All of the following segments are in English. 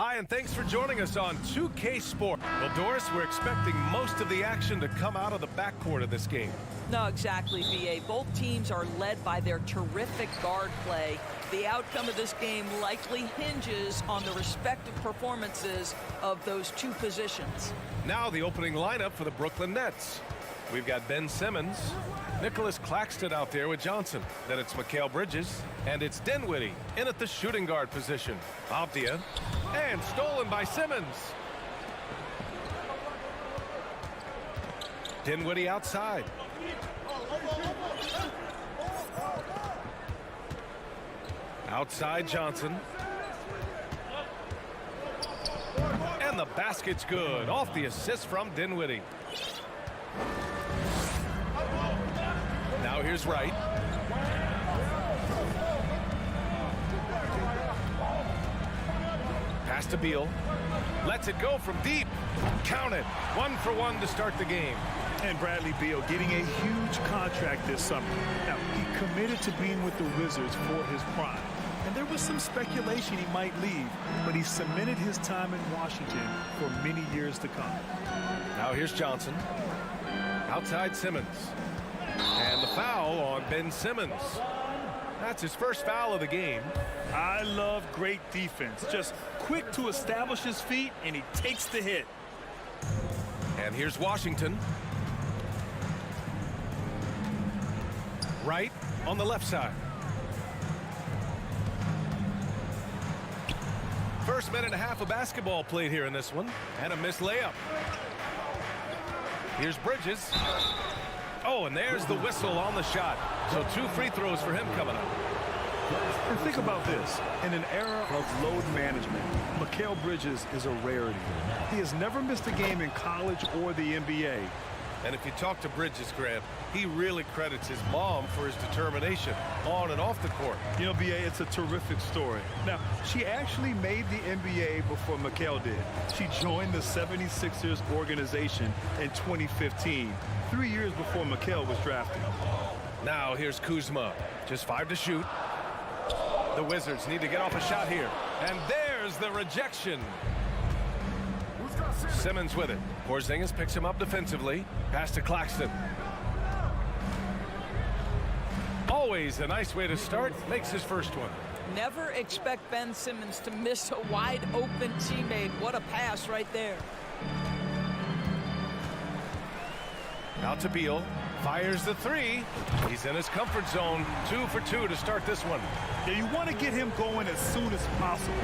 Hi, and thanks for joining us on 2K Sport. Well, Doris, we're expecting most of the action to come out of the backcourt of this game. No, exactly, VA. Both teams are led by their terrific guard play. The outcome of this game likely hinges on the respective performances of those two positions. Now the opening lineup for the Brooklyn Nets. We've got Ben Simmons, Nicholas Claxton out there with Johnson. Then it's Mikal Bridges, and it's Dinwiddie in at the shooting guard position. Abdia, and stolen by Simmons. Dinwiddie outside. Outside Johnson. And the basket's good. Off the assist from Dinwiddie. Now here's Wright. Pass to Beal. Lets it go from deep. Count it. 1 for 1 to start the game. And Bradley Beal getting a huge contract this summer. Now, he committed to being with the Wizzards for his prime. And there was some speculation he might leave, but he cemented his time in Washington for many years to come. Now here's Johnson. Outside Simmons. And the foul on Ben Simmons. That's his first foul of the game. I love great defense. Just quick to establish his feet, and he takes the hit. And here's Washington. Right on the left side. First minute and a half of basketball played here in this one. And a missed layup. Here's Bridges. Oh, and there's the whistle on the shot. So 2 free throws for him coming up. And think about this. In an era of load management, Mikal Bridges is a rarity. He has never missed a game in college or the NBA. And if you talk to Bridges, Grant, he really credits his mom for his determination on and off the court. You know, BA, it's a terrific story. Now, she actually made the NBA before Mikal did. She joined the 76ers organization in 2015, 3 years before Mikal was drafted. Now here's Kuzma. Just 5 to shoot. The Wizards need to get off a shot here. And there's the rejection. Simmons with it. Porzingis picks him up defensively. Pass to Claxton. Always a nice way to start. Makes his first one. Never expect Ben Simmons to miss a wide-open teammate. What a pass right there. Out to Beal. Fires the 3. He's in his comfort zone. 2 for 2 to start this one. Yeah, you want to get him going as soon as possible.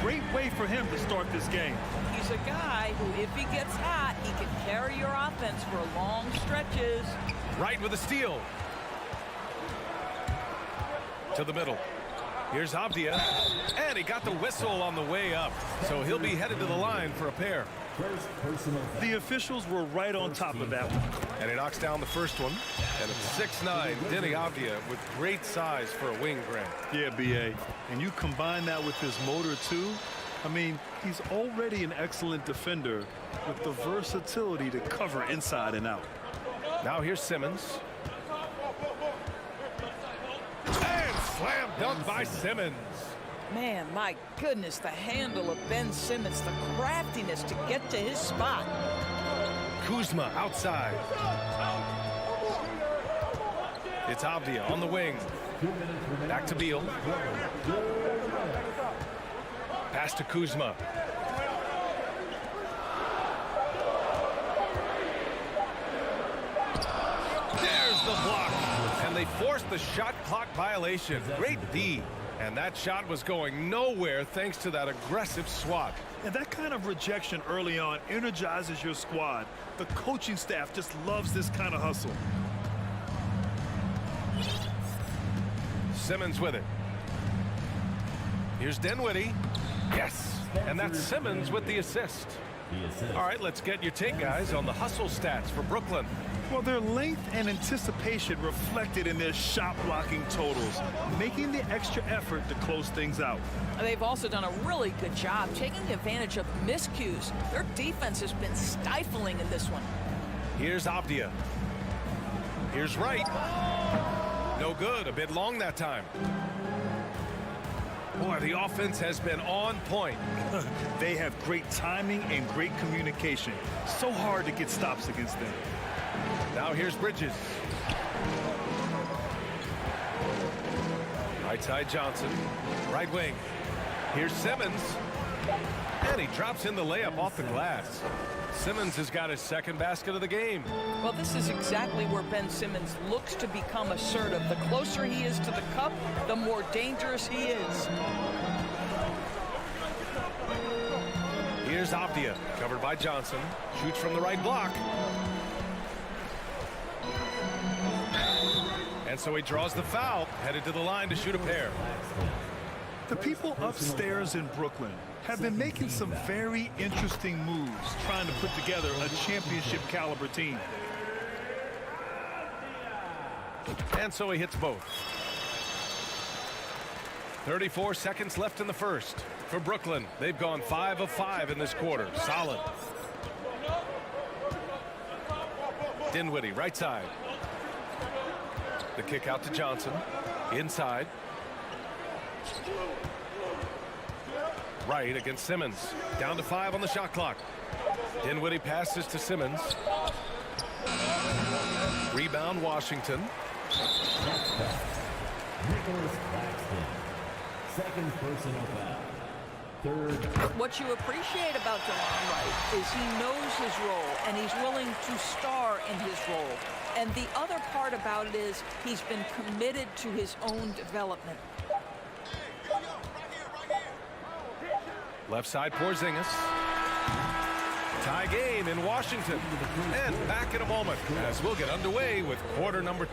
Great way for him to start this game. He's a guy who, if he gets hot, he can carry your offense for long stretches. Right with a steal. To the middle. Here's Abdia. And he got the whistle on the way up. So he'll be headed to the line for a pair. The officials were right on top of that one. And he knocks down the first one. And it's 6'9", Denny Abdia with great size for a wing, Grant. Yeah, BA. And you combine that with his motor, too. I mean, he's already an excellent defender with the versatility to cover inside and out. Now here's Simmons. And slam dunk by Simmons. Man, my goodness, the handle of Ben Simmons, the craftiness to get to his spot. Kuzma outside. It's Abdia on the wing. Back to Beal. Pass to Kuzma. There's the block. And they forced the shot clock violation. Great D. And that shot was going nowhere thanks to that aggressive swat. And that kind of rejection early on energizes your squad. The coaching staff just loves this kind of hustle. Simmons with it. Here's Dinwiddie. Yes. And that's Simmons with the assist. All right, let's get your take, guys, on the hustle stats for Brooklyn. Well, their length and anticipation reflected in their shot-blocking totals, making the extra effort to close things out. They've also done a really good job taking advantage of miscues. Their defense has been stifling in this one. Here's Abdia. Here's Wright. No good. A bit long that time. Boy, the offense has been on point. They have great timing and great communication. So hard to get stops against them. Now here's Bridges. Right side Johnson. Right wing. Here's Simmons. And he drops in the layup off the glass. Simmons has got his second basket of the game. Well, this is exactly where Ben Simmons looks to become assertive. The closer he is to the cup, the more dangerous he is. Here's Avdia, covered by Johnson. Shoots from the right block. And so he draws the foul, headed to the line to shoot a pair. The people upstairs in Brooklyn have been making some very interesting moves, trying to put together a championship caliber team. And so he hits both. 34 seconds left in the first. For Brooklyn, they've gone 5 of 5 in this quarter. Solid. Dinwiddie, right side. The kick out to Johnson. Inside. Right against Simmons. Down to 5 on the shot clock. Dinwiddie passes to Simmons. Rebound Washington. Second personal foul. Third. What you appreciate about Delon Wright is he knows his role and he's willing to star in his role. And the other part about it is he's been committed to his own development. Left side Porzingis. Tie game in Washington. And back in a moment as we'll get underway with quarter number.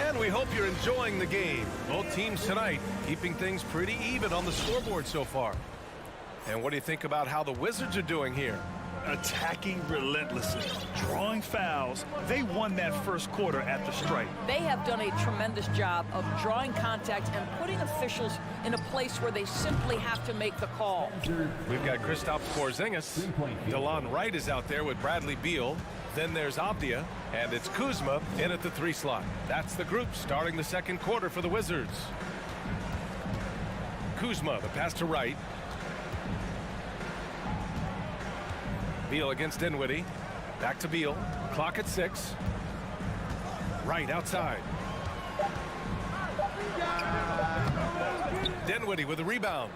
And we hope you're enjoying the game. Both teams tonight keeping things pretty even on the scoreboard so far. And what do you think about how the Wizards are doing here? Attacking relentlessly, drawing fouls. They won that first quarter at the stripe. They have done a tremendous job of drawing contact and putting officials in a place where they simply have to make the call. We've got Kristaps Porzingis. Delon Wright is out there with Bradley Beal. Then there's Avdia, and it's Kuzma in at the 3 slot. That's the group starting the second quarter for the Wizards. Kuzma, the pass to Wright. Beal against Dinwiddie. Back to Beal. Clock at 6. Wright outside. Dinwiddie with a rebound.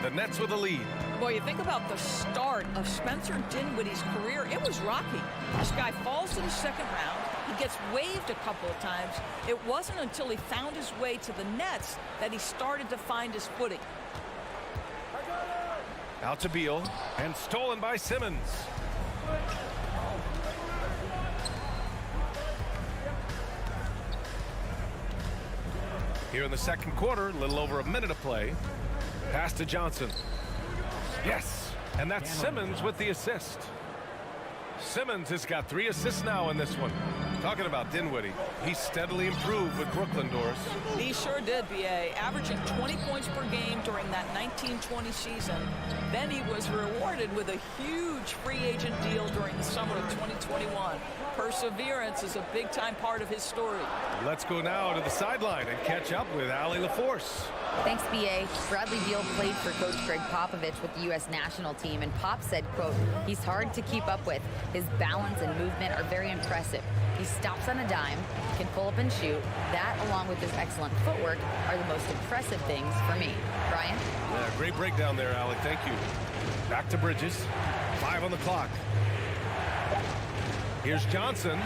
The Nets with a lead. Boy, you think about the start of Spencer Dinwiddie's career, it was rocky. This guy falls to the second round. He gets waived a couple of times. It wasn't until he found his way to the Nets that he started to find his footing. Out to Beal, and stolen by Simmons. Here in the second quarter, a little over a minute of play. Pass to Johnson. Yes, and that's Simmons with the assist. Simmons has got 3 assists now in this one. Talking about Dinwiddie, he steadily improved with Brooklyn, Doris. He sure did, B.A., averaging 20 points per game during that 19-20 season. Then he was rewarded with a huge free agent deal during the summer of 2021. Perseverance is a big-time part of his story. Let's go now to the sideline and catch up with Allie LaForce. Thanks, B.A. Bradley Beal played for Coach Greg Popovich with the U.S. national team, and Pop said, quote, "He's hard to keep up with. His balance and movement are very impressive. He stops on a dime, can pull up and shoot. That, along with his excellent footwork, are the most impressive things for me." Brian? Yeah, great breakdown there, Allie. Thank you. Back to Bridges. 5 on the clock. Here's Johnson.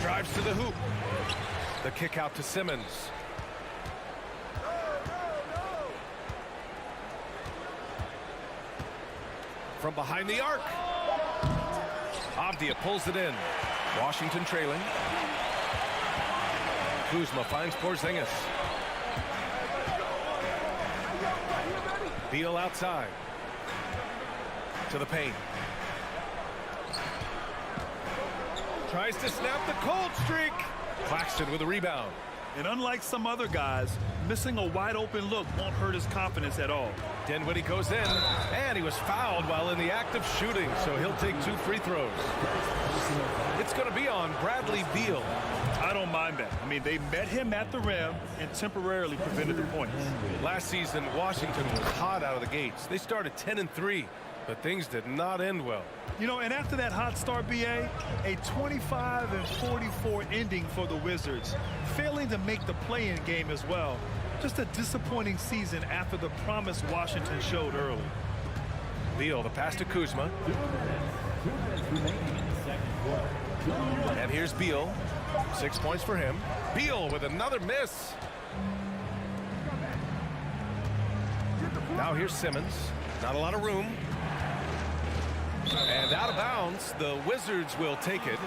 Drives to the hoop. The kick out to Simmons. From behind the arc. Avdia pulls it in. Washington trailing. Kuzma finds Porzingis. Beal outside. To the paint. Tries to snap the cold streak. Claxton with a rebound. And unlike some other guys, missing a wide open look won't hurt his confidence at all. Dinwiddie goes in, and he was fouled while in the act of shooting, so he'll take 2 free throws. It's going to be on Bradley Beal. I don't mind that. I mean, they met him at the rim and temporarily prevented the points. Last season, Washington was hot out of the gates. They started 10-3, but things did not end well. You know, and after that hot start, BA, a 25-44 ending for the Wizards, failing to make the play-in game as well. Just a disappointing season after the promise Washington showed early. Beal, the pass to Kuzma. And here's Beal. 6 points for him. Beal with another miss. Now here's Simmons. Not a lot of room. And out of bounds, the Wizards will take it.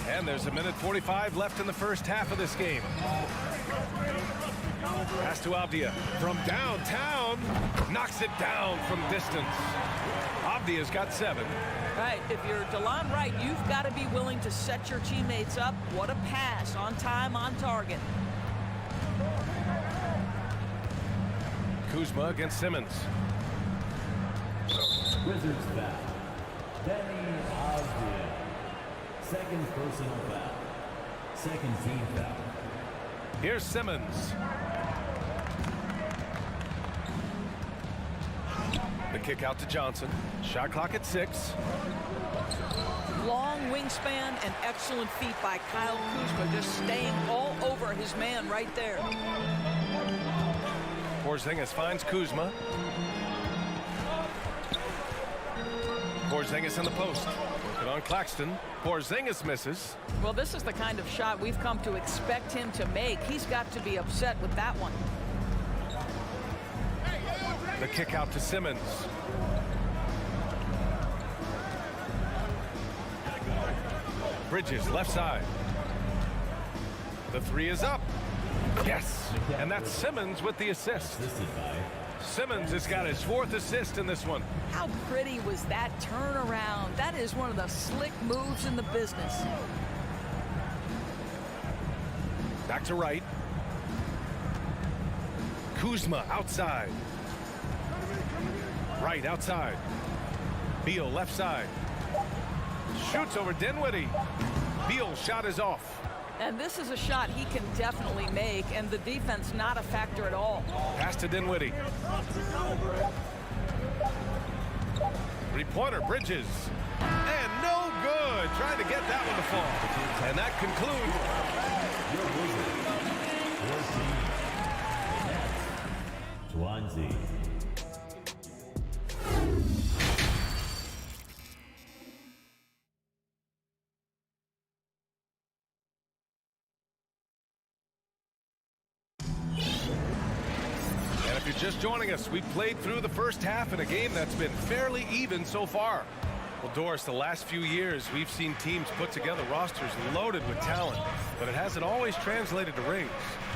And there's a minute 45 left in the first half of this game. Pass to Avdia from downtown. Knocks it down from distance. Avdia's got 7. Right, if you're DeLon Wright, you've got to be willing to set your teammates up. What a pass, on time, on target. Kuzma against Simmons. Wizards foul. Danny Avdia. Second personal foul. Second team foul. Here's Simmons. The kick out to Johnson. Shot clock at 6. Long wingspan and excellent feet by Kyle Kuzma, just staying all over his man right there. Porzingis finds Kuzma. Porzingis in the post. Working on Claxton. Porzingis misses. Well, this is the kind of shot we've come to expect him to make. He's got to be upset with that one. The kick out to Simmons. Bridges, left side. The 3 is up. Yes, and that's Simmons with the assist. Simmons has got his 4th assist in this one. How pretty was that turnaround? That is one of the slick moves in the business. Back to right. Kuzma outside. Right outside. Beal left side. Shoots over Dinwiddie. Beal's shot is off. And this is a shot he can definitely make, and the defense not a factor at all. Pass to Dinwiddie. 3-pointer, Bridges. And no good. Trying to get that one to fall. And that concludes. Swansea. Just joining us, we played through the first half in a game that's been fairly even so far. Well, Doris, the last few years, we've seen teams put together rosters loaded with talent, but it hasn't always translated to rings.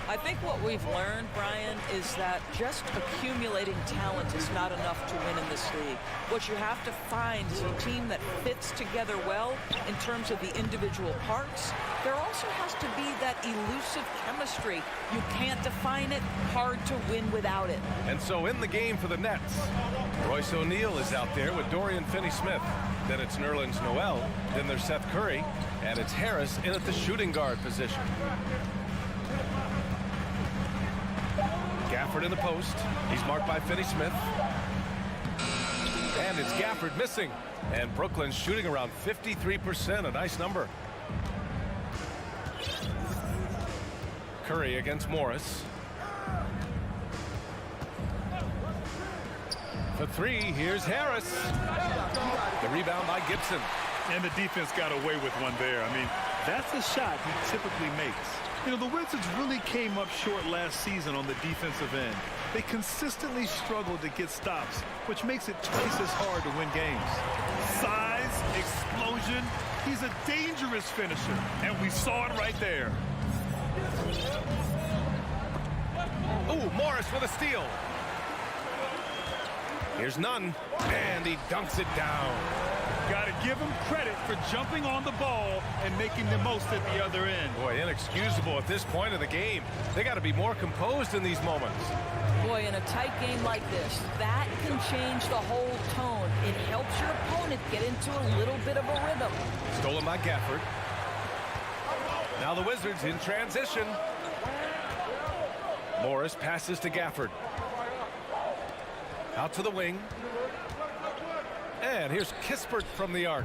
I think what we've learned, Brian, is that just accumulating talent is not enough to win in this league. What you have to find is a team that fits together well in terms of the individual parts. There also has to be that elusive chemistry. You can't define it, hard to win without it. And so in the game for the Nets, Royce O'Neal is out there with Dorian Finney-Smith. Then it's Nerlens Noel, then there's Seth Curry, and it's Harris in at the shooting guard position. Gafford in the post. He's marked by Finney-Smith. And it's Gafford missing. And Brooklyn's shooting around 53%, a nice number. Curry against Morris. For 3, here's Harris. The rebound by Gibson. And the defense got away with one there. I mean, that's a shot he typically makes. You know, the Wizards really came up short last season on the defensive end. They consistently struggled to get stops, which makes it twice as hard to win games. Size, explosion, he's a dangerous finisher, and we saw it right there. Ooh, Morris with a steal. Here's Nunn, and he dunks it down. Got to give him credit for jumping on the ball and making the most at the other end. Boy, inexcusable at this point of the game. They got to be more composed in these moments. Boy, in a tight game like this, that can change the whole tone. It helps your opponent get into a little bit of a rhythm. Stolen by Gafford. Now the Wizards in transition. Morris passes to Gafford. Out to the wing. And here's Kispert from the arc.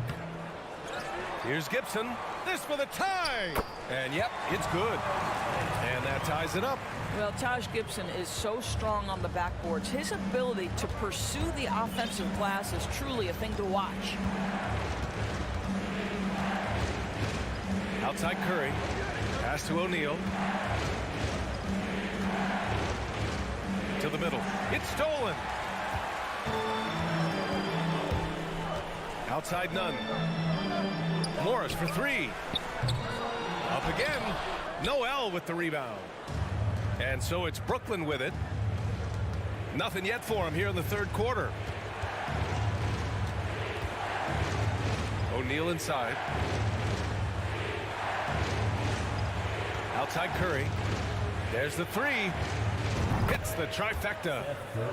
Here's Gibson. This for the tie. And yep, it's good. And that ties it up. Well, Taj Gibson is so strong on the backboards. His ability to pursue the offensive glass is truly a thing to watch. Outside Curry. Pass to O'Neal. To the middle. It's stolen. Outside Nunn. Morris for three. Up again. Noel with the rebound. And so it's Brooklyn with it. Nothing yet for him here in the third quarter. O'Neal inside. Outside Curry. There's the three. Hits the trifecta.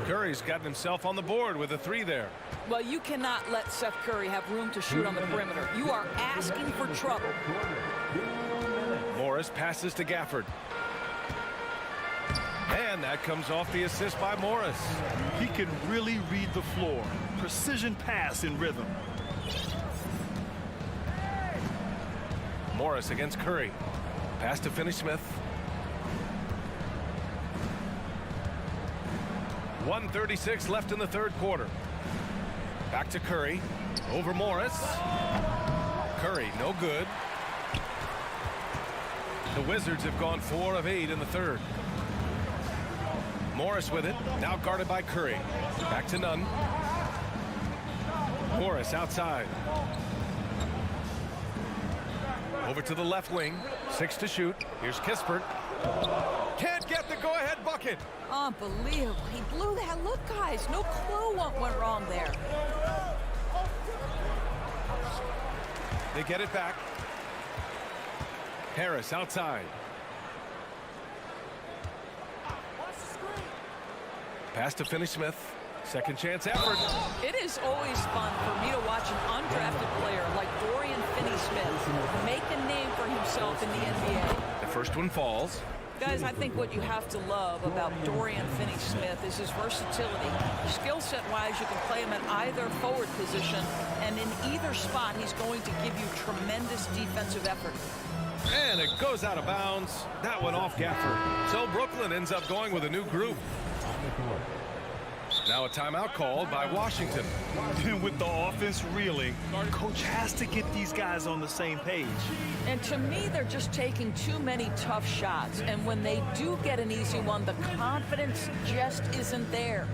Curry's gotten himself on the board with a three there. Well, you cannot let Seth Curry have room to shoot on the perimeter. You are asking for trouble. Morris passes to Gafford. And that comes off the assist by Morris. He can really read the floor. Precision pass in rhythm. Morris against Curry. Pass to Finney-Smith. 1:36 left in the third quarter. Back to Curry. Over Morris. Curry, no good. The Wizards have gone 4 of 8 in the third. Morris with it. Now guarded by Curry. Back to Nunn. Morris outside. Over to the left wing. 6 to shoot. Here's Kispert. Can't get the go-ahead bucket. Unbelievable. He blew that. Look, guys, no clue what went wrong there. They get it back. Harris outside. Pass to Finney-Smith. Second chance effort. It is always fun for me to watch an undrafted player like Dorian Finney-Smith make a name for himself in the NBA. The first one falls. Guys, I think what you have to love about Dorian Finney-Smith is his versatility. Skill set-wise, you can play him at either forward position, and in either spot, he's going to give you tremendous defensive effort. And it goes out of bounds. That one off Gafford. So Brooklyn ends up going with a new group. Now a timeout called by Washington. With the offense reeling, coach has to get these guys on the same page. And to me, they're just taking too many tough shots. And when they do get an easy one, the confidence just isn't there.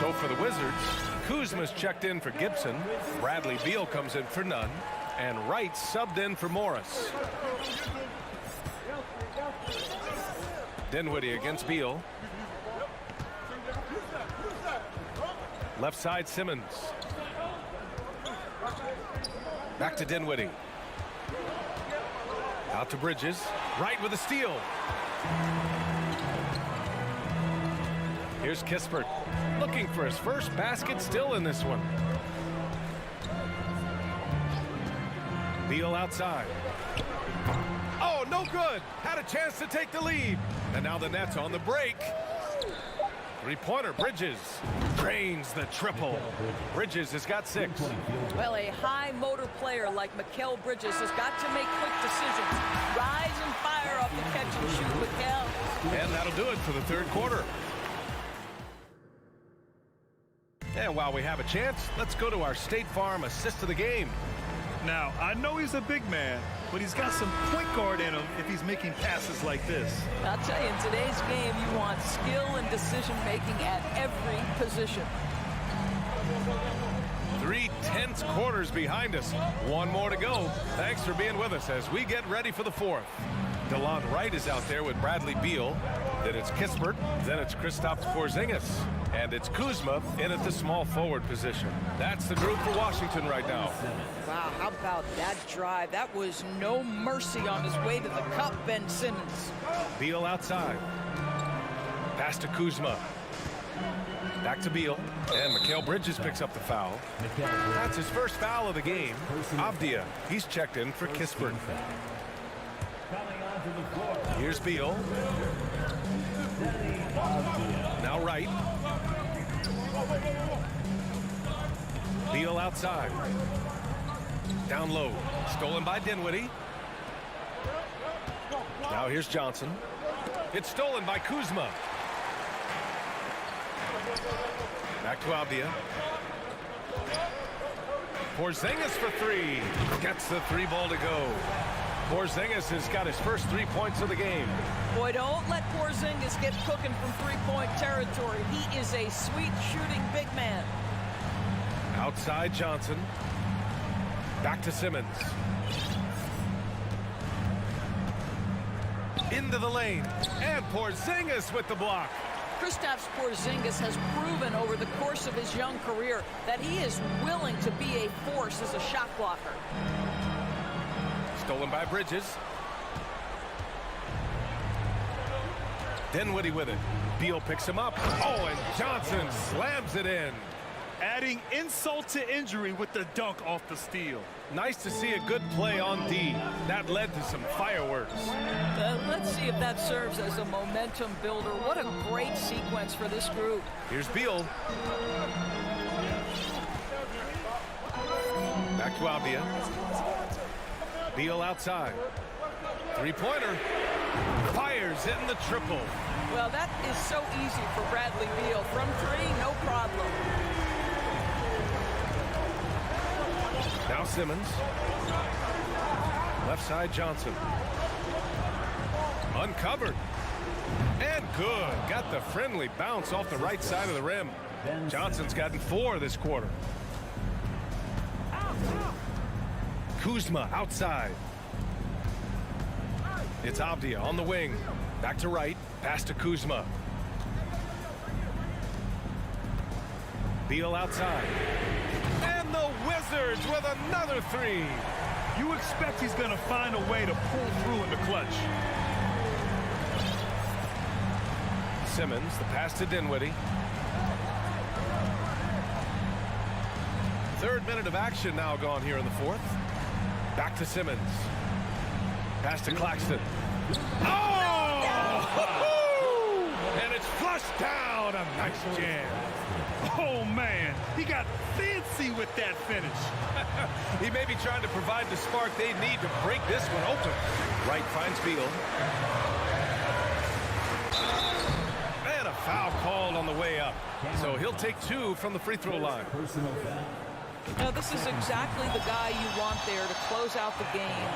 So for the Wizards, Kuzma's checked in for Gibson. Bradley Beal comes in for Nunn. And Wright subbed in for Morris. Dinwiddie against Beal. Left side Simmons. Back to Dinwiddie. Out to Bridges. Wright with a steal. Here's Kispert, looking for his first basket, still in this one. Beal outside. Oh, no good. Had a chance to take the lead. And now the Nets on the break. Three-pointer, Bridges drains the triple. Bridges has got 6. Well, a high motor player like Mikal Bridges has got to make quick decisions. Rise and fire off the catch and shoot, Mikal. And that'll do it for the third quarter. And while we have a chance, let's go to our State Farm assist of the game. Now, I know he's a big man, but he's got some point guard in him if he's making passes like this. I'll tell you, in today's game, you want skill and decision-making at every position. 3 tense quarters behind us. One more to go. Thanks for being with us as we get ready for the fourth. DeLon Wright is out there with Bradley Beal. Then it's Kispert. Then it's Kristaps Porzingis. And it's Kuzma in at the small forward position. That's the group for Washington right now. Wow, how about that drive? That was no mercy on his way to the cup, Ben Simmons. Beal outside. Pass to Kuzma. Back to Beal. And Mikal Bridges picks up the foul. That's his first foul of the game. Avdia, he's checked in for Kispert. Here's Beal. Now Wright. Beal outside. Down low. Stolen by Dinwiddie. Now here's Johnson. It's stolen by Kuzma. Back to Avdia. Porzingis for 3. Gets the 3 ball to go. Porzingis has got his first 3 points of the game. Boy, don't let Porzingis get cooking from three-point territory. He is a sweet shooting big man. Outside Johnson. Back to Simmons. Into the lane. And Porzingis with the block. Kristaps Porzingis has proven over the course of his young career that he is willing to be a force as a shot blocker. Stolen by Bridges. Dinwiddie with it. Beal picks him up. Oh, and Johnson slams it in. Adding insult to injury with the dunk off the steal. Nice to see a good play on D. That led to some fireworks. Let's see if that serves as a momentum builder. What a great sequence for this group. Here's Beal. Back to Avdia. Beal outside. Three-pointer. Fires in the triple. Well, that is so easy for Bradley Beal. From 3, no problem. Now Simmons. Left side Johnson. Uncovered. And good. Got the friendly bounce off the right side of the rim. Johnson's gotten 4 this quarter. Kuzma outside. It's Avdia on the wing. Back to right. Pass to Kuzma. Beal outside. And the Wizzards with another 3. You expect he's going to find a way to pull through in the clutch. Simmons, the pass to Dinwiddie. 3rd minute of action now gone here in the 4th. Back to Simmons. Pass to Claxton. Oh! And it's flushed down. A nice jam. Oh, man. He got fancy with that finish. He may be trying to provide the spark they need to break this one open. Wright finds Beal. And a foul called on the way up. So he'll take 2 from the free throw line. Now, this is exactly the guy you want there to close out the game.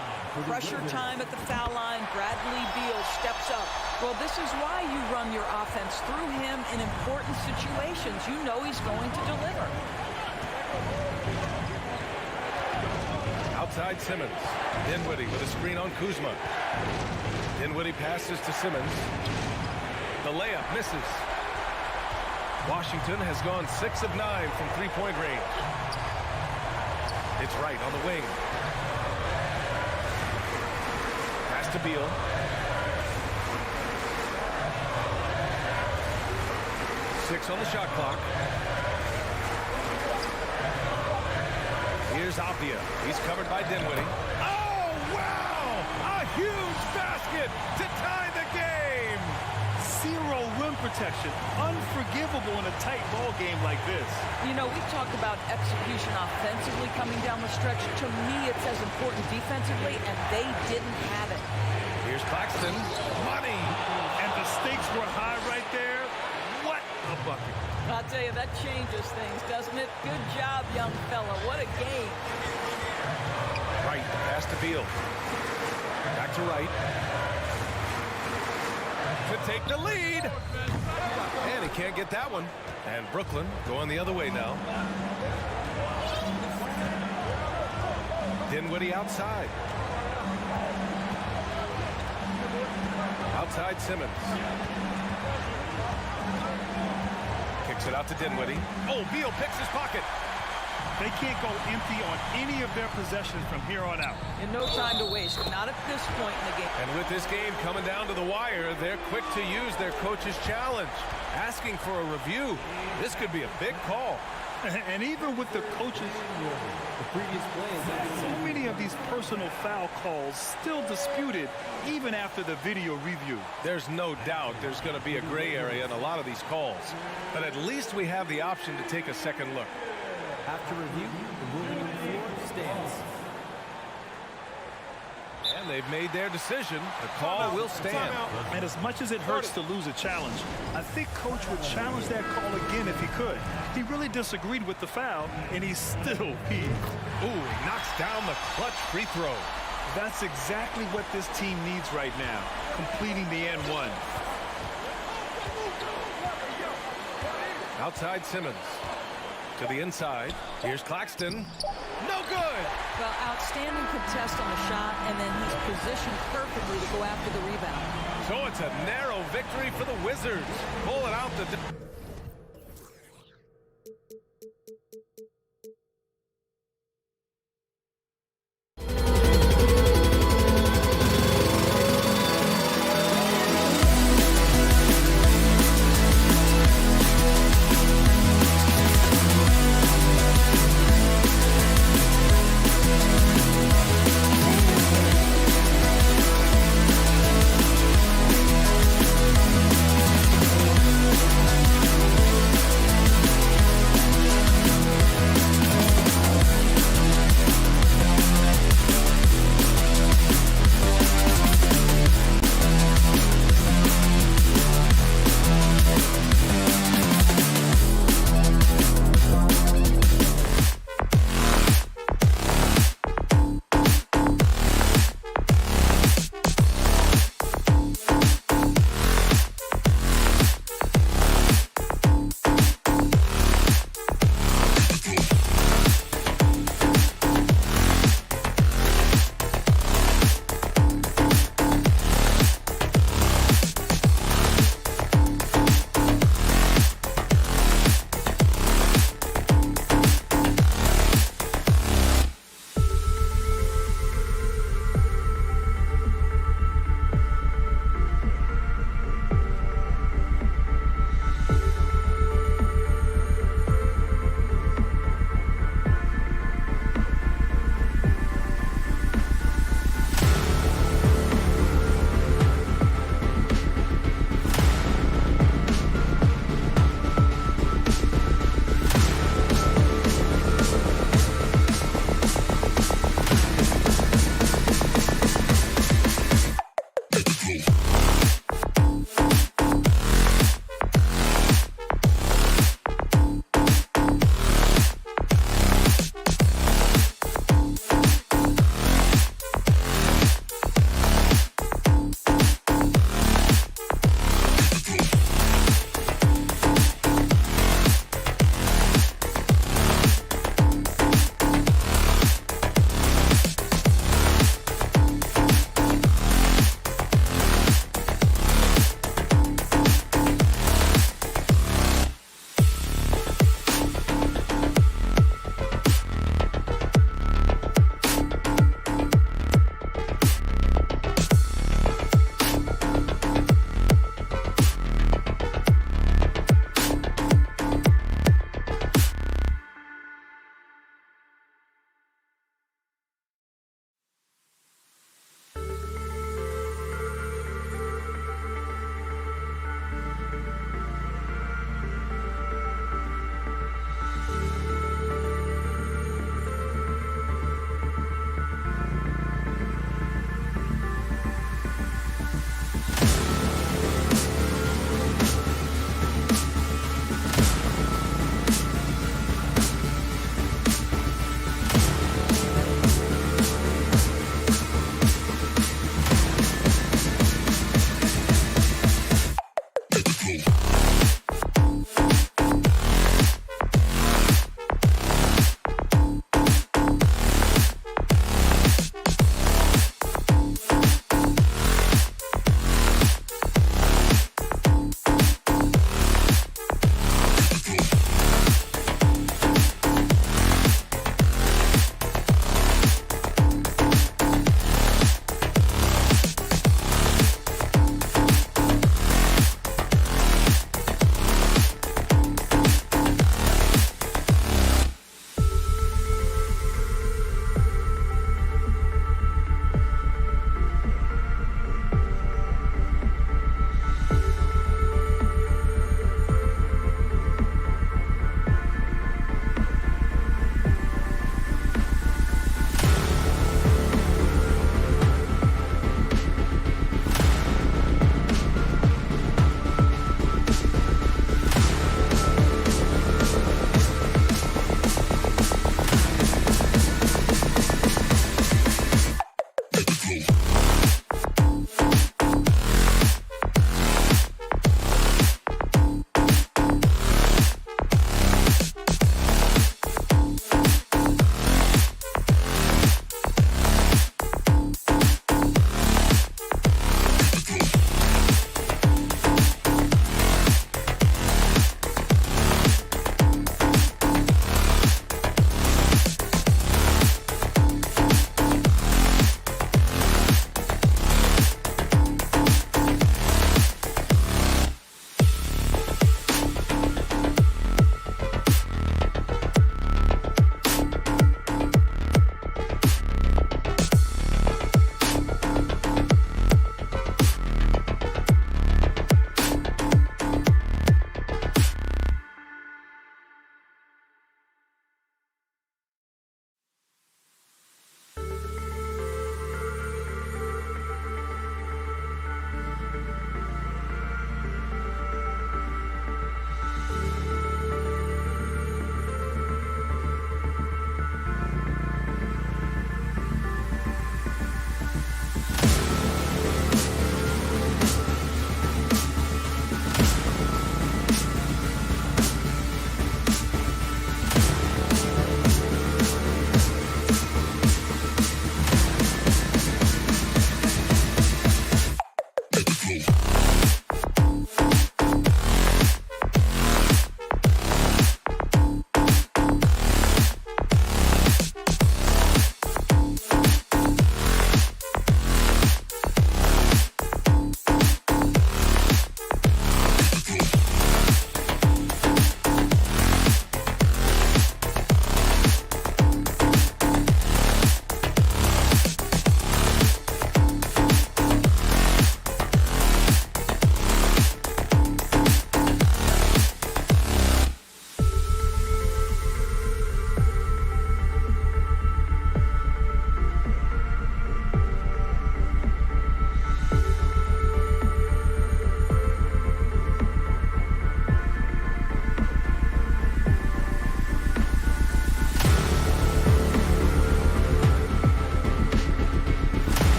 Pressure time at the foul line. Bradley Beal steps up. Well, this is why you run your offense through him in important situations. You know he's going to deliver. Outside Simmons. Dinwiddie with a screen on Kuzma. Dinwiddie passes to Simmons. The layup misses. Washington has gone 6 of 9 from three-point range. It's Wright on the wing. Pass to Beal. Six on the shot clock. Here's Avdia. He's covered by Dinwiddie. Oh, wow! A huge basket to tie the game! 0 rim protection. Unforgivable in a tight ball game like this. You know, we've talked about execution offensively coming down the stretch. To me, it's as important defensively, and they didn't have it. Here's Claxton. Money! And the stakes were high right there. What a bucket. I'll tell you, that changes things, doesn't it? Good job, young fella. What a game. field. Back to right. To take the lead. And he can't get that one. And Brooklyn going the other way now. Dinwiddie outside. Outside Simmons. Kicks it out to Dinwiddie. Oh, Beal picks his pocket. They can't go empty on any of their possessions from here on out. And no time to waste, not at this point in the game. And with this game coming down to the wire, they're quick to use their coach's challenge, asking for a review. This could be a big call. And even with the coaches, The previous play is active. so many of these personal foul calls still disputed even after the video review. There's no doubt there's going to be a gray area in a lot of these calls. But at least we have the option to take a second look. After review, the ruling on the floor stands. And they've made their decision. The call will stand. And as much as it hurts to lose a challenge, I think Coach would challenge that call again if he could. He really disagreed with the foul, and he's still peeved. Ooh, he knocks down the clutch free throw. That's exactly what this team needs right now, completing the N1. Outside Simmons. To the inside. Here's Claxton. No good! Well, outstanding contest on the shot, and then he's positioned perfectly to go after the rebound. So it's a narrow victory for the Wizzards. Pull it out the...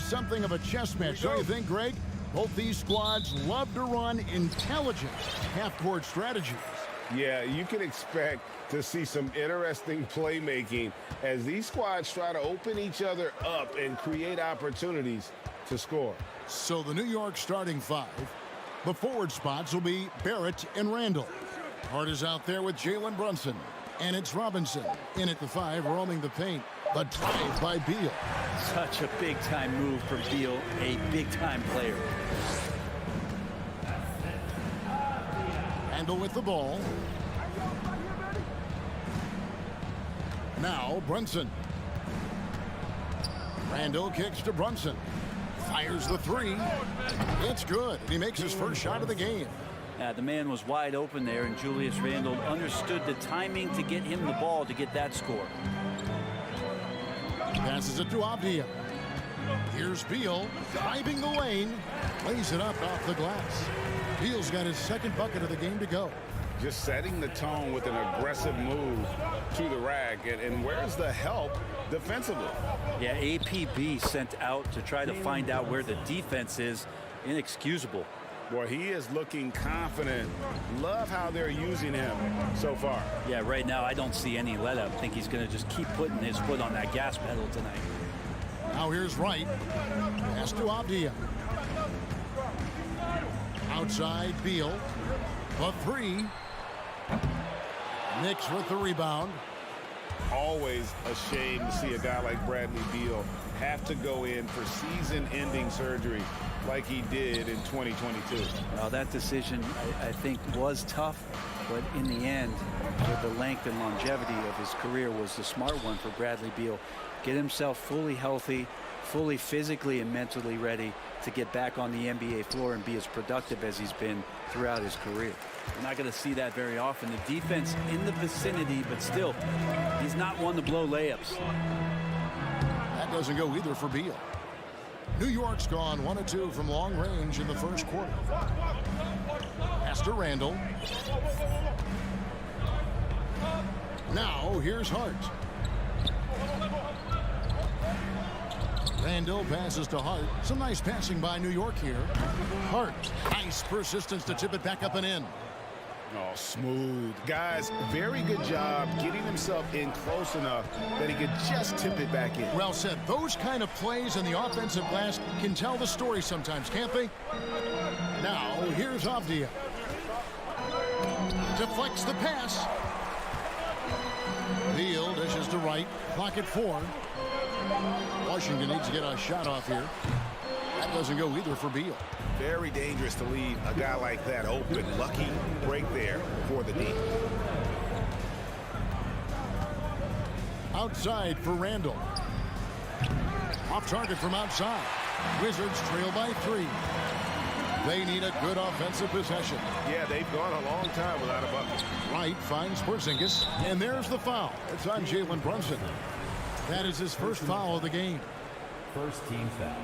something of a chess match, don't you think, Greg? Both these squads love to run intelligent half-court strategies. Yeah, you can expect to see some interesting playmaking as these squads try to open each other up and create opportunities to score. So the New York starting five. The forward spots will be Barrett and Randall. Hart is out there with Jalen Brunson. And it's Robinson in at the 5, roaming the paint. The drive by Beal. Such a big-time move from Beal, a big-time player. Randall with the ball. Now Brunson. Randall kicks to Brunson. Fires the 3. It's good. He makes his first shot of the game. The man was wide open there, and Julius Randle understood the timing to get him the ball to get that score. Passes it to Avdia. Here's Beal driving the lane. Lays it up off the glass. Beal's got his second bucket of the game to go. Just setting the tone with an aggressive move to the rack. And where's the help defensively? Yeah, APB sent out to try to find out where the defense is. Inexcusable. Boy, he is looking confident. Love how they're using him so far. Yeah, right now I don't see any let up. I think he's going to just keep putting his foot on that gas pedal tonight. Now here's Wright. Pass to Avdia. Outside Beal. The 3. Knicks with the rebound. Always a shame to see a guy like Bradley Beal have to go in for season-ending surgery like he did in 2022. Well, that decision, I think, was tough, but in the end, with the length and longevity of his career, was the smart one for Bradley Beal. Get himself fully healthy, fully physically and mentally ready to get back on the NBA floor and be as productive as he's been throughout his career. We're not going to see that very often. The defense in the vicinity, but still, he's not one to blow layups. That doesn't go either for Beal. New York's gone 1 of 2 from long range in the first quarter. Pass to Randall. Now here's Hart. Randall passes to Hart. Some nice passing by New York here. Hart, nice persistence to tip it back up and in. Oh, smooth. Guys, very good job getting himself in close enough that he could just tip it back in. Well said. Those kind of plays in the offensive glass can tell the story sometimes, can't they? Now, here's Avdia. Deflects the pass. Beal dishes to Wright. Clock at 4. Washington needs to get a shot off here. That doesn't go either for Beal. Very dangerous to leave a guy like that open. Lucky break there for the D. Outside for Randall. Off target from outside. Wizards trail by 3. They need a good offensive possession. Yeah, they've gone a long time without a bucket. Wright finds Porzingis, and there's the foul. It's on Jalen Brunson. That is his first foul of the game. First team foul.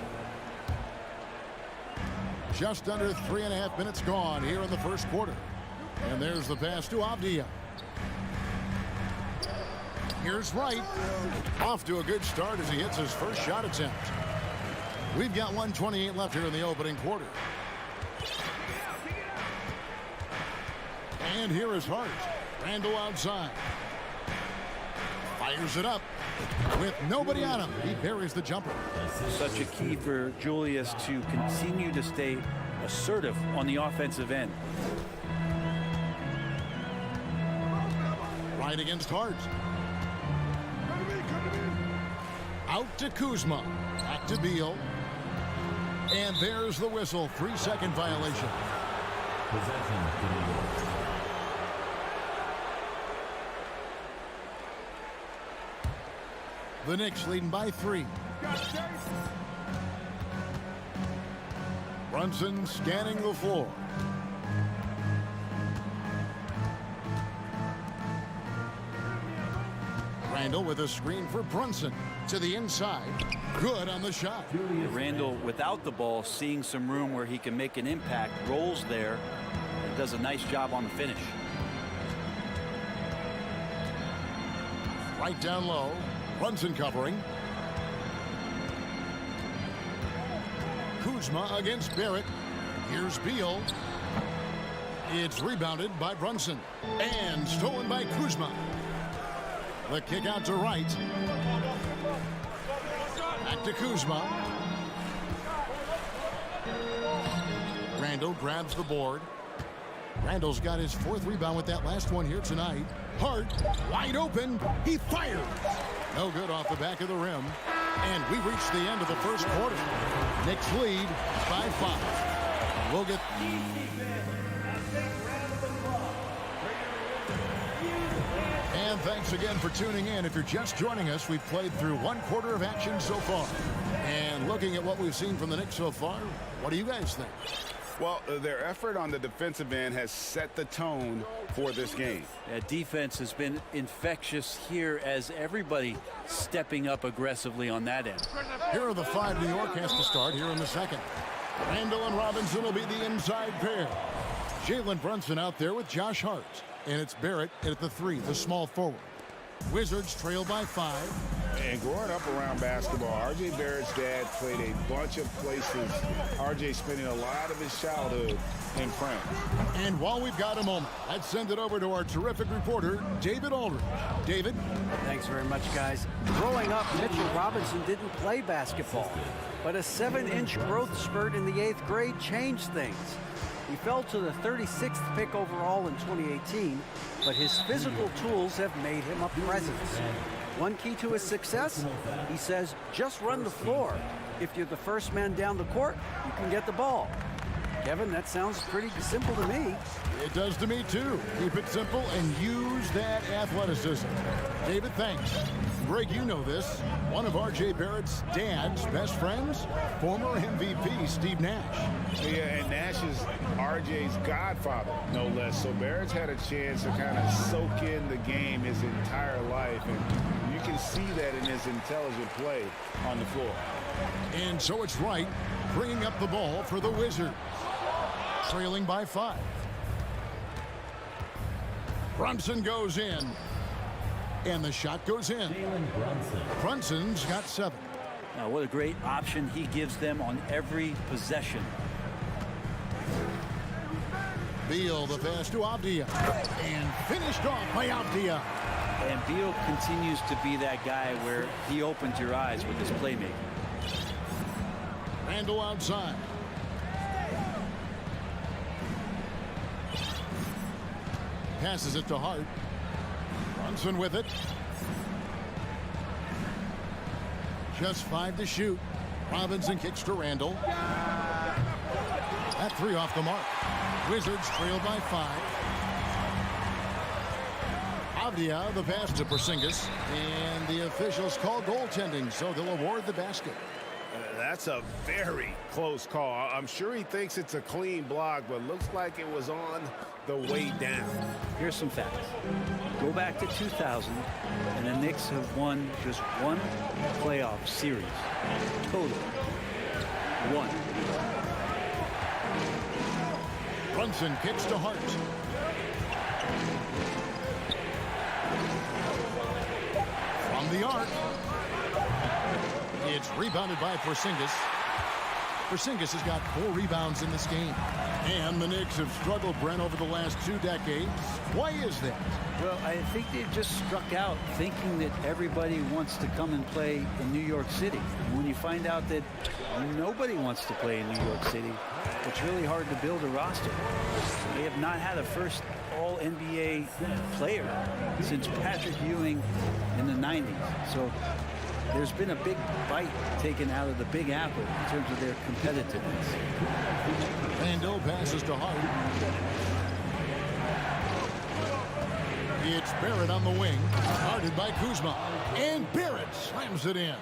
Just under 3.5 minutes gone here in the first quarter. And there's the pass to Avdia. Here's Wright. Off to a good start as he hits his first shot attempt. We've got 1:28 left here in the opening quarter. And here is Hart. Randall outside. Fires it up. With nobody on him, he buries the jumper. Such a key for Julius to continue to stay assertive on the offensive end. Right against Hart. Out to Kuzma. Back to Beal. And there's the whistle. 3-second violation. Possession to New York. The Knicks leading by 3. Brunson scanning the floor. Randall with a screen for Brunson to the inside. Good on the shot. Randall, without the ball, seeing some room where he can make an impact, rolls there, and does a nice job on the finish. Right down low. Brunson covering. Kuzma against Barrett. Here's Beal. It's rebounded by Brunson. And stolen by Kuzma. The kick out to Wright. Back to Kuzma. Randall grabs the board. Randall's got his 4th rebound with that last one here tonight. Hart, wide open. He fires. No good off the back of the rim. And we reach the end of the first quarter. Knicks lead by 5. We'll get... And thanks again for tuning in. If you're just joining us, we've played through 1 quarter of action so far. And looking at what we've seen from the Knicks so far, what do you guys think? Well, their effort on the defensive end has set the tone for this game. Defense has been infectious here as everybody stepping up aggressively on that end. Here are the 5 New York has to start here in the second. Randall and Robinson will be the inside pair. Jalen Brunson out there with Josh Hart. And it's Barrett at the 3, the small forward. Wizards trail by 5. And growing up around basketball, R.J. Barrett's dad played a bunch of places. R.J. spending a lot of his childhood in France. And while we've got a moment, let's send it over to our terrific reporter, David Aldridge. David? Thanks very much, guys. Growing up, Mitchell Robinson didn't play basketball, but a 7-inch growth spurt in the 8th grade changed things. He fell to the 36th pick overall in 2018, but his physical tools have made him a presence. One key to his success, he says, just run the floor. If you're the first man down the court, you can get the ball. Kevin, that sounds pretty simple to me. It does to me, too. Keep it simple and use that athleticism. David, thanks. Greg, you know this. One of R.J. Barrett's dad's best friends, former MVP Steve Nash. Yeah, and Nash is R.J.'s godfather, no less. So Barrett's had a chance to kind of soak in the game his entire life, and you can see that in his intelligent play on the floor. And so it's Wright bringing up the ball for the Wizards, trailing by 5. Brunson goes in. And the shot goes in. Brunson's got 7. Now, what a great option he gives them on every possession. Beal, the pass to Avdia. And finished off by Avdia. And Beal continues to be that guy where he opens your eyes with his playmaking. Randall outside. Passes it to Hart. Brunson with it. Just 5 to shoot. Robinson kicks to Randall. That 3 off the mark. Wizards trail by 5. Avdia, the pass to Porzingis. And the officials call goaltending, so they'll award the basket. That's a very close call. I'm sure he thinks it's a clean block, but looks like it was on the way down. Here's some facts. Go back to 2000, and the Knicks have won just 1 playoff series. Total. 1. Brunson kicks to Hart. From the arc. It's rebounded by Porzingis. Porzingis has got 4 rebounds in this game. And the Knicks have struggled, Brent, over the last 2 decades. Why is that? Well, I think they've just struck out thinking that everybody wants to come and play in New York City. And when you find out that nobody wants to play in New York City, it's really hard to build a roster. They have not had a first All-NBA player since Patrick Ewing in the 90s. So there's been a big bite taken out of the Big Apple in terms of their competitiveness. Randall passes to Hart. It's Barrett on the wing, guarded by Kuzma. And Barrett slams it in.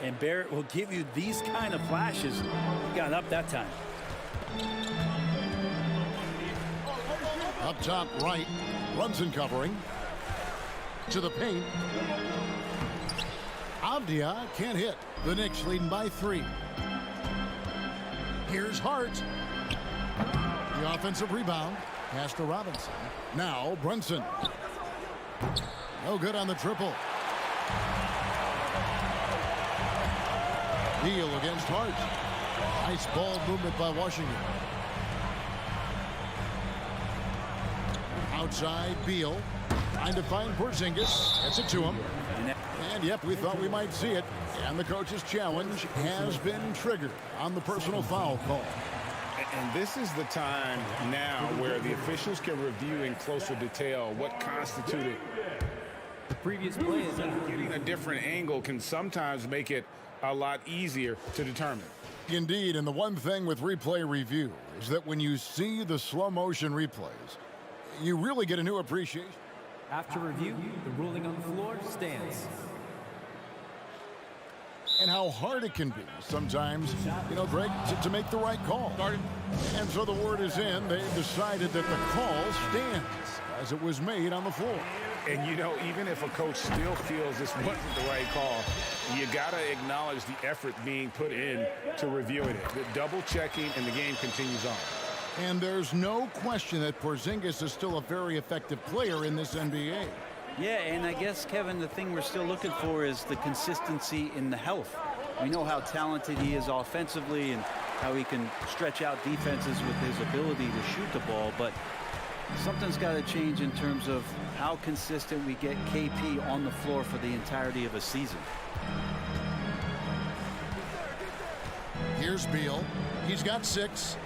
And Barrett will give you these kind of flashes. He got up that time. Up top right, Brunson covering. To the paint. Avdia can't hit. The Knicks leading by 3. Here's Hart. The offensive rebound. Pass to Robinson. Now Brunson. No good on the triple. Beal against Hart. Nice ball movement by Washington. Outside, Beal. Trying to find Porzingis. Gets it to him. And, yep, we thought we might see it. And the coach's challenge has been triggered on the personal foul call. And this is the time now where the officials can review in closer detail what constituted the previous play. Is getting a different angle can sometimes make it a lot easier to determine. Indeed, and the one thing with replay review is that when you see the slow motion replays, you really get a new appreciation. After review, the ruling on the floor stands. And how hard it can be sometimes, Greg, to make the right call. And so the word is in. They've decided that the call stands as it was made on the floor. And, even if a coach still feels this wasn't the right call, you got to acknowledge the effort being put in to reviewing it. The double checking, and the game continues on. And there's no question that Porzingis is still a very effective player in this NBA. Yeah, and I guess, Kevin, the thing we're still looking for is the consistency in the health. We know how talented he is offensively and how he can stretch out defenses with his ability to shoot the ball, but something's got to change in terms of how consistent we get KP on the floor for the entirety of a season. Here's Beal. He's got 6.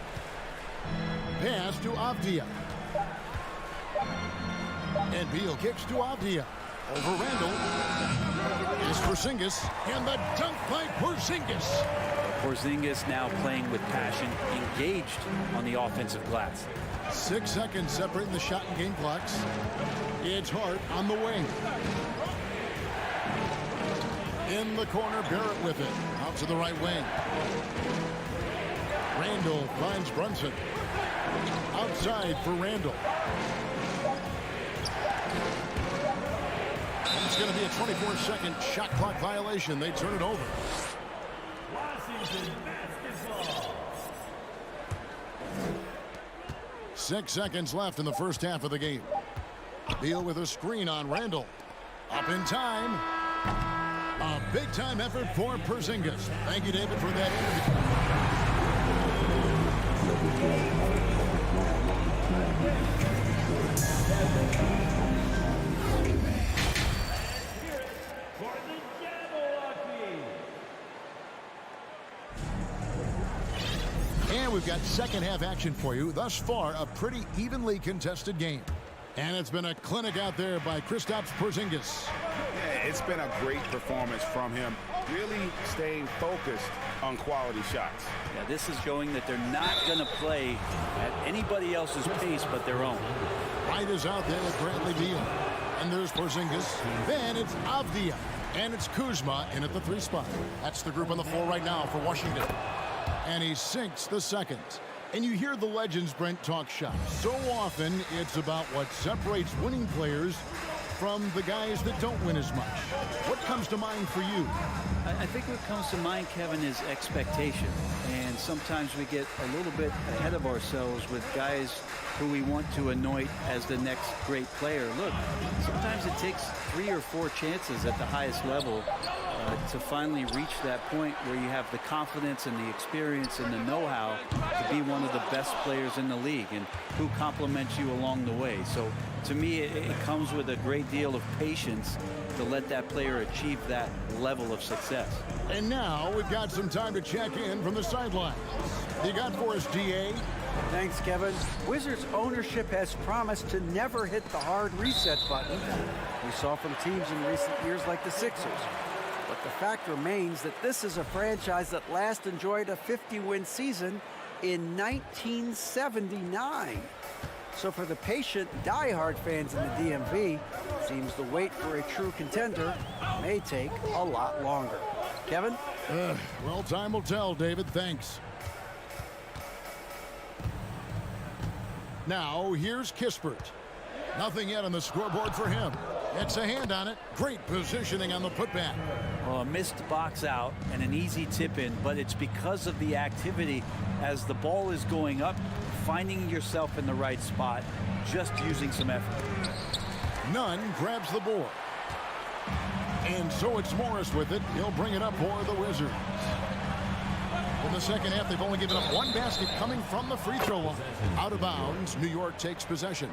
Pass to Avdia. And Beal kicks to Avdia. Over Randall. Is Porzingis. And the dunk by Porzingis. Porzingis now playing with passion, engaged on the offensive glass. 6 seconds separating the shot and game clocks. It's Hart on the wing. In the corner, Barrett with it. Out to the right wing. Randall finds Brunson. Outside for Randall. It's going to be a 24-second shot clock violation. They turn it over. Washington basketball. 6 seconds left in the first half of the game. Beal with a screen on Randall. Up in time. A big-time effort for Porzingis. Thank you, David, for that interview. And we've got second half action for you. Thus far, a pretty evenly contested game. And it's been a clinic out there by Kristaps Porzingis. Yeah, it's been a great performance from him. Really staying focused on quality shots. Yeah, this is showing that they're not going to play at anybody else's pace but their own. White is out there with Bradley Beal. And there's Porzingis. Then it's Avdia. And it's Kuzma in at the 3 spot. That's the group on the floor right now for Washington. And he sinks the second. And you hear the legends, Brent, talk shop. So often, it's about what separates winning players from the guys that don't win as much. What comes to mind for you? I think what comes to mind, Kevin, is expectation. And sometimes we get a little bit ahead of ourselves with guys who we want to anoint as the next great player. Look, sometimes it takes 3 or 4 chances at the highest level to finally reach that point where you have the confidence and the experience and the know-how to be one of the best players in the league, and who compliments you along the way. So to me, it comes with a great deal of patience to let that player achieve that level of success. And now we've got some time to check in from the sidelines. You got for us, DA? Thanks, Kevin. Wizards ownership has promised to never hit the hard reset button we saw from teams in recent years like the Sixers. But the fact remains that this is a franchise that last enjoyed a 50-win season in 1979. So for the patient, die-hard fans in the DMV, seems the wait for a true contender may take a lot longer. Kevin? Well, time will tell, David. Thanks. Now, here's Kispert. Nothing yet on the scoreboard for him. It's a hand on it. Great positioning on the putback. Well, a missed box out and an easy tip in, but it's because of the activity as the ball is going up, finding yourself in the right spot, just using some effort. Nunn grabs the board. And so it's Morris with it. He'll bring it up for the Wizards. In the second half, they've only given up one basket coming from the free throw line. Out of bounds, New York takes possession.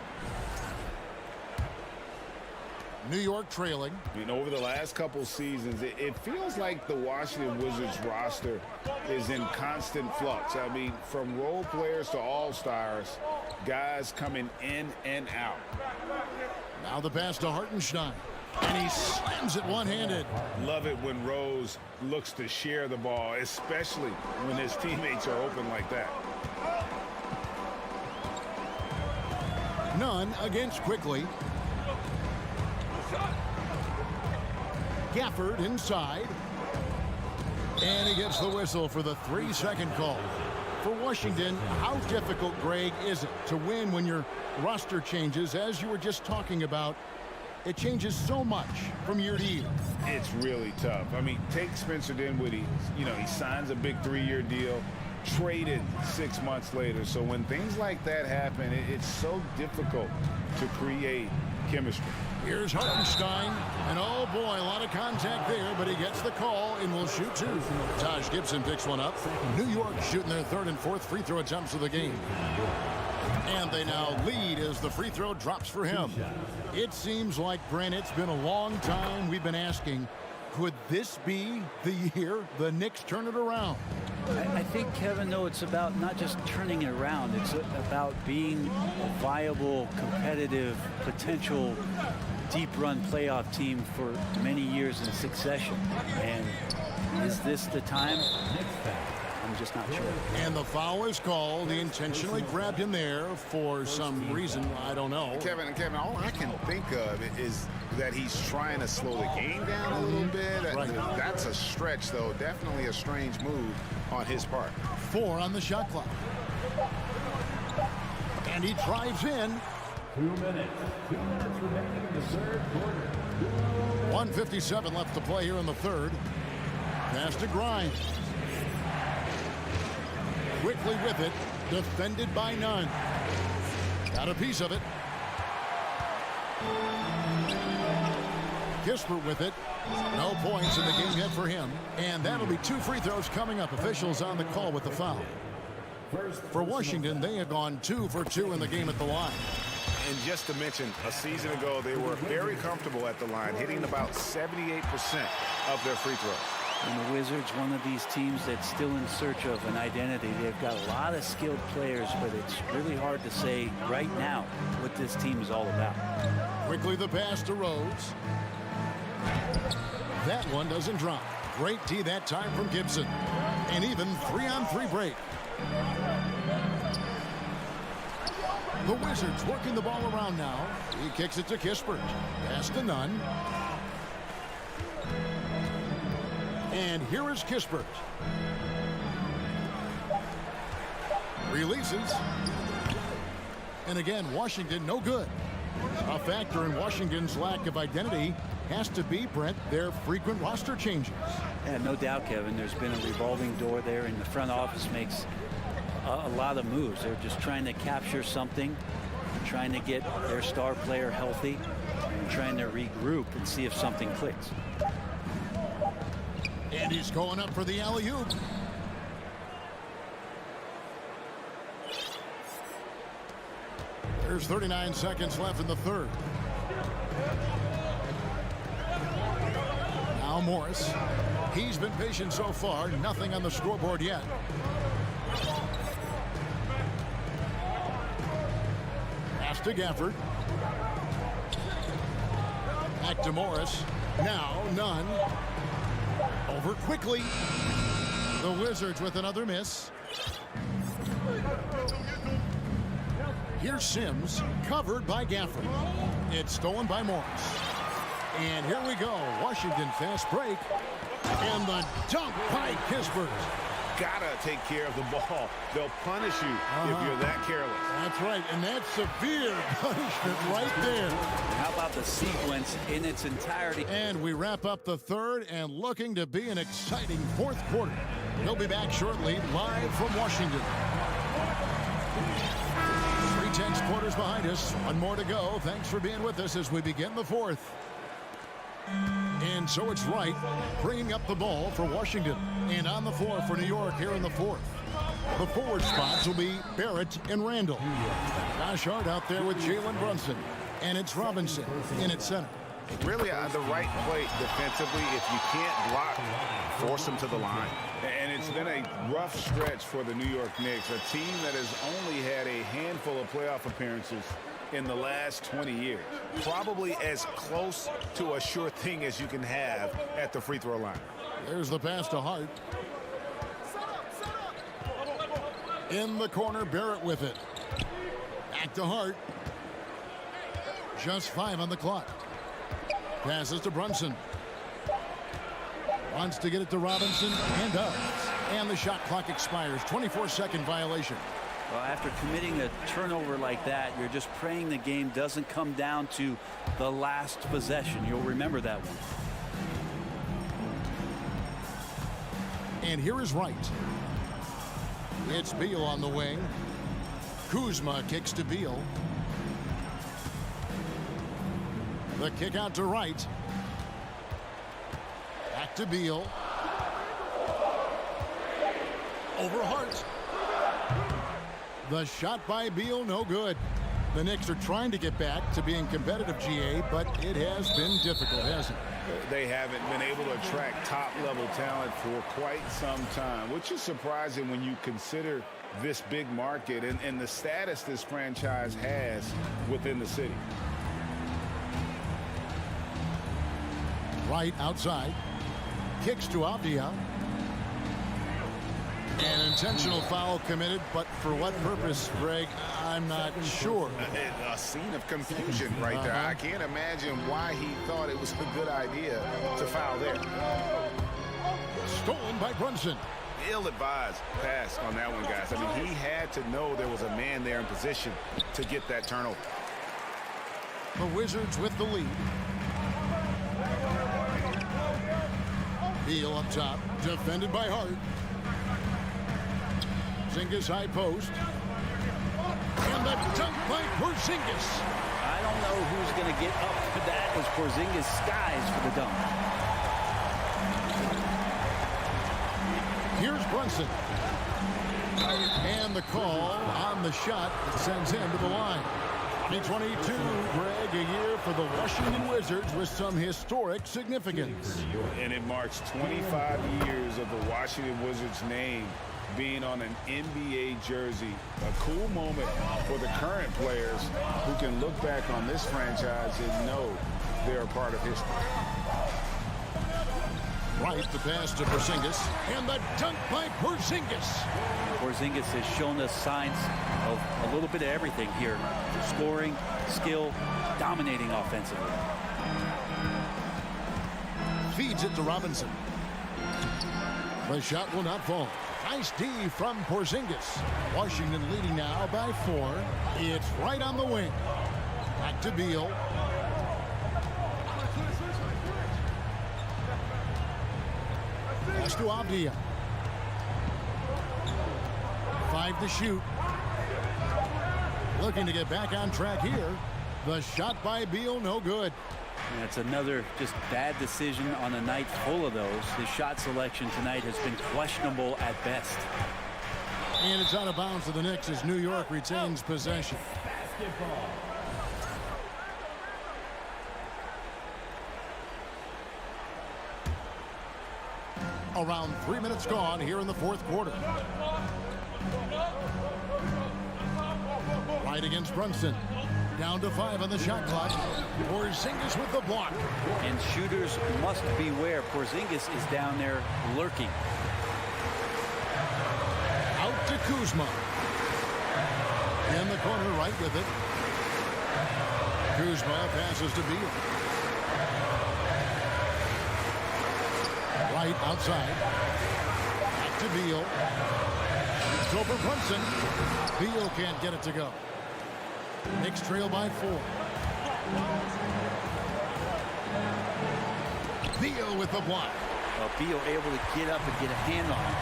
New York trailing. You know, over the last couple seasons, it feels like the Washington Wizards roster is in constant flux. I mean, from role players to all-stars, guys coming in and out. Now the pass to Hartenstein. And he slams it one-handed. Love it when Rose looks to share the ball, especially when his teammates are open like that. None against Quickly. Gafford inside. And he gets the whistle for the 3-second call. For Washington, how difficult, Greg, is it to win when your roster changes, as you were just talking about? It changes so much from year to year. It's really tough. I mean, take Spencer Dinwiddie. You know, he signs a big 3-year deal, traded 6 months later. So when things like that happen, it's so difficult to create chemistry. Here's Hartenstein, and oh boy, a lot of contact there, but he gets the call and will shoot two. Taj Gibson picks one up. New York shooting their third and fourth free throw attempts of the game. And they now lead as the free throw drops for him. It seems like, Brent, it's been a long time we've been asking, could this be the year the Knicks turn it around? I think, Kevin, though, it's about not just turning it around. It's about being a viable, competitive, potential deep-run playoff team for many years in succession. And is this the time? I'm just not sure. And the foul is called. He intentionally grabbed him there for some reason. I don't know. Kevin, all I can think of is that he's trying to slow the game down a little bit. Right. That's a stretch, though. Definitely a strange move on his part. 4 on the shot clock. And he drives in. 2 minutes. 2 minutes remaining in the third quarter. 1:57 left to play here in the third. Pass to Grimes. Quickly with it. Defended by none. Got a piece of it. Kispert with it. No points in the game yet for him. And that'll be 2 free throws coming up. Officials on the call with the foul. For Washington, they have gone 2 for 2 in the game at the line. And just to mention, a season ago, they were very comfortable at the line, hitting about 78% of their free throws. And the Wizards, one of these teams that's still in search of an identity. They've got a lot of skilled players, but it's really hard to say right now what this team is all about. Quickly the pass to Rose. That one doesn't drop. Great D that time from Gibson. And even 3-on-3 break. The Wizards working the ball around now. He kicks it to Kispert. Pass to Nunn. And here is Kispert. Releases. And again, Washington no good. A factor in Washington's lack of identity has to be, Brent, their frequent roster changes. Yeah, no doubt, Kevin. There's been a revolving door there, and the front office makes a lot of moves. They're just trying to capture something, trying to get their star player healthy, and trying to regroup and see if something clicks. And he's going up for the alley-oop. There's 39 seconds left in the third. Now Morris. He's been patient so far. Nothing on the scoreboard yet. Pass to Gafford. Back to Morris. Now Nunn. Over quickly. The Wizards with another miss. Here's Sims, covered by Gafford. It's stolen by Morris. And here we go. Washington fast break. And the dunk by Kispert. Gotta take care of the ball. They'll punish you if you're that careless. That's right, and that's severe punishment right there. How about the sequence in its entirety? And we wrap up the third and looking to be an exciting fourth quarter. We'll be back shortly, live from Washington. 3 tenths quarters behind us. One more to go. Thanks for being with us as we begin the fourth. And so it's Wright bringing up the ball for Washington. And on the floor for New York here in the fourth. The forward spots will be Barrett and Randall. Josh Hart out there with Jalen Brunson. And it's Robinson in at center. Really the right play defensively. If you can't block, force them to the line. And it's been a rough stretch for the New York Knicks, a team that has only had a handful of playoff appearances in the last 20 years. Probably as close to a sure thing as you can have at the free throw line. There's the pass to Hart. In the corner, Barrett with it. Back to Hart. Just 5 on the clock. Passes to Brunson. Wants to get it to Robinson and does. And the shot clock expires. 24-second violation. Well, after committing a turnover like that, you're just praying the game doesn't come down to the last possession. You'll remember that one. And here is Wright. It's Beal on the wing. Kuzma kicks to Beal. The kick out to Wright. Back to Beal. Over Hart. The shot by Beal, no good. The Knicks are trying to get back to being competitive, GA, but it has been difficult, hasn't it? They haven't been able to attract top-level talent for quite some time, which is surprising when you consider this big market and the status this franchise has within the city. Right outside. Kicks to Avdia. An intentional foul committed, but for what purpose, Greg, I'm not sure. A scene of confusion right there. I can't imagine why he thought it was a good idea to foul there. Stolen by Brunson. Ill-advised pass on that one, guys. I mean, he had to know there was a man there in position to get that turnover. The Wizards with the lead. Beal up top, defended by Hart. Porzingis high post. And the dunk by Porzingis. I don't know who's going to get up for that as Porzingis skies for the dunk. Here's Brunson. And the call on the shot that sends him to the line. 2022, Greg, a year for the Washington Wizards with some historic significance. And it marks 25 years of the Washington Wizards name being on an NBA jersey. A cool moment for the current players who can look back on this franchise and know they're a part of history. Right, the pass to Porzingis. And the dunk by Porzingis. Porzingis has shown us signs of a little bit of everything here. Scoring, skill, dominating offensively. Feeds it to Robinson. The shot will not fall. Nice D from Porzingis. Washington leading now by 4. It's right on the wing. Back to Beal. Pass to Avdia. 5 to shoot. Looking to get back on track here. The shot by Beal, no good. And it's another just bad decision on a night full of those. His shot selection tonight has been questionable at best. And it's out of bounds to the Knicks as New York retains possession. Basketball. Around 3 minutes gone here in the fourth quarter. Right against Brunson. Down to 5 on the shot clock. Porzingis with the block. And shooters must beware. Porzingis is down there lurking. Out to Kuzma. In the corner, right with it. Kuzma passes to Beal. Right outside. Back to Beal. It's over Brunson. Beal can't get it to go. Knicks trail by 4. Beal with the block. Beal able to get up and get a hand on him.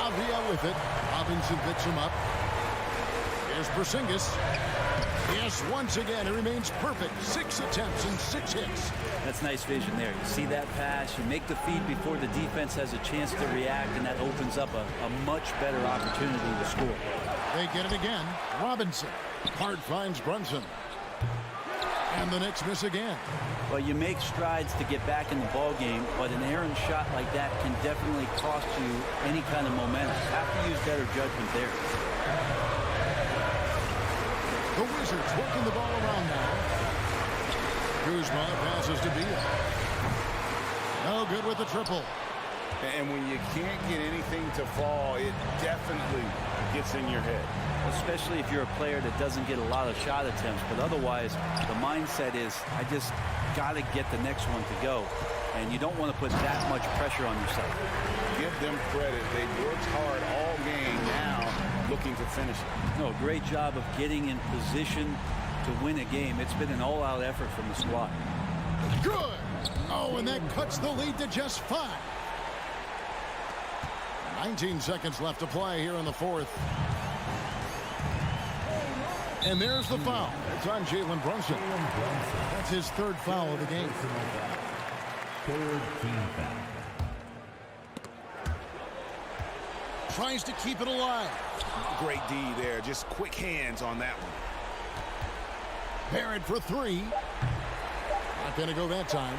Avdia with it. Robinson picks him up. Here's Porzingis. Yes, once again, it remains perfect. 6 attempts and 6 hits. That's nice vision there. You see that pass, you make the feed before the defense has a chance to react, and that opens up a much better opportunity to score. They get it again. Robinson. Hart finds Brunson. And the Knicks miss again. Well, you make strides to get back in the ball game, but an errant shot like that can definitely cost you any kind of momentum. Have to use better judgment there. The Wizards working the ball around now. Kuzma passes to Beal. No good with the triple. And when you can't get anything to fall, it definitely gets in your head. Especially if you're a player that doesn't get a lot of shot attempts. But otherwise, the mindset is, I just got to get the next one to go. And you don't want to put that much pressure on yourself. Give them credit. They worked hard all game, now looking to finish it. No, great job of getting in position to win a game. It's been an all-out effort from the squad. Good. Oh, and that cuts the lead to just 5. 19 seconds left to play here in the fourth. And there's the foul. It's on Jalen Brunson. That's his 3rd foul of the game. 3rd team foul. Tries to keep it alive. Great D there. Just quick hands on that one. Barrett for 3. Not going to go that time.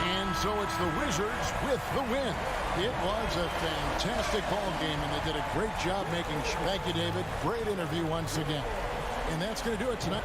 And so it's the Wizards with the win. It was a fantastic ball game, and they did a great job making sure. Thank you, David. Great interview once again. And that's going to do it tonight.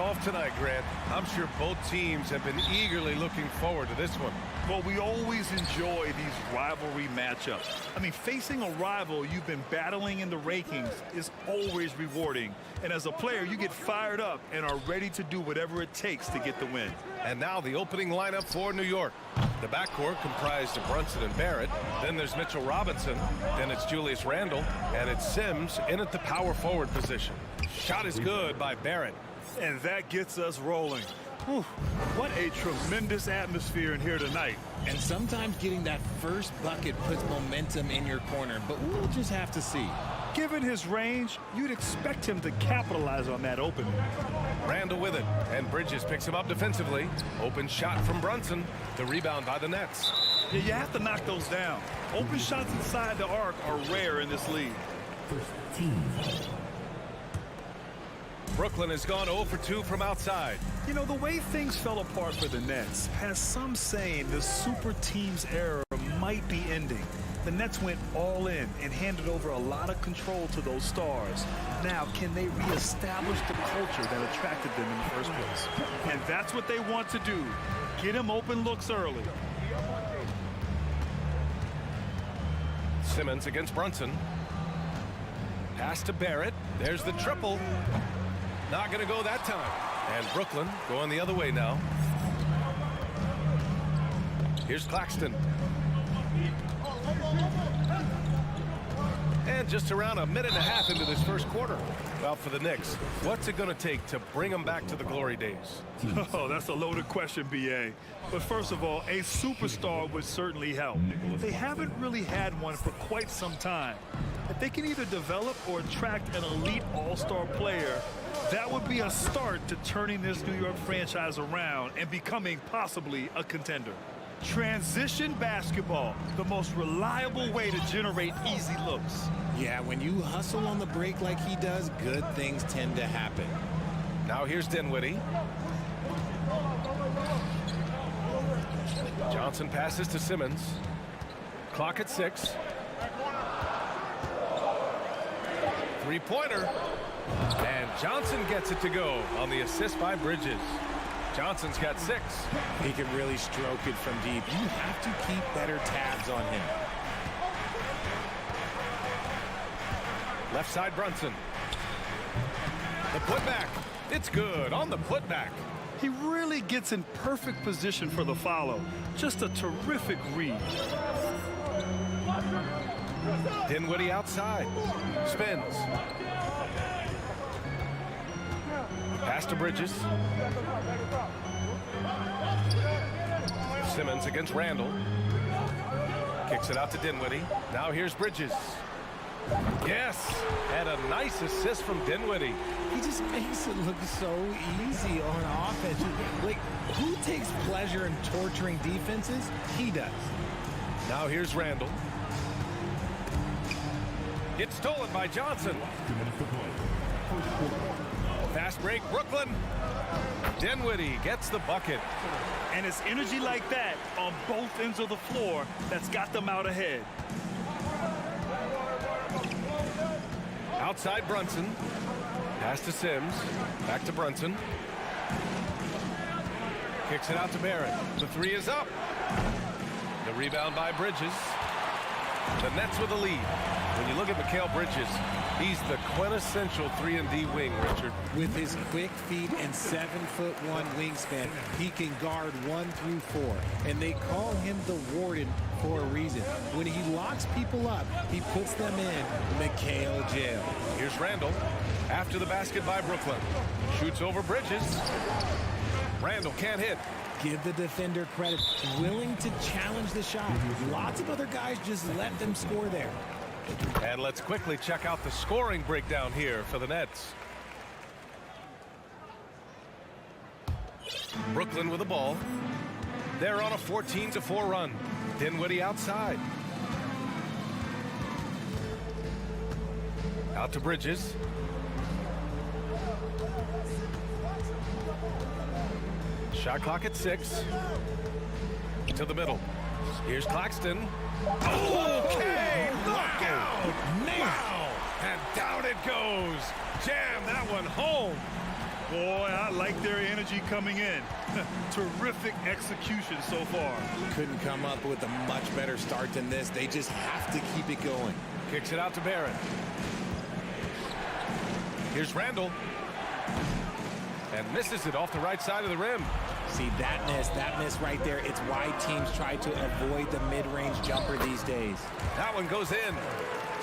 off tonight, Grant. I'm sure both teams have been eagerly looking forward to this one. Well, we always enjoy these rivalry matchups. I mean, facing a rival you've been battling in the rankings is always rewarding. And as a player, you get fired up and are ready to do whatever it takes to get the win. And now the opening lineup for New York. The backcourt comprised of Brunson and Barrett. Then there's Mitchell Robinson. Then it's Julius Randle. And it's Sims in at the power forward position. Shot is good by Barrett. And that gets us rolling. Whew, what a tremendous atmosphere in here tonight. And sometimes getting that first bucket puts momentum in your corner, but we'll just have to see. Given his range, you'd expect him to capitalize on that opening. Randle with it, and Bridges picks him up defensively. Open shot from Brunson. The rebound by the Nets. Yeah, you have to knock those down. Open shots inside the arc are rare in this league. Brooklyn has gone 0 for 2 from outside. You know, the way things fell apart for the Nets has some saying the super team's era might be ending. The Nets went all in and handed over a lot of control to those stars. Now, can they reestablish the culture that attracted them in the first place? And that's what they want to do. Get him open looks early. Simmons against Brunson. Pass to Barrett. There's the triple. Not going to go that time. And Brooklyn going the other way now. Here's Claxton. And just around a minute and a half into this first quarter. Well, for the Knicks, what's it going to take to bring them back to the glory days? Oh, that's a loaded question, B.A. But first of all, a superstar would certainly help. They haven't really had one for quite some time. If they can either develop or attract an elite all-star player, that would be a start to turning this New York franchise around and becoming possibly a contender. Transition basketball, the most reliable way to generate easy looks. Yeah, when you hustle on the break like he does, good things tend to happen. Now here's Dinwiddie. Johnson passes to Simmons. Clock at 6. Three-pointer. And Johnson gets it to go on the assist by Bridges. Johnson's got 6. He can really stroke it from deep. You have to keep better tabs on him. Left side Brunson. The putback. It's good on the putback. He really gets in perfect position for the follow. Just a terrific read. Dinwiddie outside. Spins. Pass to Bridges. Simmons against Randle. Kicks it out to Dinwiddie. Now here's Bridges. Yes, and a nice assist from Dinwiddie. He just makes it look so easy on offense. Like, who takes pleasure in torturing defenses? He does. Now here's Randle. It's stolen by Johnson. Fast break, Brooklyn. Dinwiddie gets the bucket. And it's energy like that on both ends of the floor that's got them out ahead. Outside Brunson. Pass to Sims. Back to Brunson. Kicks it out to Barrett. The three is up. The rebound by Bridges. The Nets with the lead. When you look at Mikal Bridges, he's the quintessential 3-and-D wing, Richard. With his quick feet and 7'1" wingspan, he can guard 1 through 4. And they call him the Warden for a reason. When he locks people up, he puts them in Mikal jail. Here's Randle. After the basket by Brooklyn. Shoots over Bridges. Randle can't hit. Give the defender credit. Willing to challenge the shot. Lots of other guys just let them score there. And let's quickly check out the scoring breakdown here for the Nets. Brooklyn with the ball. They're on a 14-4 run. Dinwiddie outside. Out to Bridges. Shot clock at 6. To the middle. Here's Claxton. Okay, knockout. Man. Wow. And down it goes. Jam that one home. Boy, I like their energy coming in. Terrific execution so far. Couldn't come up with a much better start than this. They just have to keep it going. Kicks it out to Barrett. Here's Randall. And misses it off the right side of the rim. See, that miss right there, it's why teams try to avoid the mid-range jumper these days. That one goes in.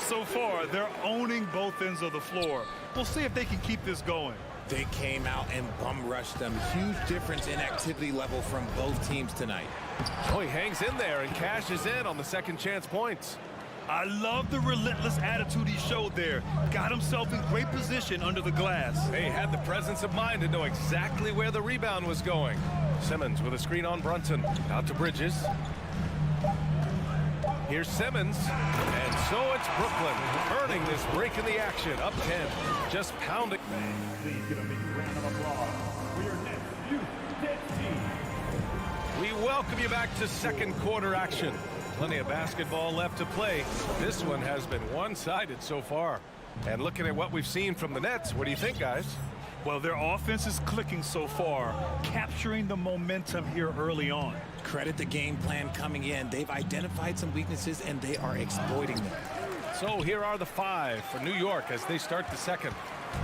So far, they're owning both ends of the floor. We'll see if they can keep this going. They came out and bum rushed them. Huge difference in activity level from both teams tonight. Oh, he hangs in there and cashes in on the second chance points. I love the relentless attitude he showed there. Got himself in great position under the glass. He had the presence of mind to know exactly where the rebound was going. Simmons with a screen on Brunson. Out to Bridges. Here's Simmons. And so it's Brooklyn earning this break in the action. Up 10. Just pounding. Please give a big round of applause for your next youth team. We welcome you back to second quarter action. Plenty of basketball left to play. This one has been one-sided so far. And looking at what we've seen from the Nets, what do you think, guys? Well, their offense is clicking so far, capturing the momentum here early on. Credit the game plan coming in. They've identified some weaknesses, and they are exploiting them. So here are the five for New York as they start the second.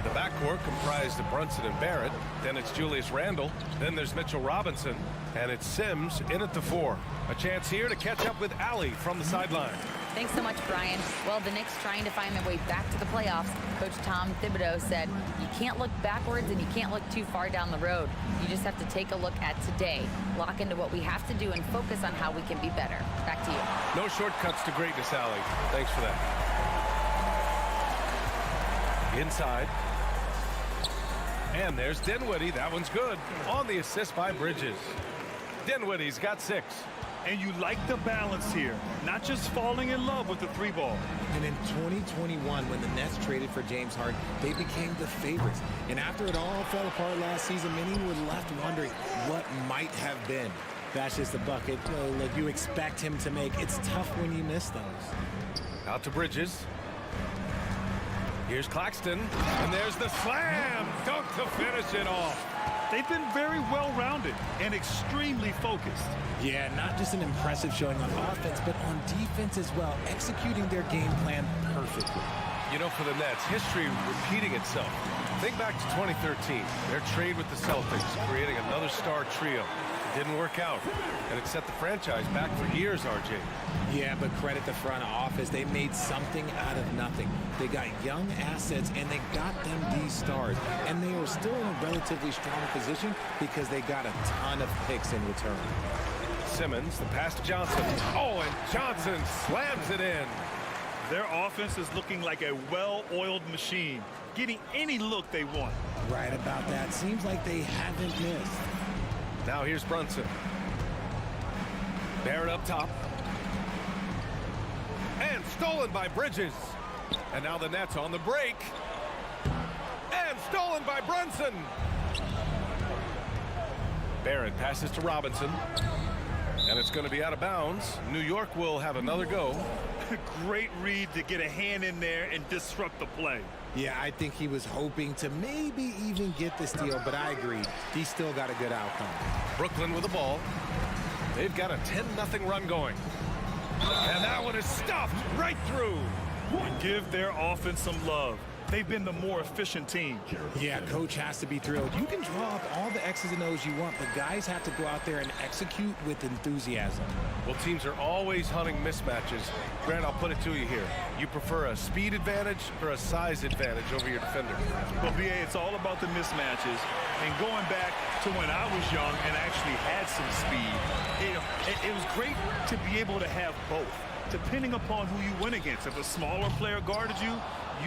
The backcourt comprised of Brunson and Barrett. Then it's Julius Randle. Then there's Mitchell Robinson. And it's Sims in at the 4. A chance here to catch up with Allie from the sideline. Thanks so much, Brian. Well, the Knicks trying to find their way back to the playoffs. Coach Tom Thibodeau said, you can't look backwards and you can't look too far down the road. You just have to take a look at today, lock into what we have to do, and focus on how we can be better. Back to you. No shortcuts to greatness, Allie. Thanks for that. Inside. And there's Dinwiddie. That one's good. On the assist by Bridges. Dinwiddie's got 6. And you like the balance here, not just falling in love with the 3-ball. And in 2021, when the Nets traded for James Harden, they became the favorites. And after it all fell apart last season, many were left wondering what might have been. That's just a bucket like you expect him to make. It's tough when you miss those. Out to Bridges. Here's Claxton. And there's the slam. Dunk to finish it off. They've been very well-rounded and extremely focused. Yeah, not just an impressive showing on offense, but on defense as well, executing their game plan perfectly. You know, for the Nets, history repeating itself. Think back to 2013, their trade with the Celtics, creating another star trio. It didn't work out, and it set the franchise back for years, RJ. Yeah, but credit the front office. They made something out of nothing. They got young assets, and they got them these stars. And they are still in a relatively strong position because they got a ton of picks in return. Simmons, the pass to Johnson. Oh, and Johnson slams it in. Their offense is looking like a well-oiled machine, getting any look they want. Right about that. Seems like they haven't missed. Now here's Brunson. Barrett up top. And stolen by Bridges. And now the Nets on the break. And stolen by Brunson. Barrett passes to Robinson. And it's going to be out of bounds. New York will have another go. Great read to get a hand in there and disrupt the play. Yeah, I think he was hoping to maybe even get the steal, but I agree. He still got a good outcome. Brooklyn with the ball. They've got a 10-0 run going. And that one is stuffed right through. Give their offense some love. They've been the more efficient team. Yeah, coach has to be thrilled. You can draw up all the X's and O's you want, but guys have to go out there and execute with enthusiasm. Well, teams are always hunting mismatches. Grant, I'll put it to you here. You prefer a speed advantage or a size advantage over your defender? Well, BA, it's all about the mismatches. And going back to when I was young and actually had some speed, it was great to be able to have both, depending upon who you went against. If a smaller player guarded you,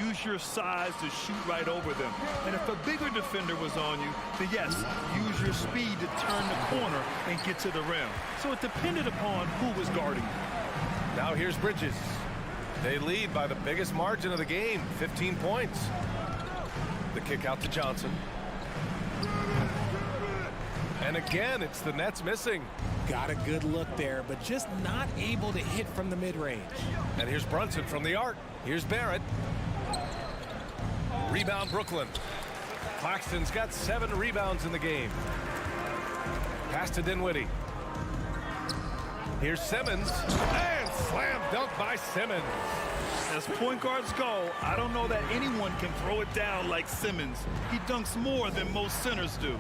use your size to shoot right over them. And if a bigger defender was on you, then yes, use your speed to turn the corner and get to the rim. So it depended upon who was guarding you. Now here's Bridges. They lead by the biggest margin of the game, 15 points. The kick out to Johnson. And again, it's the Nets missing. Got a good look there, but just not able to hit from the mid-range. And here's Brunson from the arc. Here's Barrett. Rebound Brooklyn. Claxton's got 7 rebounds in the game. Pass to Dinwiddie. Here's Simmons, and slam dunk by Simmons. As point guards go, I don't know that anyone can throw it down like Simmons. He dunks more than most centers do.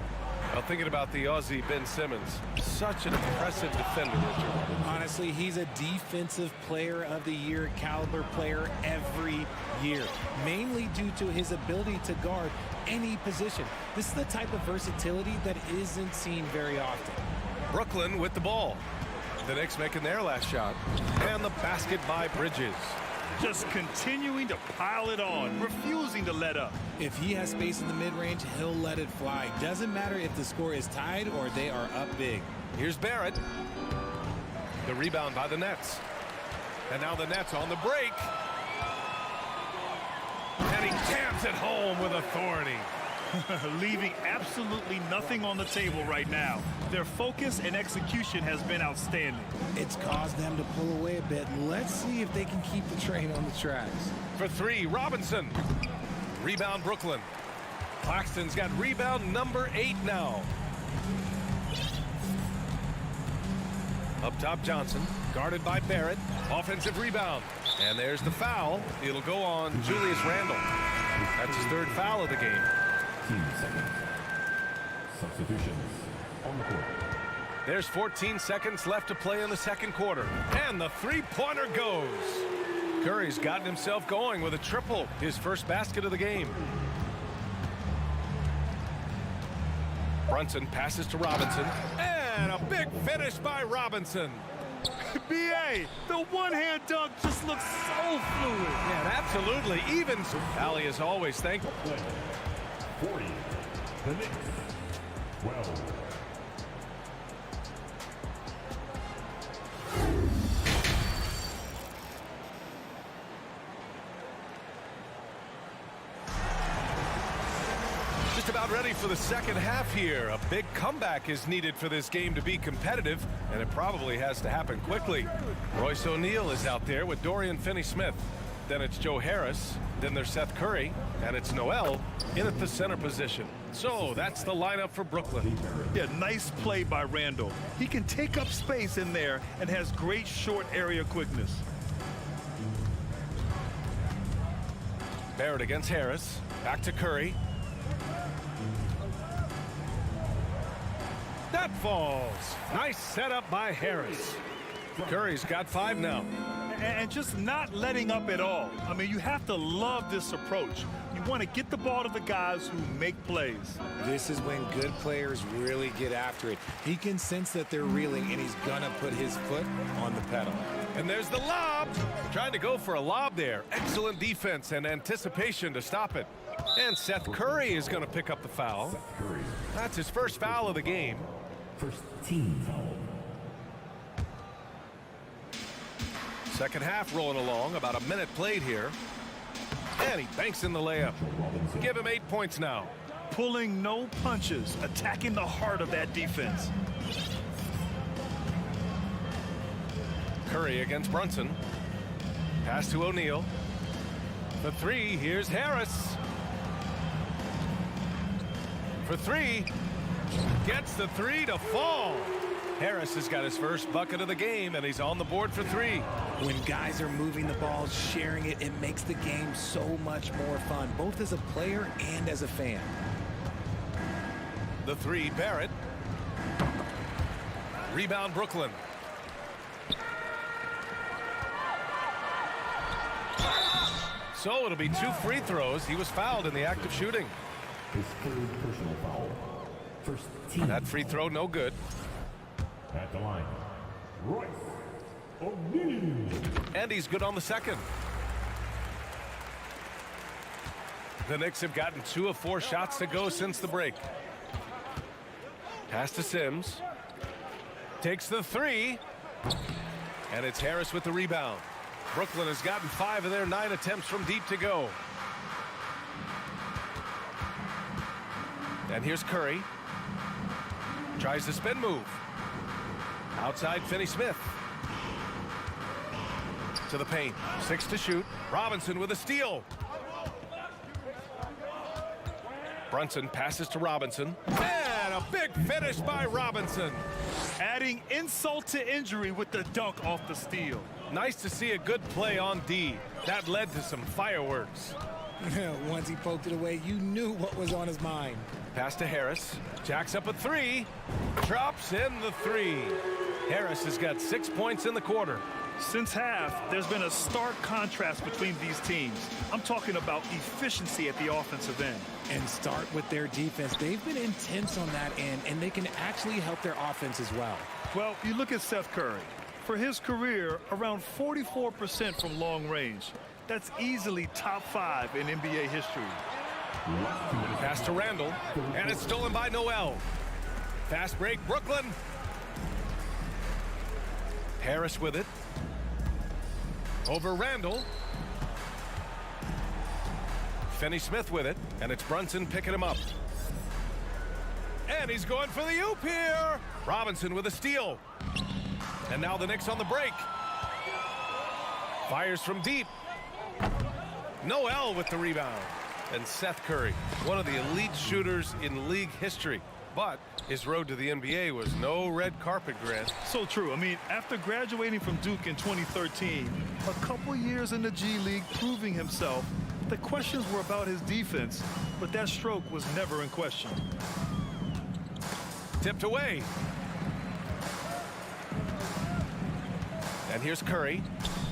Well, thinking about the Aussie Ben Simmons, such an impressive defender, Richard. Honestly, he's a defensive player of the year caliber player every year, mainly due to his ability to guard any position. This is the type of versatility that isn't seen very often. Brooklyn with the ball. The Knicks making their last shot. And the basket by Bridges. Just continuing to pile it on, refusing to let up. If he has space in the mid-range, he'll let it fly. Doesn't matter if the score is tied or they are up big. Here's Barrett. The rebound by the Nets. And now the Nets on the break. And he jams it home with authority. Leaving absolutely nothing on the table right now. Their focus and execution has been outstanding. It's caused them to pull away a bit. Let's see if they can keep the train on the tracks. For 3, Robinson. Rebound, Brooklyn. Claxton's got rebound number 8 now. Up top, Johnson. Guarded by Barrett. Offensive rebound. And there's the foul. It'll go on Julius Randle. That's his 3rd foul of the game. 15 seconds. Substitutions on the court. There's 14 seconds left to play in the 2nd quarter. And the 3-pointer goes. Curry's gotten himself going with a triple, his first basket of the game. Brunson passes to Robinson. And a big finish by Robinson. B.A., the one-hand dunk just looks so fluid. Yeah, absolutely. Even Valley is always thankful. 40. The Knicks. 12. Just about ready for the 2nd half here. A big comeback is needed for this game to be competitive, and it probably has to happen quickly. Royce O'Neal is out there with Dorian Finney-Smith. Then it's Joe Harris. Then there's Seth Curry. And it's Noel in at the center position. So that's the lineup for Brooklyn. Yeah, nice play by Randle. He can take up space in there and has great short area quickness. Barrett against Harris. Back to Curry. That falls. Nice setup by Harris. Curry's got 5 now. And just not letting up at all. I mean, you have to love this approach. You want to get the ball to the guys who make plays. This is when good players really get after it. He can sense that they're reeling, and he's going to put his foot on the pedal. And there's the lob. Trying to go for a lob there. Excellent defense and anticipation to stop it. And Seth Curry is going to pick up the foul. That's his first foul of the game. First team foul. 2nd half rolling along, about a minute played here. And he banks in the layup. Give him 8 points now. Pulling no punches, attacking the heart of that defense. Curry against Brunson. Pass to O'Neal. The 3, here's Harris. For 3, gets the 3 to fall. Harris has got his first bucket of the game, and he's on the board for 3. When guys are moving the ball, sharing it, it makes the game so much more fun, both as a player and as a fan. The 3, Barrett. Rebound, Brooklyn. So it'll be 2 free throws. He was fouled in the act of shooting. His 3rd personal foul. First team. That free throw no good. At the line, Royce O'Neal. And he's good on the 2nd. The Knicks have gotten 2 of 4 shots to go since the break. Pass to Sims. Takes the 3. And it's Harris with the rebound. Brooklyn has gotten 5 of their 9 attempts from deep to go. And here's Curry. Tries the spin move. Outside Finney-Smith. To the paint. 6 to shoot. Robinson with a steal. Brunson passes to Robinson. And a big finish by Robinson. Adding insult to injury with the dunk off the steal. Nice to see a good play on D. That led to some fireworks. Once he poked it away, you knew what was on his mind. Pass to Harris. Jacks up a three. Drops in the three. Harris has got 6 points in the quarter. Since half, there's been a stark contrast between these teams. I'm talking about efficiency at the offensive end. And start with their defense. They've been intense on that end, and they can actually help their offense as well. Well, you look at Seth Curry. For his career, around 44% from long range. That's easily top 5 in NBA history. Pass to Randall, and it's stolen by Noel. Fast break, Brooklyn. Harris with it. Over Randall. Finney-Smith with it, and it's Brunson picking him up. And he's going for the oop here. Robinson with a steal. And now the Knicks on the break. Fires from deep. Noel with the rebound. And Seth Curry, one of the elite shooters in league history. But his road to the NBA was no red carpet, Grant. So true. I mean, after graduating from Duke in 2013, a couple years in the G League proving himself, the questions were about his defense, but that stroke was never in question. Tipped away. And here's Curry.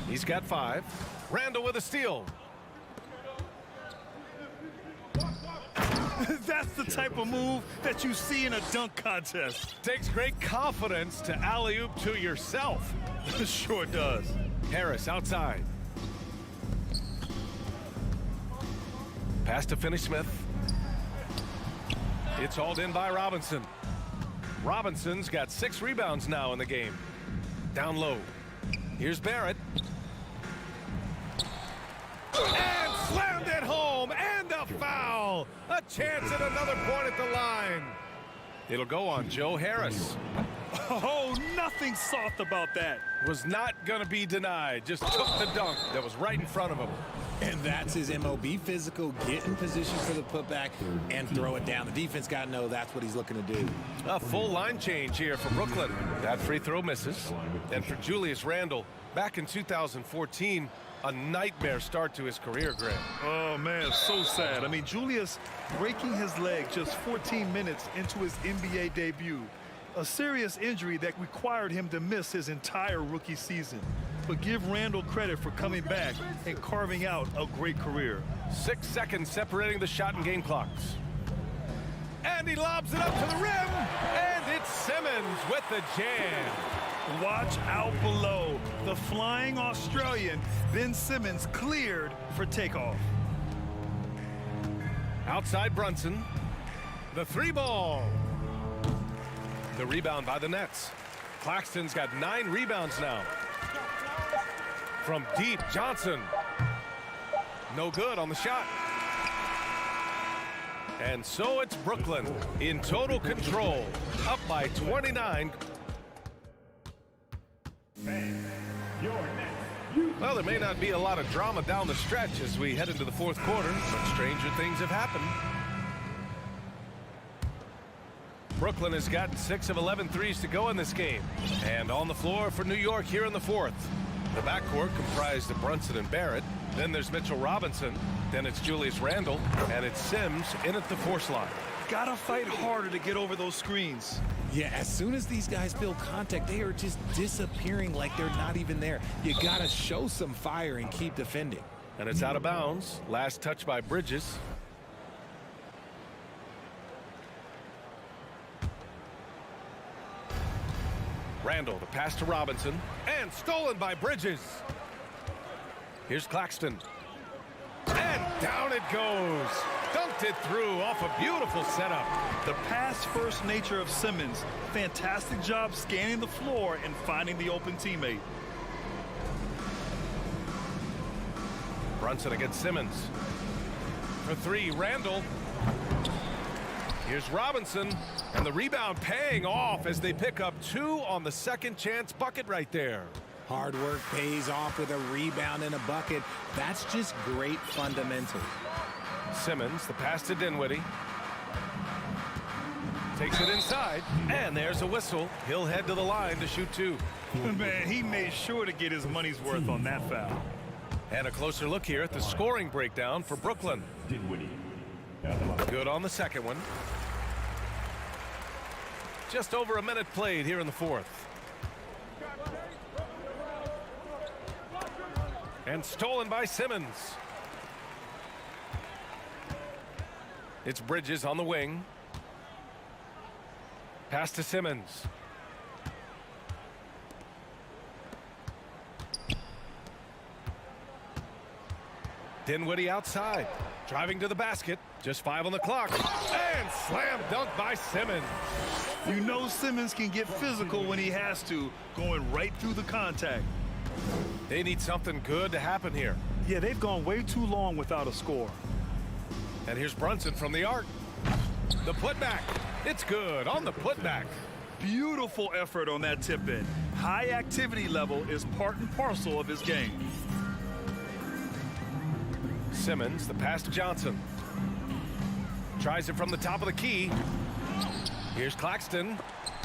He's got 5. Randall with a steal. That's the type of move that you see in a dunk contest. Takes great confidence to alley-oop to yourself. Sure does. Harris outside. Pass to Finney-Smith. It's hauled in by Robinson. Robinson's got 6 rebounds now in the game. Down low. Here's Barrett. And slammed it home, and a foul. A chance at another point at the line. It'll go on Joe Harris. Oh, nothing soft about that. Was not going to be denied. Just took the dunk that was right in front of him. And that's his MO. Be physical, get in position for the putback, and throw it down. The defense got to know that's what he's looking to do. A full line change here for Brooklyn. That free throw misses. And for Julius Randle, back in 2014, a nightmare start to his career, Grant. Oh, man, so sad. I mean, Julius breaking his leg just 14 minutes into his NBA debut. A serious injury that required him to miss his entire rookie season. But give Randall credit for coming back and carving out a great career. 6 seconds separating the shot and game clocks. And he lobs it up to the rim. And it's Simmons with the jam. Watch out below. The flying Australian, Ben Simmons, cleared for takeoff. Outside Brunson. The 3 ball. The rebound by the Nets. Claxton's got 9 rebounds now. From deep, Johnson. No good on the shot. And so it's Brooklyn in total control. Up by 29. Well, there may not be a lot of drama down the stretch as we head into the 4th quarter, but stranger things have happened. Brooklyn has got 6 of 11 threes to go in this game. And on the floor for New York here in the 4th. The backcourt comprised of Brunson and Barrett. Then there's Mitchell Robinson. Then it's Julius Randle. And it's Sims in at the 4 slot. Gotta fight harder to get over those screens. Yeah, as soon as these guys build contact, they are just disappearing like they're not even there. You gotta show some fire and keep defending. And it's out of bounds. Last touch by Bridges. Randall, the pass to Robinson, and stolen by Bridges. Here's Claxton. And down it goes. Dunked it through off a beautiful setup. The pass-first nature of Simmons. Fantastic job scanning the floor and finding the open teammate. Brunson against Simmons. For 3, Randall. Here's Robinson, and the rebound paying off as they pick up 2 on the second chance bucket right there. Hard work pays off with a rebound and a bucket. That's just great fundamental. Simmons, the pass to Dinwiddie. Takes it inside, and there's a whistle. He'll head to the line to shoot 2. Man, he made sure to get his money's worth on that foul. And a closer look here at the scoring breakdown for Brooklyn. Good on the second one. Just over a minute played here in the fourth. And stolen by Simmons. It's Bridges on the wing. Pass to Simmons. Dinwiddie outside. Driving to the basket. Just 5 on the clock. And slam dunk by Simmons. You know Simmons can get physical when he has to, going right through the contact. They need something good to happen here. Yeah, they've gone way too long without a score. And here's Brunson from the arc. The putback. It's good on the putback. Beautiful effort on that tip in. High activity level is part and parcel of his game. Simmons, the pass to Johnson. Tries it from the top of the key. Here's Claxton.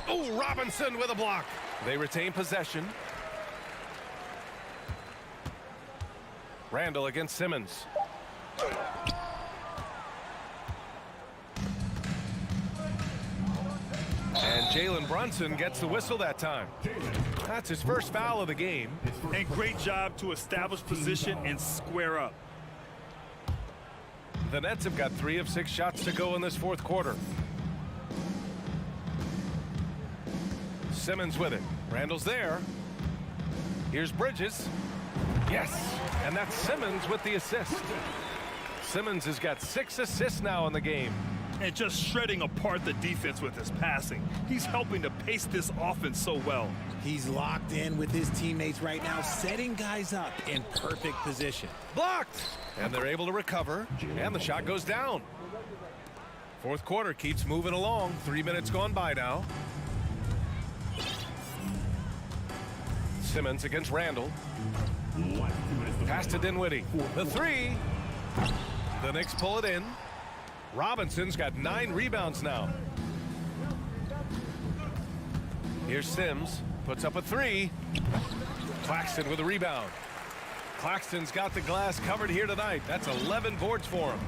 Oh, Robinson with a block. They retain possession. Randall against Simmons. And Jalen Brunson gets the whistle that time. That's his first foul of the game. And great job to establish position and square up. The Nets have got 3 of 6 shots to go in this fourth quarter. Simmons with it. Randall's there. Here's Bridges. Yes, and that's Simmons with the assist. Simmons has got 6 assists now in the game. And just shredding apart the defense with his passing. He's helping to pace this offense so well. He's locked in with his teammates right now, setting guys up in perfect position. Blocked! And they're able to recover, and the shot goes down. Fourth quarter keeps moving along. 3 minutes gone by now. Simmons against Randall. Pass to Dinwiddie. The 3. The Knicks pull it in. Robinson's got 9 rebounds now. Here's Sims. Puts up a 3. Claxton with a rebound. Claxton's got the glass covered here tonight. That's 11 boards for him.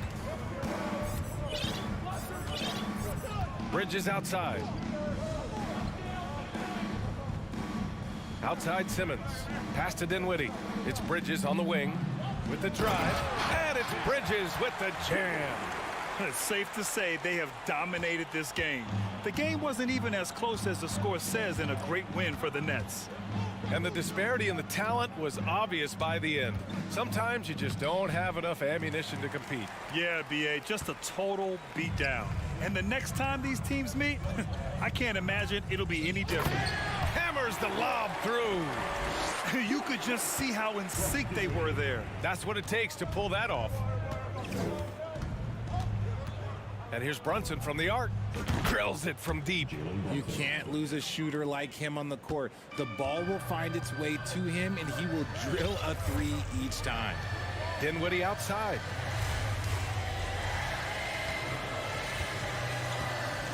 Bridges outside. Outside Simmons. Pass to Dinwiddie. It's Bridges on the wing with the drive. And it's Bridges with the jam. It's safe to say they have dominated this game. The game wasn't even as close as the score says in a great win for the Nets. And the disparity in the talent was obvious by the end. Sometimes you just don't have enough ammunition to compete. Yeah, B.A., just a total beatdown. And the next time these teams meet, I can't imagine it'll be any different. Hammers the lob through. You could just see how in sync they were there. That's what it takes to pull that off. And here's Brunson from the arc. Drills it from deep. You can't lose a shooter like him on the court. The ball will find its way to him, and he will drill a 3 each time. Dinwiddie outside.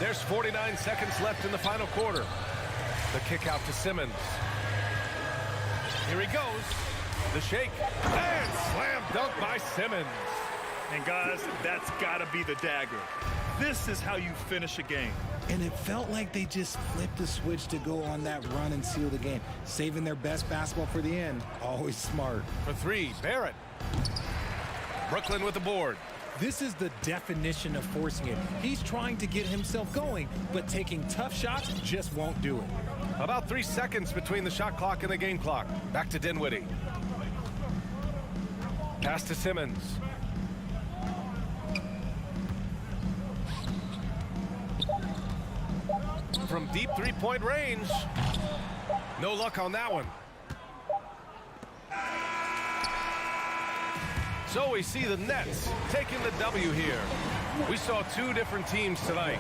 There's 49 seconds left in the final quarter. The kick out to Simmons. Here he goes. The shake. And slam dunk by Simmons. And guys, that's got to be the dagger. This is how you finish a game. And it felt like they just flipped the switch to go on that run and seal the game, saving their best basketball for the end. Always smart. For 3, Barrett. Brooklyn with the board. This is the definition of forcing it. He's trying to get himself going, but taking tough shots just won't do it. About 3 seconds between the shot clock and the game clock. Back to Dinwiddie. Pass to Simmons. From deep 3-point range. No luck on that one. So we see the Nets taking the W here. We saw 2 different teams tonight.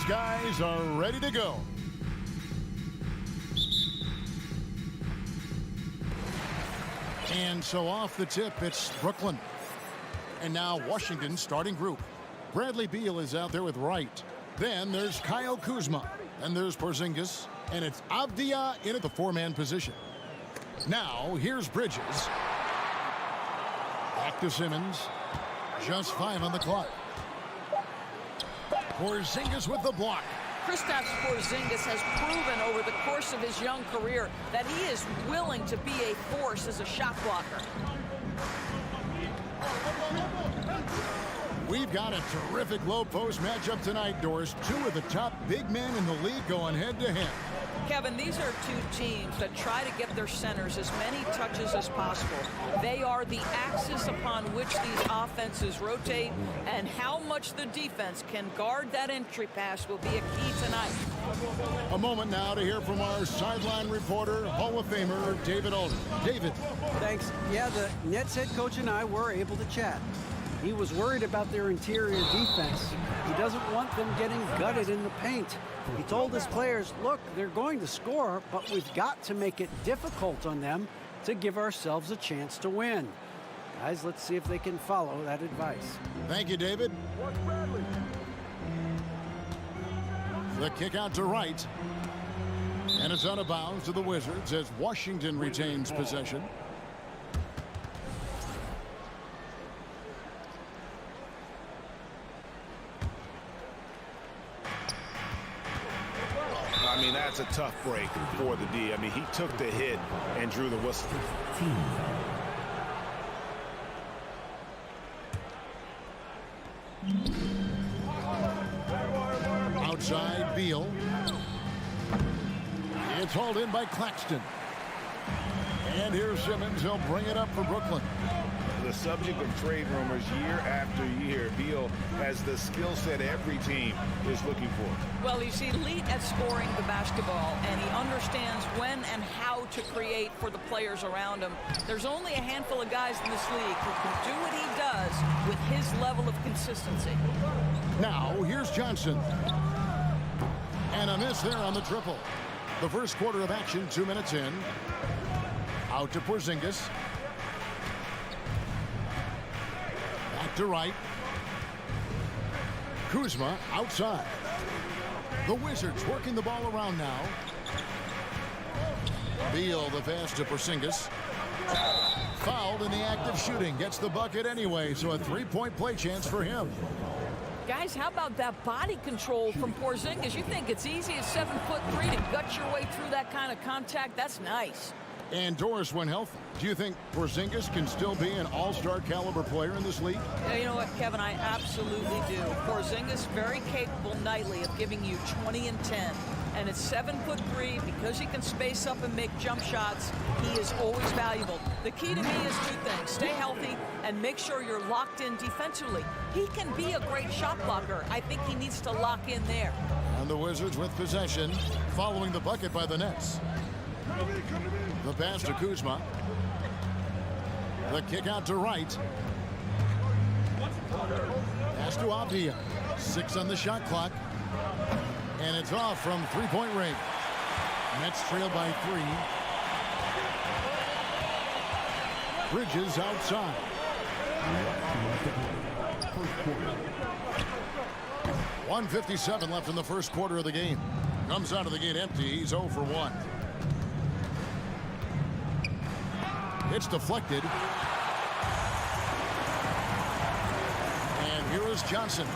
guys are ready to go. And so off the tip, it's Brooklyn. And now Washington's starting group. Bradley Beal is out there with Wright. Then there's Kyle Kuzma. And there's Porzingis. And it's Avdia in at the four-man position. Now, here's Bridges. Back to Simmons. Just 5 on the clock. Porzingis with the block. Kristaps Porzingis has proven over the course of his young career that he is willing to be a force as a shot blocker. We've got a terrific low post matchup tonight, Doris. 2 of the top big men in the league going head-to-head. Kevin, these are 2 teams that try to get their centers as many touches as possible. They are the axis upon which these offenses rotate, and how much the defense can guard that entry pass will be a key tonight. A moment now to hear from our sideline reporter, Hall of Famer David Alden. David. Thanks. Yeah, the Nets head coach and I were able to chat. He was worried about their interior defense. He doesn't want them getting gutted in the paint. He told his players, look, they're going to score, but we've got to make it difficult on them to give ourselves a chance to win. Guys, let's see if they can follow that advice. Thank you, David. The kick out to Wright. And it's out of bounds to the Wizards as Washington retains possession. I mean, that's a tough break for the D. I mean, he took the hit and drew the whistle. Outside, Beal. It's hauled in by Claxton. And here's Simmons. He'll bring it up for Brooklyn. The subject of trade rumors year after year. Beal has the skill set every team is looking for. Well, he's elite at scoring the basketball, and he understands when and how to create for the players around him. There's only a handful of guys in this league who can do what he does with his level of consistency. Now, here's Johnson. And a miss there on the triple. The first quarter of action, 2 minutes in. Out to Porzingis. To Wright. Kuzma outside. The Wizards working the ball around now. Beal the pass to Porzingis. Fouled in the act of shooting. Gets the bucket anyway, so a 3-point play chance for him. Guys, how about that body control from Porzingis? You think it's easy at 7'3" to gut your way through that kind of contact? That's nice. And Doris, when healthy, do you think Porzingis can still be an all-star caliber player in this league? Yeah, you know what, Kevin, I absolutely do. Porzingis very capable nightly of giving you 20 and 10. And at 7'3", because he can space up and make jump shots, he is always valuable. The key to me is 2 things. Stay healthy and make sure you're locked in defensively. He can be a great shot blocker. I think he needs to lock in there. And the Wizards with possession, following the bucket by the Nets. The pass to Kuzma. The kick out to Wright. Pass to Avdia. 6 on the shot clock. And it's off from 3-point range. Nets trail by 3. Bridges outside. 1:57 left in the first quarter of the game. Comes out of the gate empty. He's 0 for 1. It's deflected. And here is Johnson.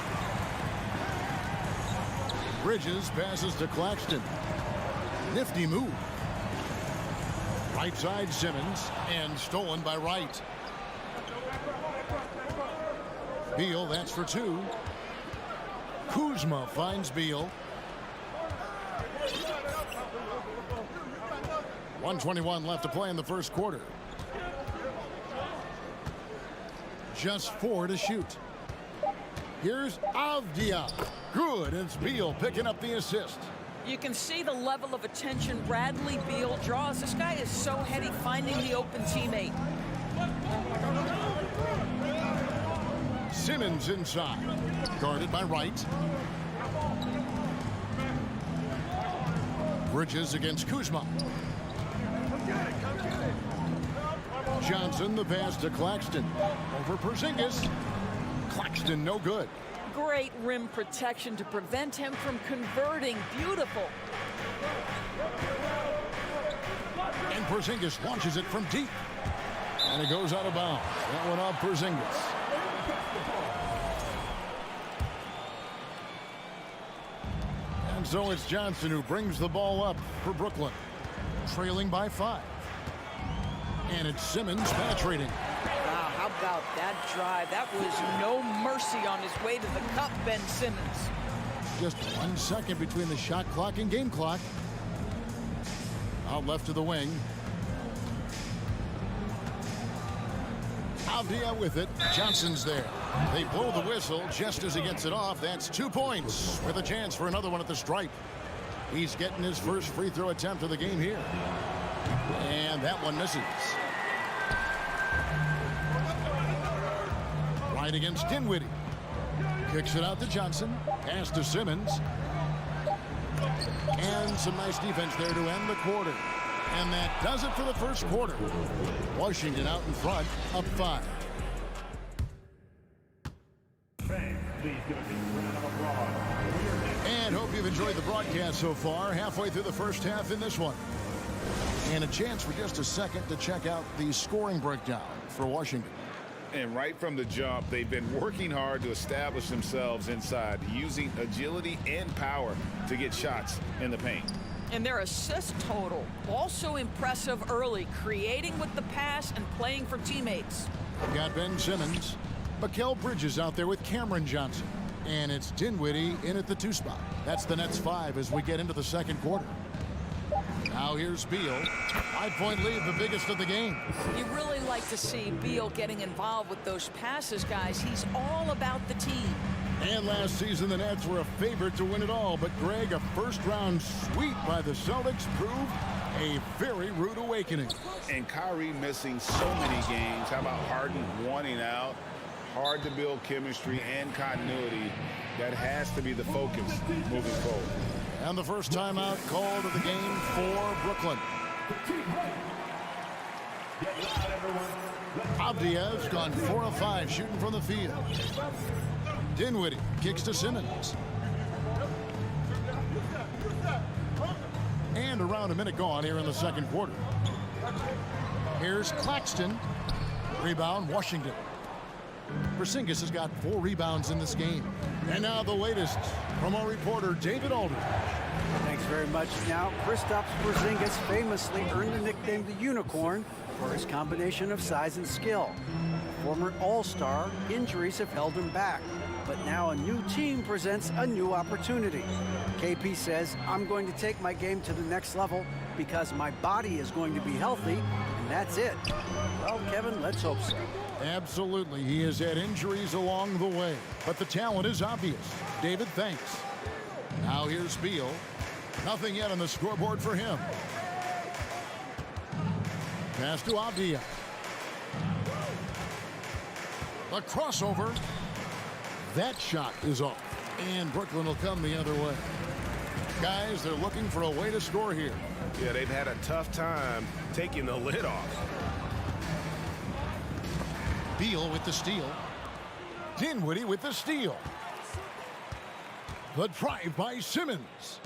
Bridges passes to Claxton. Nifty move. Right side Simmons, and stolen by Wright. Beal, that's for 2. Kuzma finds Beal. 1:21 left to play in the first quarter. Just 4 to shoot. Here's Avdia. Good. It's Beal picking up the assist. You can see the level of attention Bradley Beal draws. This guy is so heady finding the open teammate. Simmons inside. Guarded by Wright. Bridges against Kuzma. Johnson, the pass to Claxton. Over Porzingis. Claxton, no good. Great rim protection to prevent him from converting. Beautiful. And Porzingis launches it from deep. And it goes out of bounds. That one off Porzingis. And so it's Johnson who brings the ball up for Brooklyn. Trailing by 5. And it's Simmons penetrating. Wow, how about that drive? That was no mercy on his way to the cup, Ben Simmons. Just 1 second between the shot clock and game clock. Out left to the wing. Avdia with it. Johnson's there. They blow the whistle just as he gets it off. That's 2 points with a chance for another one at the stripe. He's getting his first free throw attempt of the game here. And that one misses. Right against Dinwiddie. Kicks it out to Johnson. Pass to Simmons. And some nice defense there to end the quarter. And that does it for the first quarter. Washington out in front, up 5. And hope you've enjoyed the broadcast so far. Halfway through the first half in this one. And a chance for just a second to check out the scoring breakdown for Washington. And right from the jump, they've been working hard to establish themselves inside, using agility and power to get shots in the paint. And their assist total, also impressive early, creating with the pass and playing for teammates. We've got Ben Simmons. Mikal Bridges out there with Cameron Johnson. And it's Dinwiddie in at the 2 spot. That's the Nets 5 as we get into the second quarter. Now here's Beal. 5-point lead, the biggest of the game. You really like to see Beal getting involved with those passes, guys. He's all about the team. And last season, the Nets were a favorite to win it all. But, Greg, a first-round sweep by the Celtics proved a very rude awakening. And Kyrie missing so many games. How about Harden wanting out? Hard to build chemistry and continuity. That has to be the focus moving forward. And the first timeout called of the game for Brooklyn. Avdia's gone 4 of 5 shooting from the field. Dinwiddie kicks to Simmons. And around a minute gone here in the second quarter. Here's Claxton. Rebound, Washington. Porzingis has got 4 rebounds in this game. And now the latest from our reporter, David Aldridge. Thanks very much. Now, Kristaps Porzingis famously earned the nickname the Unicorn for his combination of size and skill. Former All-Star, injuries have held him back. But now a new team presents a new opportunity. KP says, I'm going to take my game to the next level because my body is going to be healthy, and that's it. Well, Kevin, let's hope so. Absolutely. He has had injuries along the way, but the talent is obvious. David, thanks. Now here's Beal. Nothing yet on the scoreboard for him. Pass to Avdia. A crossover. That shot is off. And Brooklyn will come the other way. Guys, they're looking for a way to score here. Yeah, they've had a tough time taking the lid off. Beal with the steal. Dinwiddie with the steal. The drive by Simmons.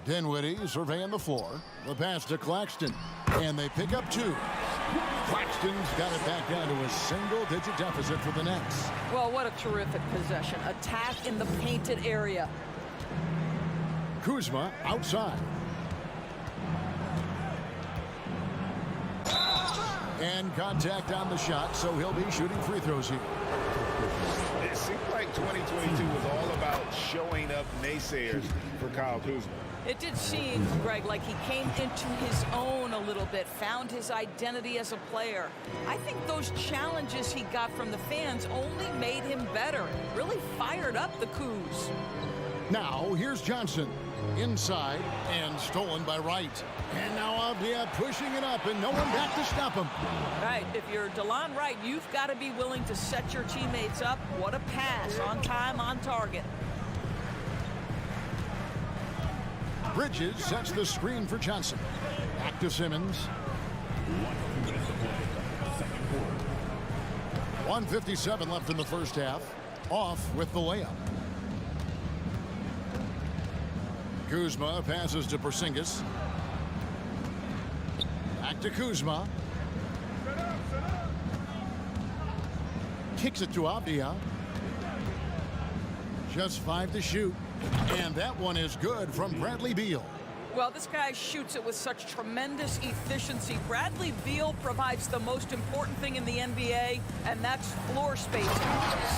Dinwiddie surveying the floor. The pass to Claxton. And they pick up 2. Claxton's got it back down to a single-digit deficit for the Nets. Well, what a terrific possession. Attack in the painted area. Kuzma outside. And contact on the shot, so he'll be shooting free throws here. It seemed like 2022 was all about showing up naysayers for Kyle Kuzma. It did seem, Greg, like he came into his own a little bit, found his identity as a player. I think those challenges he got from the fans only made him better, really fired up the Kuz. Now, here's Johnson. Inside and stolen by Wright. And now Avdia pushing it up and no one back to stop him. Right, if you're DeLon Wright, you've got to be willing to set your teammates up. What a pass, on time, on target. Bridges sets the screen for Johnson. Back to Simmons. 1:57 left in the first half. Off with the layup. Kuzma passes to Porzingis. Back to Kuzma. Kicks it to Avdia. Just 5 to shoot. And that one is good from Bradley Beal. Well, this guy shoots it with such tremendous efficiency. Bradley Beal provides the most important thing in the NBA, and that's floor spacing.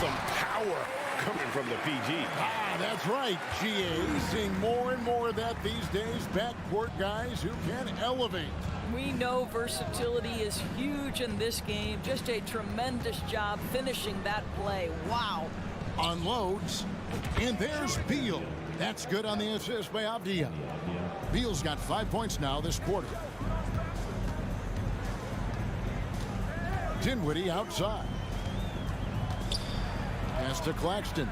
Some power coming from the PG. Ah, that's right, GA. Seeing more and more of that these days. Backcourt guys who can elevate. We know versatility is huge in this game. Just a tremendous job finishing that play. Wow. Unloads. And there's Beal. That's good on the assist by Avdia. Beal's got 5 points now this quarter. Dinwiddie outside. Pass to Claxton.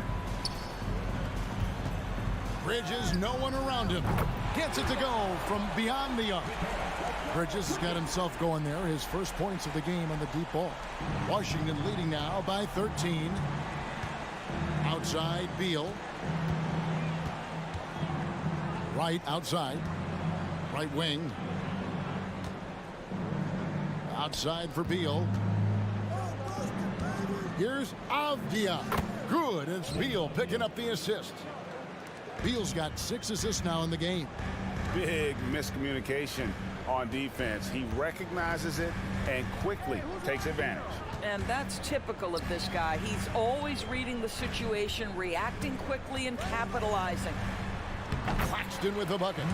Bridges, no one around him. Gets it to go from beyond the arc. Bridges has got himself going there. His first points of the game on the deep ball. Washington leading now by 13. Outside, Beal. Right outside. Right wing. Outside for Beal. Here's Avdia. Good. It's Beal picking up the assist. Beal's got 6 assists now in the game. Big miscommunication on defense. He recognizes it and quickly takes advantage. And that's typical of this guy. He's always reading the situation, reacting quickly, and capitalizing. Claxton with the bucket.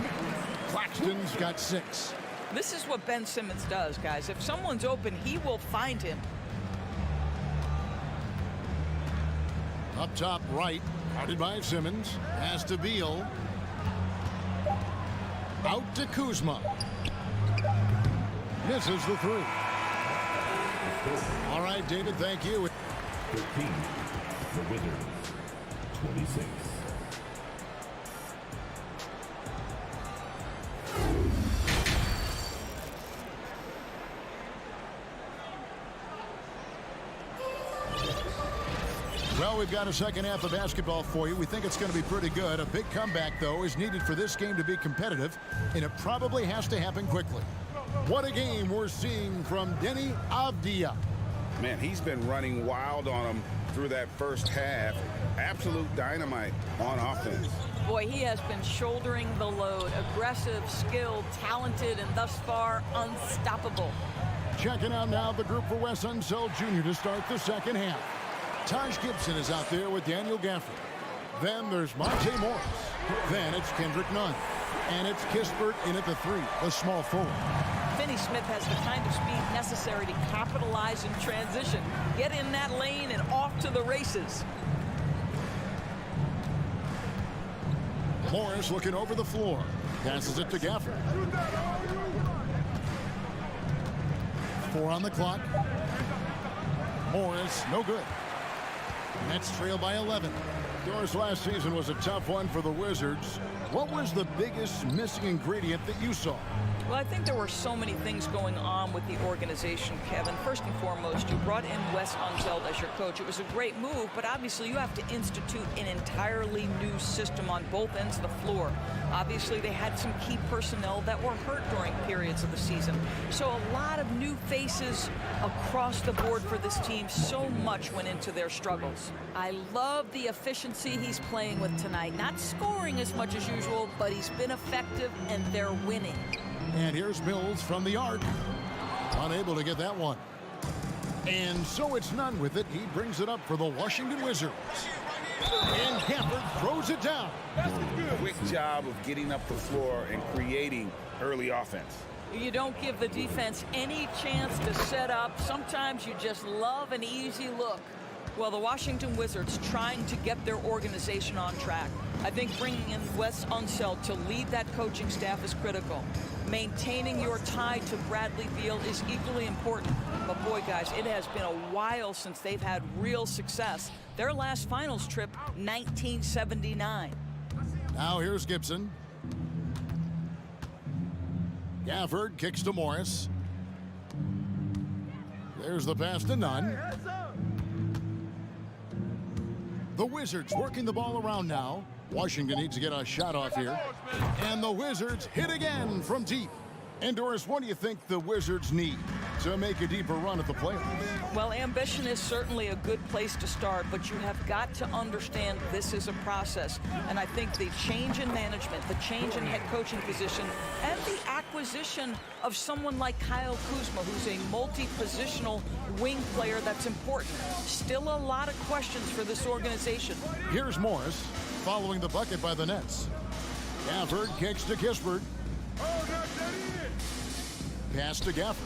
Claxton's got 6. This is what Ben Simmons does, guys. If someone's open, he will find him. Up top right, guarded by Simmons. Pass to Beal. Out to Kuzma. Misses the 3. All right, David, thank you. 13, the Wizzards, 26. Well, we've got a second half of basketball for you. We think it's going to be pretty good. A big comeback, though, is needed for this game to be competitive, and it probably has to happen quickly. What a game we're seeing from Denny Avdia. Man, he's been running wild on him through that first half. Absolute dynamite on offense. Boy, he has been shouldering the load. Aggressive, skilled, talented, and thus far unstoppable. Checking out now the group for Wes Unseld Jr. to start the second half. Taj Gibson is out there with Daniel Gafford. Then there's Monte Morris. Then it's Kendrick Nunn. And it's Kispert in at the 3, the small forward. Finney Smith has the kind of speed necessary to capitalize in transition. Get in that lane and off to the races. Morris looking over the floor. Passes it to Gafford. 4 on the clock. Morris, no good. Nets trail by 11. Yours last season was a tough one for the Wizards. What was the biggest missing ingredient that you saw? Well, I think there were so many things going on with the organization, Kevin. First and foremost, you brought in Wes Unseld as your coach. It was a great move, but obviously you have to institute an entirely new system on both ends of the floor. Obviously, they had some key personnel that were hurt during periods of the season. So a lot of new faces across the board for this team. So much went into their struggles. I love the efficiency he's playing with tonight. Not scoring as much as usual, but he's been effective, and they're winning. And here's Mills from the arc. Unable to get that one. And so it's Nunn with it. He brings it up for the Washington Wizards. And Gafford throws it down. Quick job of getting up the floor and creating early offense. You don't give the defense any chance to set up. Sometimes you just love an easy look. Well, the Washington Wizards trying to get their organization on track. I think bringing in Wes Unseld to lead that coaching staff is critical. Maintaining your tie to Bradley Beal is equally important. But boy, guys, it has been a while since they've had real success. Their last finals trip, 1979. Now here's Gibson. Gafford kicks to Morris. There's the pass to Nunn. The Wizards working the ball around now. Washington needs to get a shot off here. And the Wizards hit again from deep. And Doris, what do you think the Wizards need to make a deeper run at the playoffs? Well, ambition is certainly a good place to start, but you have got to understand this is a process. And I think the change in management, the change in head coaching position, and the acquisition of someone like Kyle Kuzma, who's a multi-positional wing player, that's important. Still a lot of questions for this organization. Here's Morris following the bucket by the Nets. Gafford kicks to Kispert. Pass to Gafford.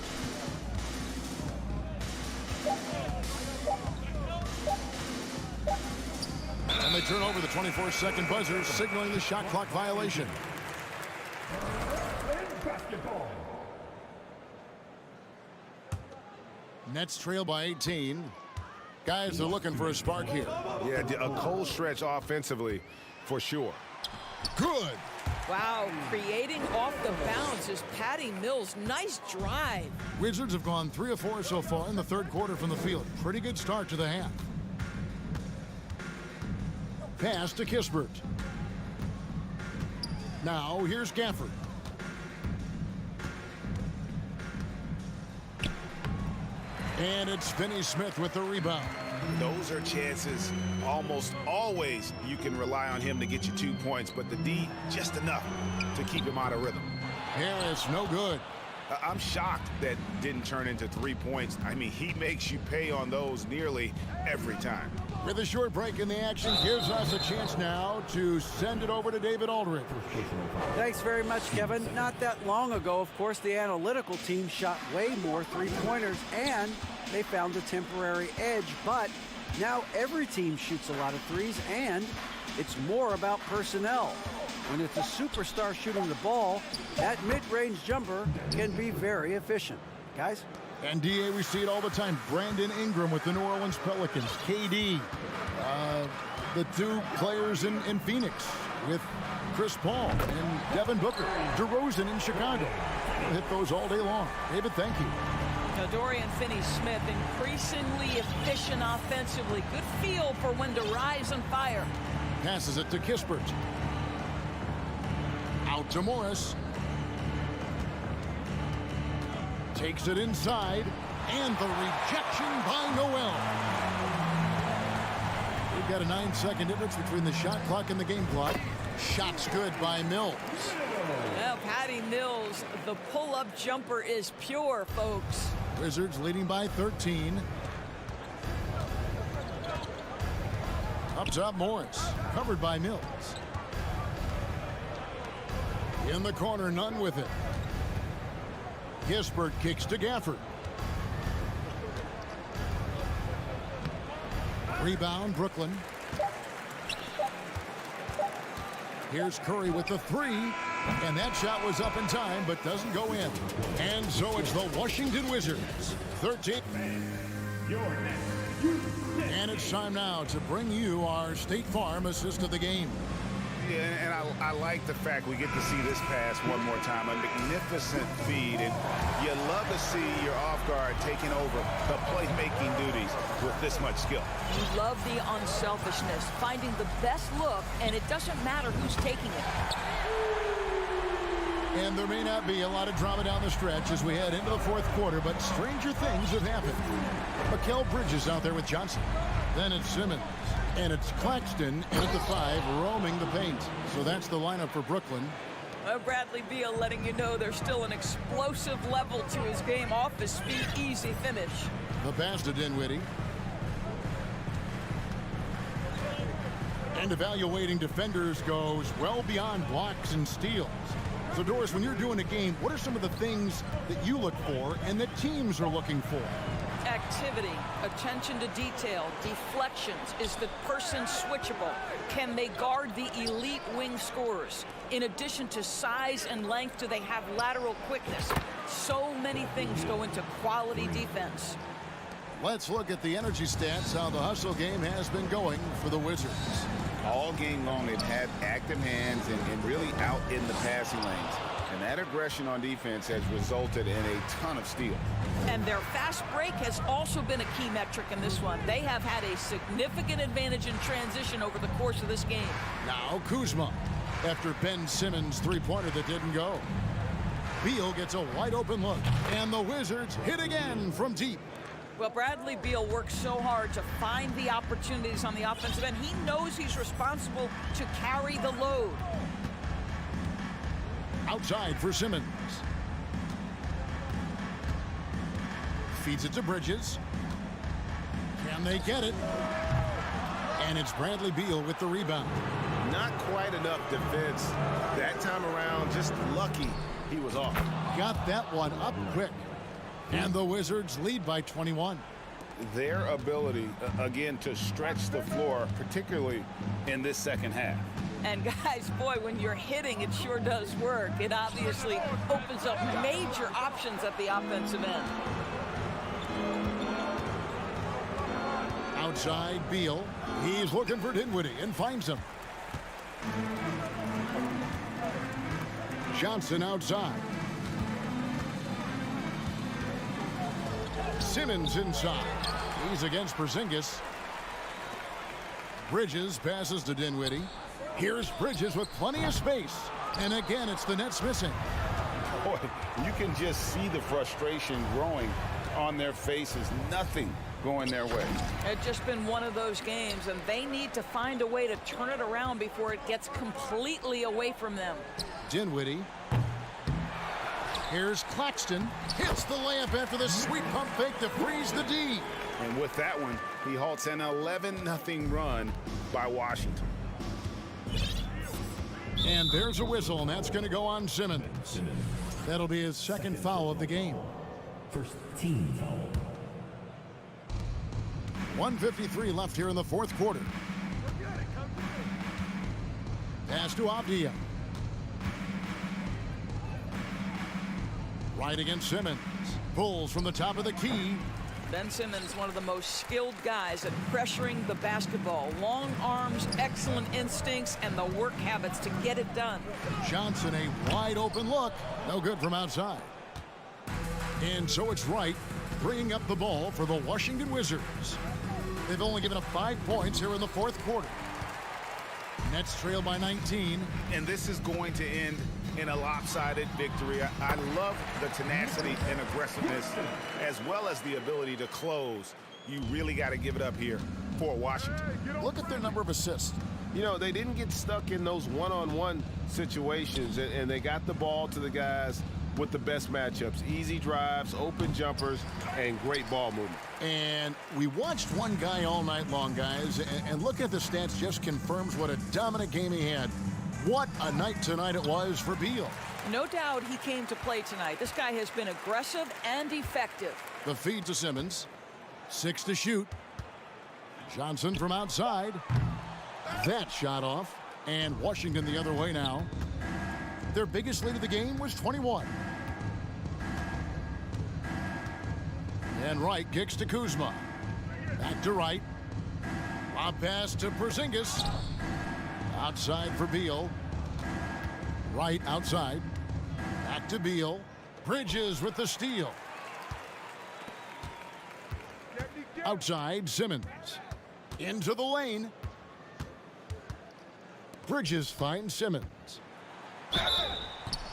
And they turn over the 24-second buzzer, signaling the shot clock violation. Nets trail by 18. Guys are looking for a spark here. Yeah, a cold stretch offensively for sure. Good. Wow, creating off the bounce is Patty Mills. Nice drive. Wizards have gone 3 of 4 so far in the third quarter from the field. Pretty good start to the half. Pass to Kispert. Now here's Gafford. And it's Finney-Smith with the rebound. Those are chances almost always you can rely on him to get you 2 points, but the D just enough to keep him out of rhythm. Harris, no good. I'm shocked that didn't turn into 3 points. I mean, he makes you pay on those nearly every time. With a short break in the action, gives us a chance now to send it over to David Aldridge. Thanks very much, Kevin. Not that long ago, of course, the analytical team shot way more three-pointers, and they found a temporary edge. But now every team shoots a lot of threes, and it's more about personnel. When it's a superstar shooting the ball, that mid-range jumper can be very efficient. Guys? And DA, we see it all the time. Brandon Ingram with the New Orleans Pelicans. KD, the two players in Phoenix with Chris Paul and Devin Booker. DeRozan in Chicago. We'll hit those all day long. David, thank you. Now, Dorian Finney-Smith, increasingly efficient offensively. Good feel for when to rise and fire. Passes it to Kispert. Out to Morris. Takes it inside, and the rejection by Noel. We've got a 9-second difference between the shot clock and the game clock. Shots good by Mills. Now, Patty Mills, the pull-up jumper is pure, folks. Wizards leading by 13. Up top, Morris, covered by Mills. In the corner, Nunn with it. Kispert kicks to Gafford. Rebound, Brooklyn. Here's Curry with the three. And that shot was up in time, but doesn't go in. And so it's the Washington Wizards. 13. And it's time now to bring you our State Farm assist of the game. Yeah, and I like the fact we get to see this pass one more time. A magnificent feed, and you love to see your off guard taking over the playmaking duties with this much skill. You love the unselfishness, finding the best look, and it doesn't matter who's taking it. And there may not be a lot of drama down the stretch as we head into the fourth quarter, but stranger things have happened. Mikal Bridges out there with Johnson. Then it's Simmons. And it's Claxton at the 5 roaming the paint. So that's the lineup for Brooklyn. Bradley Beal letting you know there's still an explosive level to his game. Off his feet, easy finish. The pass to Dinwiddie. And evaluating defenders goes well beyond blocks and steals. So Doris, when you're doing a game, what are some of the things that you look for and that teams are looking for? Activity, attention to detail, deflections. Is the person switchable? Can they guard the elite wing scorers? In addition to size and length, do they have lateral quickness? So many things go into quality defense. Let's look at the energy stats, how the hustle game has been going for the Wizards. All game long, they've had active hands and really out in the passing lanes. And that aggression on defense has resulted in a ton of steals. And their fast break has also been a key metric in this one. They have had a significant advantage in transition over the course of this game. Now Kuzma, after Ben Simmons' three-pointer that didn't go. Beal gets a wide open look, and the Wizards hit again from deep. Well, Bradley Beal works so hard to find the opportunities on the offensive end. He knows he's responsible to carry the load. Outside for Simmons. Feeds it to Bridges. Can they get it? And it's Bradley Beal with the rebound. Not quite enough defense that time around. Just lucky he was off. Got that one up quick. And the Wizards lead by 21. Their ability, again, to stretch the floor, particularly in this second half. And guys, boy, when you're hitting, it sure does work. It obviously opens up major options at the offensive end. Outside Beal. He's looking for Dinwiddie and finds him. Johnson outside. Simmons inside. He's against Porzingis. Bridges passes to Dinwiddie. Here's Bridges with plenty of space. And again, it's the Nets missing. Boy, you can just see the frustration growing on their faces. Nothing going their way. It's just been one of those games, and they need to find a way to turn it around before it gets completely away from them. Dinwiddie. Here's Claxton. Hits the layup after the sweet pump fake to freeze the D. And with that one, he halts an 11-0 run by Washington. And there's a whistle, and that's going to go on Simmons. That'll be his second foul of the game. First team foul. 1:53 left here in the fourth quarter. Pass to Avdia. Right against Simmons. Pulls from the top of the key. Ben Simmons, one of the most skilled guys at pressuring the basketball. Long arms, excellent instincts, and the work habits to get it done. Johnson, a wide open look. No good from outside. And so it's Wright bringing up the ball for the Washington Wizards. They've only given up 5 points here in the fourth quarter. Nets trail by 19. And this is going to end in a lopsided victory. I love the tenacity and aggressiveness as well as the ability to close. You really got to give it up here for Washington. Look at their number of assists. You know, they didn't get stuck in those one-on-one situations, and they got the ball to the guys with the best matchups. Easy drives, open jumpers, and great ball movement. And we watched one guy all night long, guys, and look at the stats, just confirms what a dominant game he had. What a night tonight it was for Beal. No doubt he came to play tonight. This guy has been aggressive and effective. The feed to Simmons. 6 to shoot. Johnson from outside. That shot off. And Washington the other way now. Their biggest lead of the game was 21. And Wright kicks to Kuzma. Back to Wright. Lob pass to Porzingis. Outside for Beal. Wright outside. Back to Beal. Bridges with the steal. Outside, Simmons. Into the lane. Bridges finds Simmons.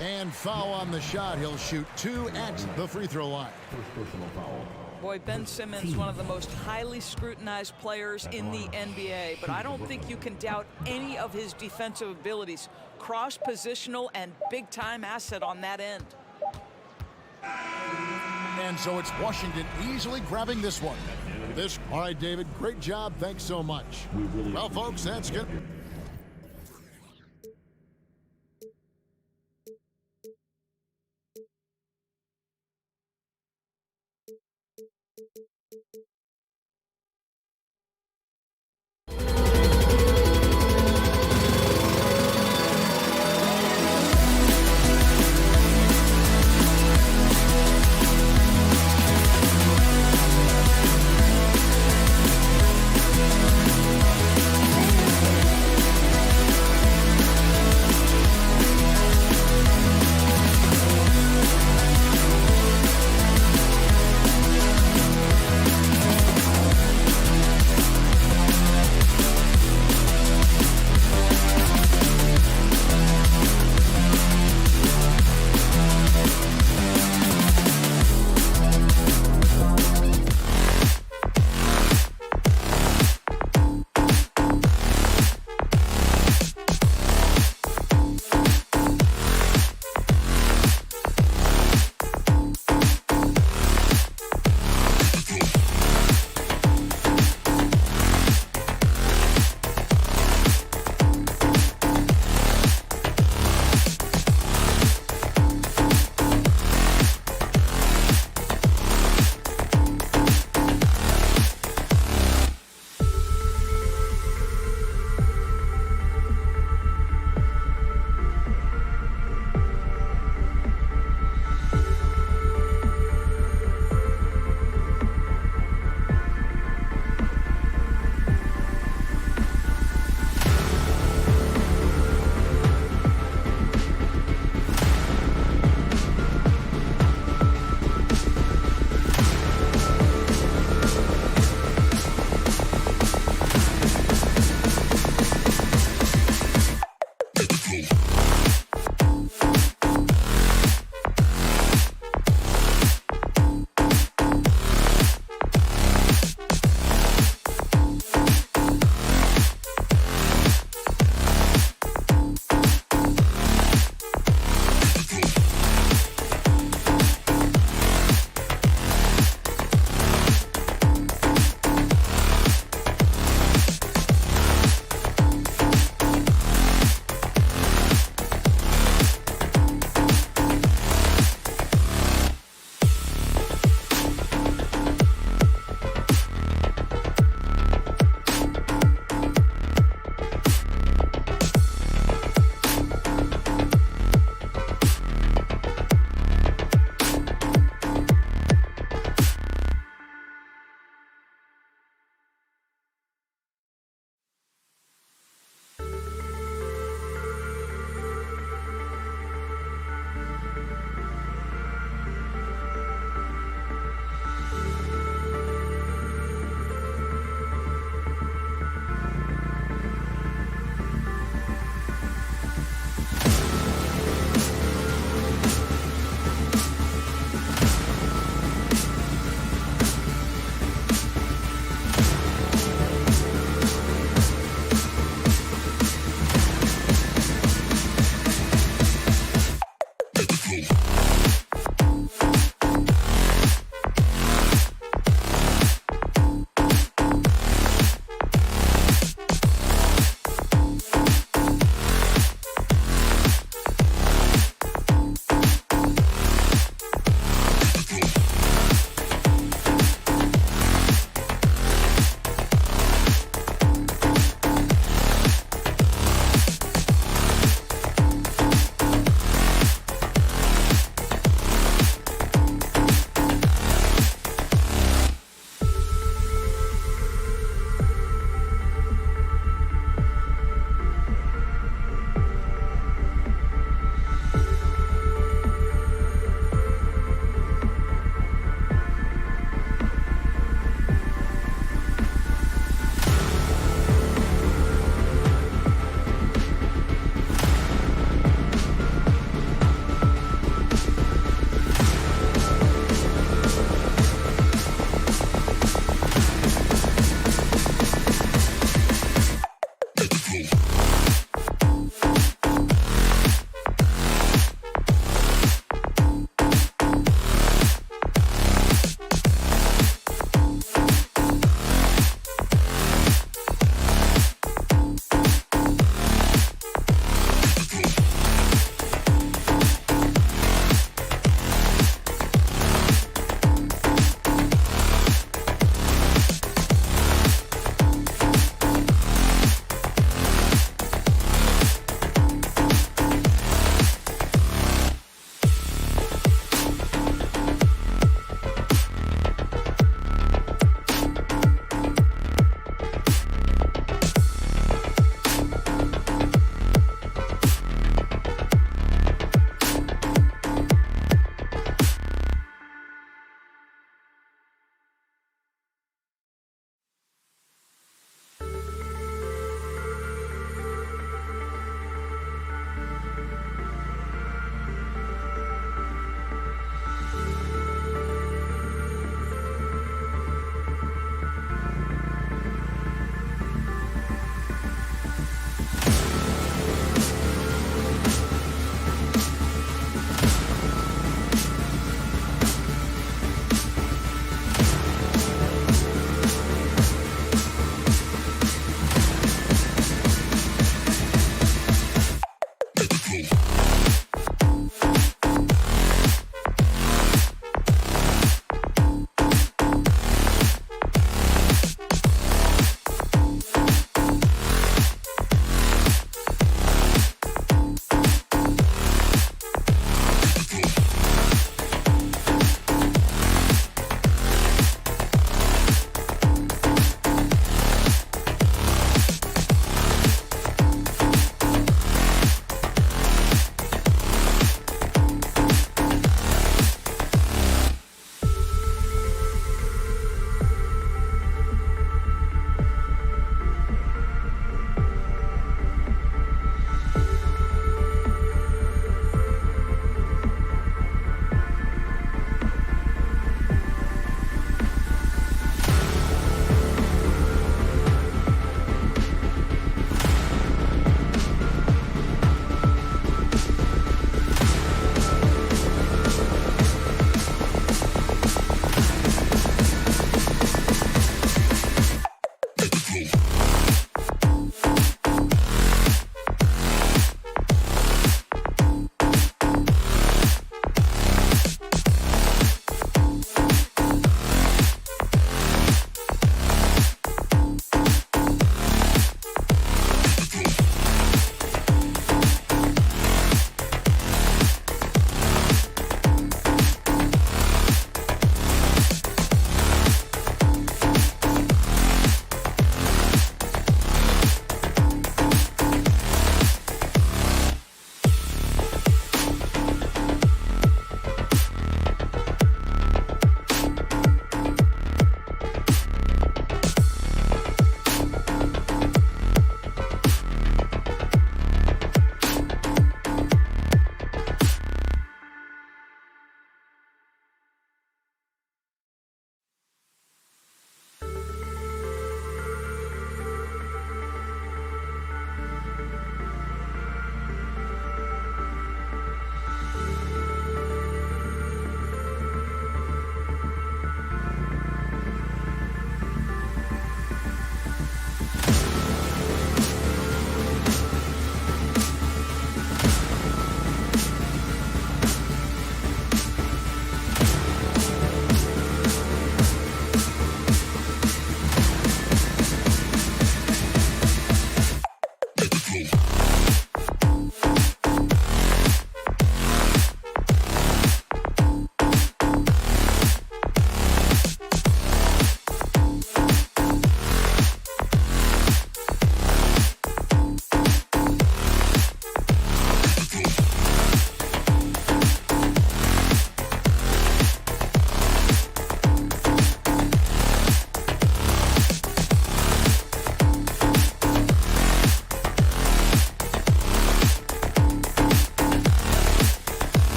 And foul on the shot. He'll shoot 2 at the free throw line. First personal foul. Boy, Ben Simmons, one of the most highly scrutinized players in the NBA, but I don't think you can doubt any of his defensive abilities. Cross-positional and big-time asset on that end. And so it's Washington easily grabbing this one. All right, David, great job. Thanks so much. Well, folks, that's good.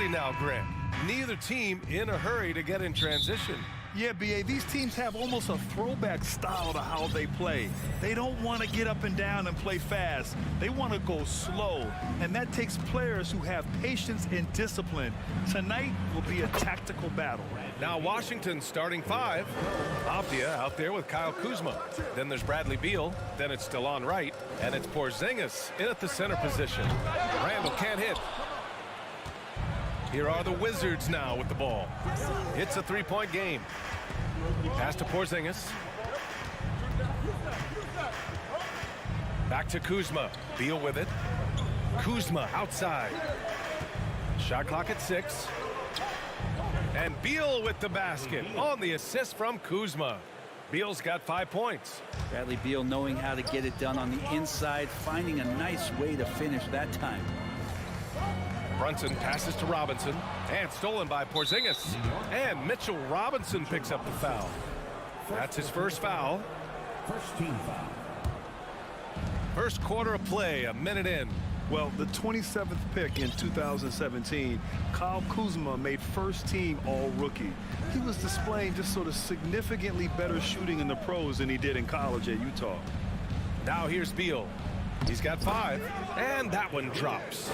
Now, Grant. Neither team in a hurry to get in transition. Yeah, BA, these teams have almost a throwback style to how they play. They don't want to get up and down and play fast. They want to go slow, and that takes players who have patience and discipline. Tonight will be a tactical battle. Now Washington starting 5. Avdia out there with Kyle Kuzma. Then there's Bradley Beal. Then it's Delon Wright. And it's Porzingis in at the center position. Randall can't hit. Here are the Wizzards now with the ball. It's a 3-point game. Pass to Porzingis. Back to Kuzma. Beal with it. Kuzma outside. Shot clock at 6. And Beal with the basket on the assist from Kuzma. Beal's got 5 points. Bradley Beal knowing how to get it done on the inside, finding a nice way to finish that time. Brunson passes to Robinson, and stolen by Porzingis. And Mitchell Robinson picks up the foul. That's his first foul. First team foul. First quarter of play, a minute in. Well, the 27th pick in 2017, Kyle Kuzma made first team all-rookie. He was displaying just sort of significantly better shooting in the pros than he did in college at Utah. Now here's Beal. He's got 5, and that one drops.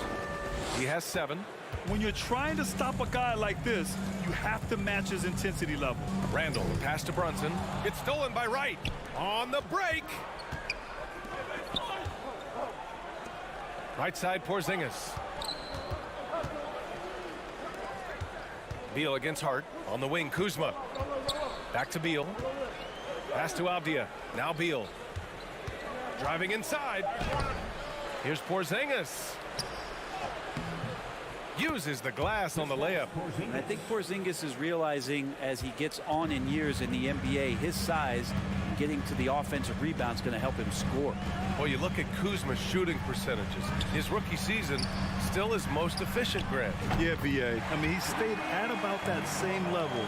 He has 7. When you're trying to stop a guy like this, you have to match his intensity level. Randall, the pass to Brunson. It's stolen by Wright. On the break. Right side, Porzingis. Beal against Hart. On the wing, Kuzma. Back to Beal. Pass to Avdia. Now Beal. Driving inside. Here's Porzingis. Uses the glass on the layup. And I think Porzingis is realizing as he gets on in years in the NBA, his size, getting to the offensive rebound is going to help him score. Well, you look at Kuzma's shooting percentages. His rookie season still his most efficient, Grant. Yeah, VA. I mean, he stayed at about that same level.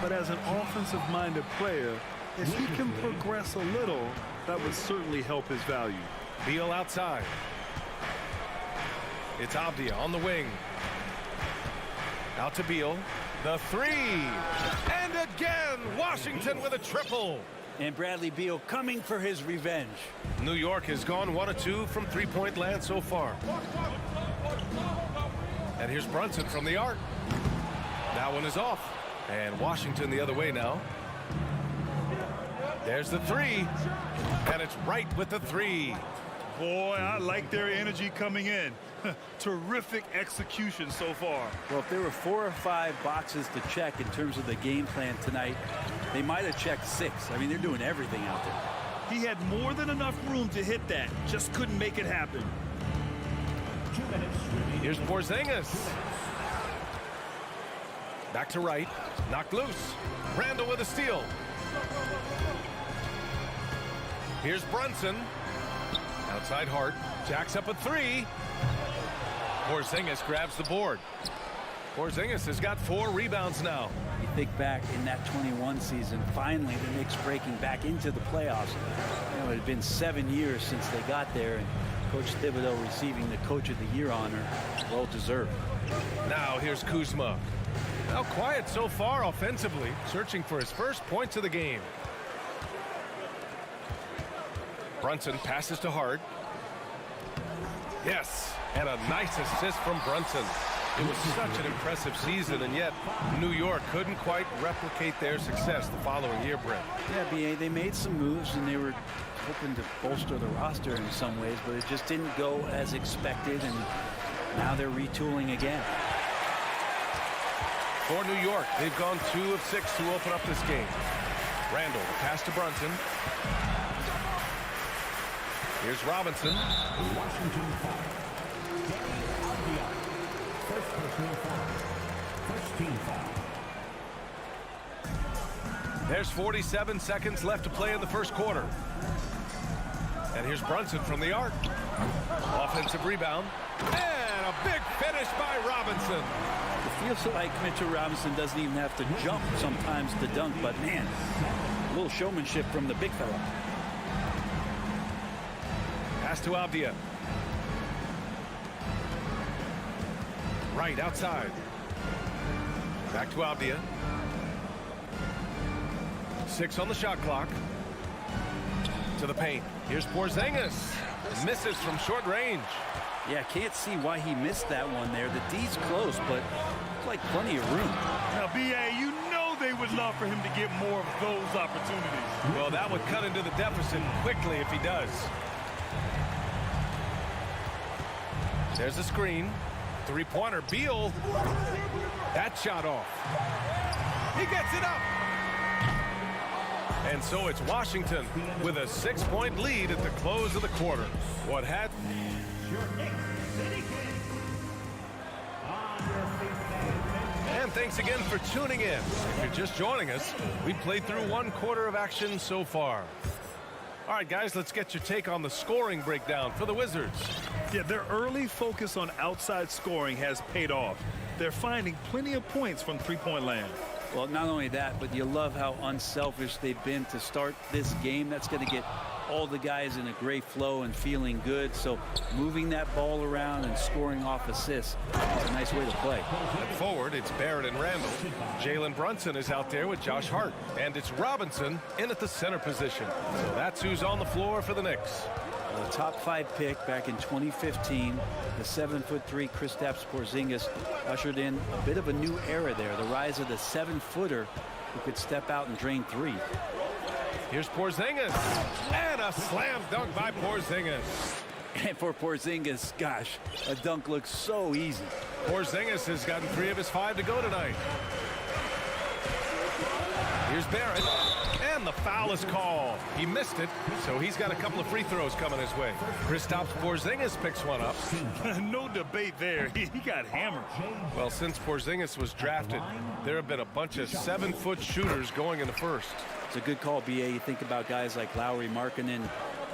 But as an offensive-minded player, if he can progress a little, that would certainly help his value. Beal outside. It's Avdia on the wing. Out to Beal. The 3. And again, Washington with a triple. And Bradley Beal coming for his revenge. New York has gone 1 of 2 from three-point land so far. And here's Brunson from the arc. That one is off. And Washington the other way now. There's the 3. And it's right with the 3. Boy, I like their energy coming in. Terrific execution so far. Well, if there were 4 or 5 boxes to check in terms of the game plan tonight, they might have checked 6. I mean, they're doing everything out there. He had more than enough room to hit that. Just couldn't make it happen. 2 minutes. Here's Porzingis. Back to Wright. Knocked loose. Randall with a steal. Here's Brunson. Outside Hart. Jacks up a 3. Porzingis grabs the board. Porzingis has got 4 rebounds now. You think back in that 21 season, finally the Knicks breaking back into the playoffs. You know, it had been 7 years since they got there, and Coach Thibodeau receiving the Coach of the Year honor. Well deserved. Now here's Kuzma. Now quiet so far offensively, searching for his first points of the game. Brunson passes to Hart. Yes, and a nice assist from Brunson. It was such an impressive season, and yet New York couldn't quite replicate their success the following year, Brent. Yeah, BA, they made some moves, and they were hoping to bolster the roster in some ways, but it just didn't go as expected, and now they're retooling again. For New York, they've gone 2 of 6 to open up this game. Randall, the pass to Brunson. Here's Robinson. Washington foul. First personal foul. First team foul. There's 47 seconds left to play in the first quarter. And here's Brunson from the arc. Offensive rebound. And a big finish by Robinson. It feels like Mitchell Robinson doesn't even have to jump sometimes to dunk, but man, a little showmanship from the big fella. Pass to Avdia. Right outside. Back to Avdia. 6 on the shot clock. To the paint. Here's Porzingis. Misses from short range. Yeah, can't see why he missed that one there. The D's close, but it's like plenty of room. Now, BA, you know they would love for him to get more of those opportunities. Well, that would cut into the deficit quickly if he does. There's a screen. Three-pointer. Beal. That shot off. He gets it up. And so it's Washington with a 6-point lead at the close of the quarter. What had... And thanks again for tuning in. If you're just joining us, we played through 1 quarter of action so far. All right, guys, let's get your take on the scoring breakdown for the Wizards. Yeah, their early focus on outside scoring has paid off. They're finding plenty of points from three-point land. Well, not only that, but you love how unselfish they've been to start this game. That's going to get all the guys in a great flow and feeling good. So moving that ball around and scoring off assists is a nice way to play. And forward, it's Barrett and Randall. Jalen Brunson is out there with Josh Hart. And it's Robinson in at the center position. So that's who's on the floor for the Knicks. The top 5 pick back in 2015, the 7'3" Kristaps Porzingis ushered in a bit of a new era there. The rise of the 7-footer who could step out and drain 3. Here's Porzingis. And a slam dunk by Porzingis. And for Porzingis, gosh, a dunk looks so easy. Porzingis has gotten 3 of his 5 to go tonight. Here's Barrett. And the foul is called. He missed it, so he's got a couple of free throws coming his way. Kristaps Porzingis picks one up. No debate there. He got hammered. Well, since Porzingis was drafted, there have been a bunch of 7-foot shooters going in the first. It's a good call, BA. You think about guys like Lowry, Markkanen.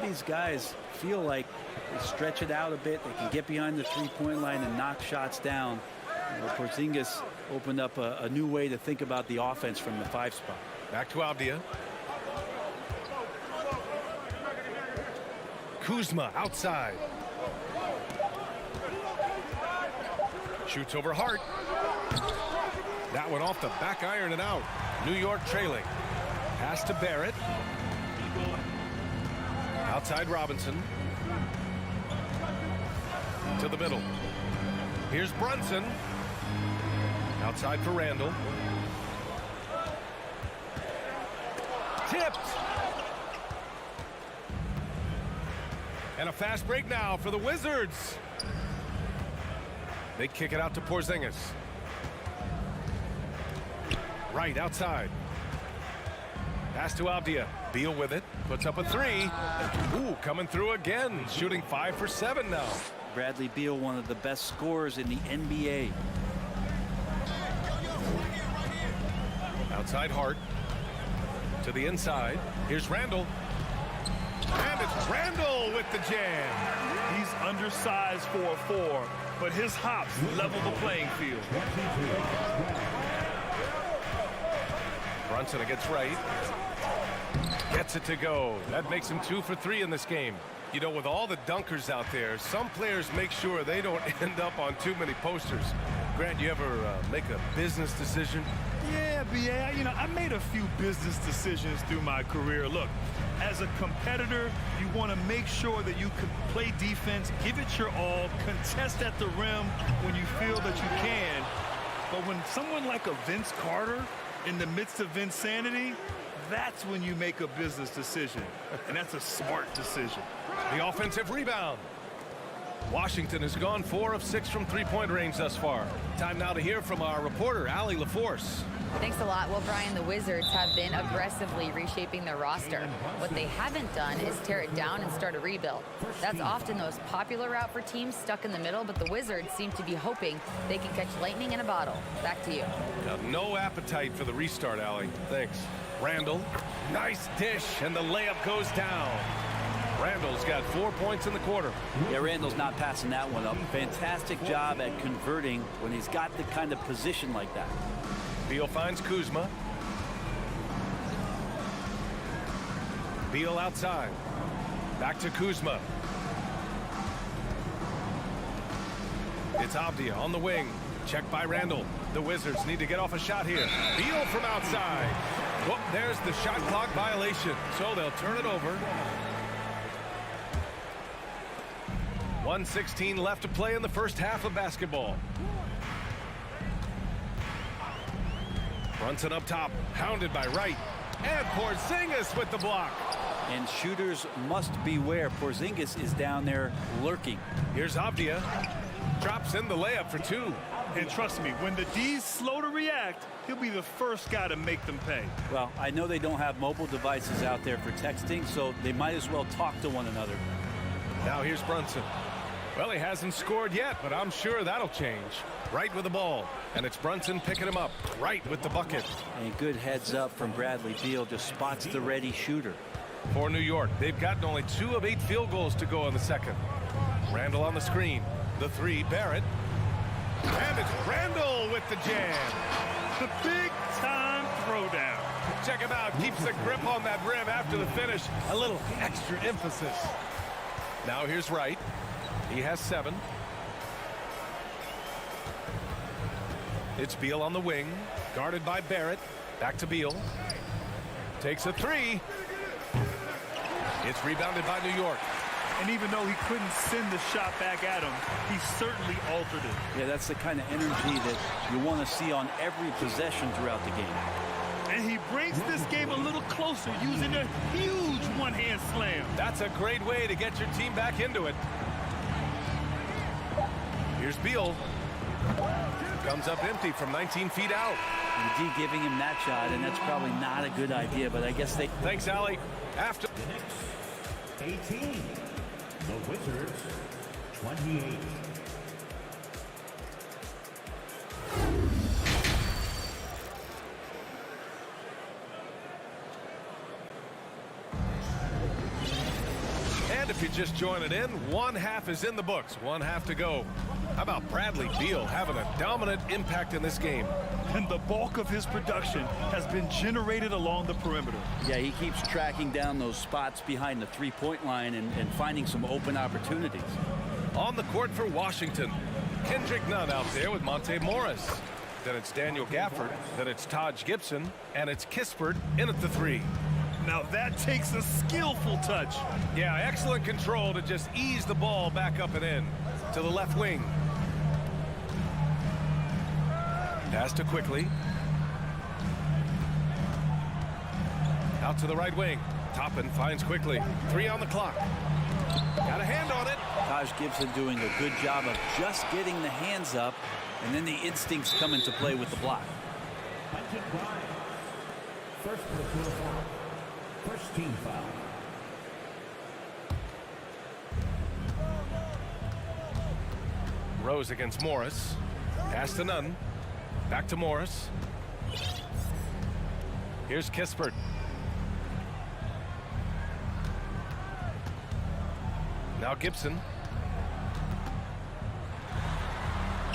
These guys feel like they stretch it out a bit. They can get behind the three-point line and knock shots down. Porzingis opened up a new way to think about the offense from the 5 spot. Back to Avdia. Kuzma outside. Shoots over Hart. That one off the back iron and out. New York trailing. Pass to Barrett. Outside Robinson. To the middle. Here's Brunson. Outside for Randall. Tipped. And a fast break now for the Wizards. They kick it out to Porzingis. Right outside. Pass to Avdia. Beal with it. Puts up a 3. Ooh, coming through again. Shooting 5 for 7 now. Bradley Beal, one of the best scorers in the NBA. Outside Hart. To the inside. Here's Randall. And it's Randall with the jam. He's undersized for a 4, but his hops level the playing field. Brunson against right. Gets it to go. That makes him 2 for 3 in this game. You know, with all the dunkers out there, some players make sure they don't end up on too many posters. Grant, you ever make a business decision? Yeah, B.A., you know, I made a few business decisions through my career. Look, as a competitor, you want to make sure that you can play defense, give it your all, contest at the rim when you feel that you can. But when someone like a Vince Carter in the midst of insanity, that's when you make a business decision. And that's a smart decision. The offensive rebound. Washington has gone 4 of 6 from three-point range thus far. Time now to hear from our reporter, Allie LaForce. Thanks a lot. Well, Brian, the Wizards have been aggressively reshaping their roster. What they haven't done is tear it down and start a rebuild. That's often the most popular route for teams stuck in the middle, but the Wizards seem to be hoping they can catch lightning in a bottle. Back to you. No appetite for the restart, Allie. Thanks. Randall, nice dish, and the layup goes down. Randall's got 4 points in the quarter. Yeah, Randall's not passing that one up. Fantastic job at converting when he's got the kind of position like that. Beal finds Kuzma. Beal outside. Back to Kuzma. It's Avdia on the wing. Checked by Randall. The Wizards need to get off a shot here. Beal from outside. Whoop, there's the shot clock violation. So they'll turn it over. 1:16 left to play in the first half of basketball. Brunson up top, hounded by Wright. And Porzingis with the block. And shooters must beware. Porzingis is down there lurking. Here's Avdia. Drops in the layup for 2. And trust me, when the D's slow to react, he'll be the first guy to make them pay. Well, I know they don't have mobile devices out there for texting, so they might as well talk to one another. Now here's Brunson. Well, he hasn't scored yet, but I'm sure that'll change. Right with the ball, and it's Brunson picking him up. Right with the bucket. And good heads up from Bradley Beal, just spots the ready shooter. For New York, they've gotten only 2 of 8 field goals to go in the second. Randall on the screen. The 3, Barrett. And it's Randall with the jam. The big-time throwdown. Check him out. Keeps the grip on that rim after the finish. A little extra emphasis. Now here's Wright. He has 7. It's Beal on the wing. Guarded by Barrett. Back to Beal. Takes a 3. It's rebounded by New York. And even though he couldn't send the shot back at him, he certainly altered it. Yeah, that's the kind of energy that you want to see on every possession throughout the game. And he brings this game a little closer using a huge one-hand slam. That's a great way to get your team back into it. Here's Beal. Comes up empty from 19 feet out. And D giving him that shot, and that's probably not a good idea, but I guess they... Thanks, Allie. After... The Knicks, 18. The Wizards, 28. And if you're just joining in, 1 half is in the books. 1 half to go. How about Bradley Beal having a dominant impact in this game? And the bulk of his production has been generated along the perimeter. Yeah, he keeps tracking down those spots behind the three-point line and finding some open opportunities. On the court for Washington, Kendrick Nunn out there with Monte Morris. Then it's Daniel Gafford. Then it's Taj Gibson. And it's Kispert in at the 3. Now that takes a skillful touch. Yeah, excellent control to just ease the ball back up and in to the left wing. Pass to Quickly. Out to the right wing. Toppin finds Quickly. 3 on the clock. Got a hand on it. Taj Gibson doing a good job of just getting the hands up, and then the instincts come into play with the block. First personal foul. First team foul. Rose against Morris. Pass to Nunn. Back to Morris. Here's Kispert. Now Gibson.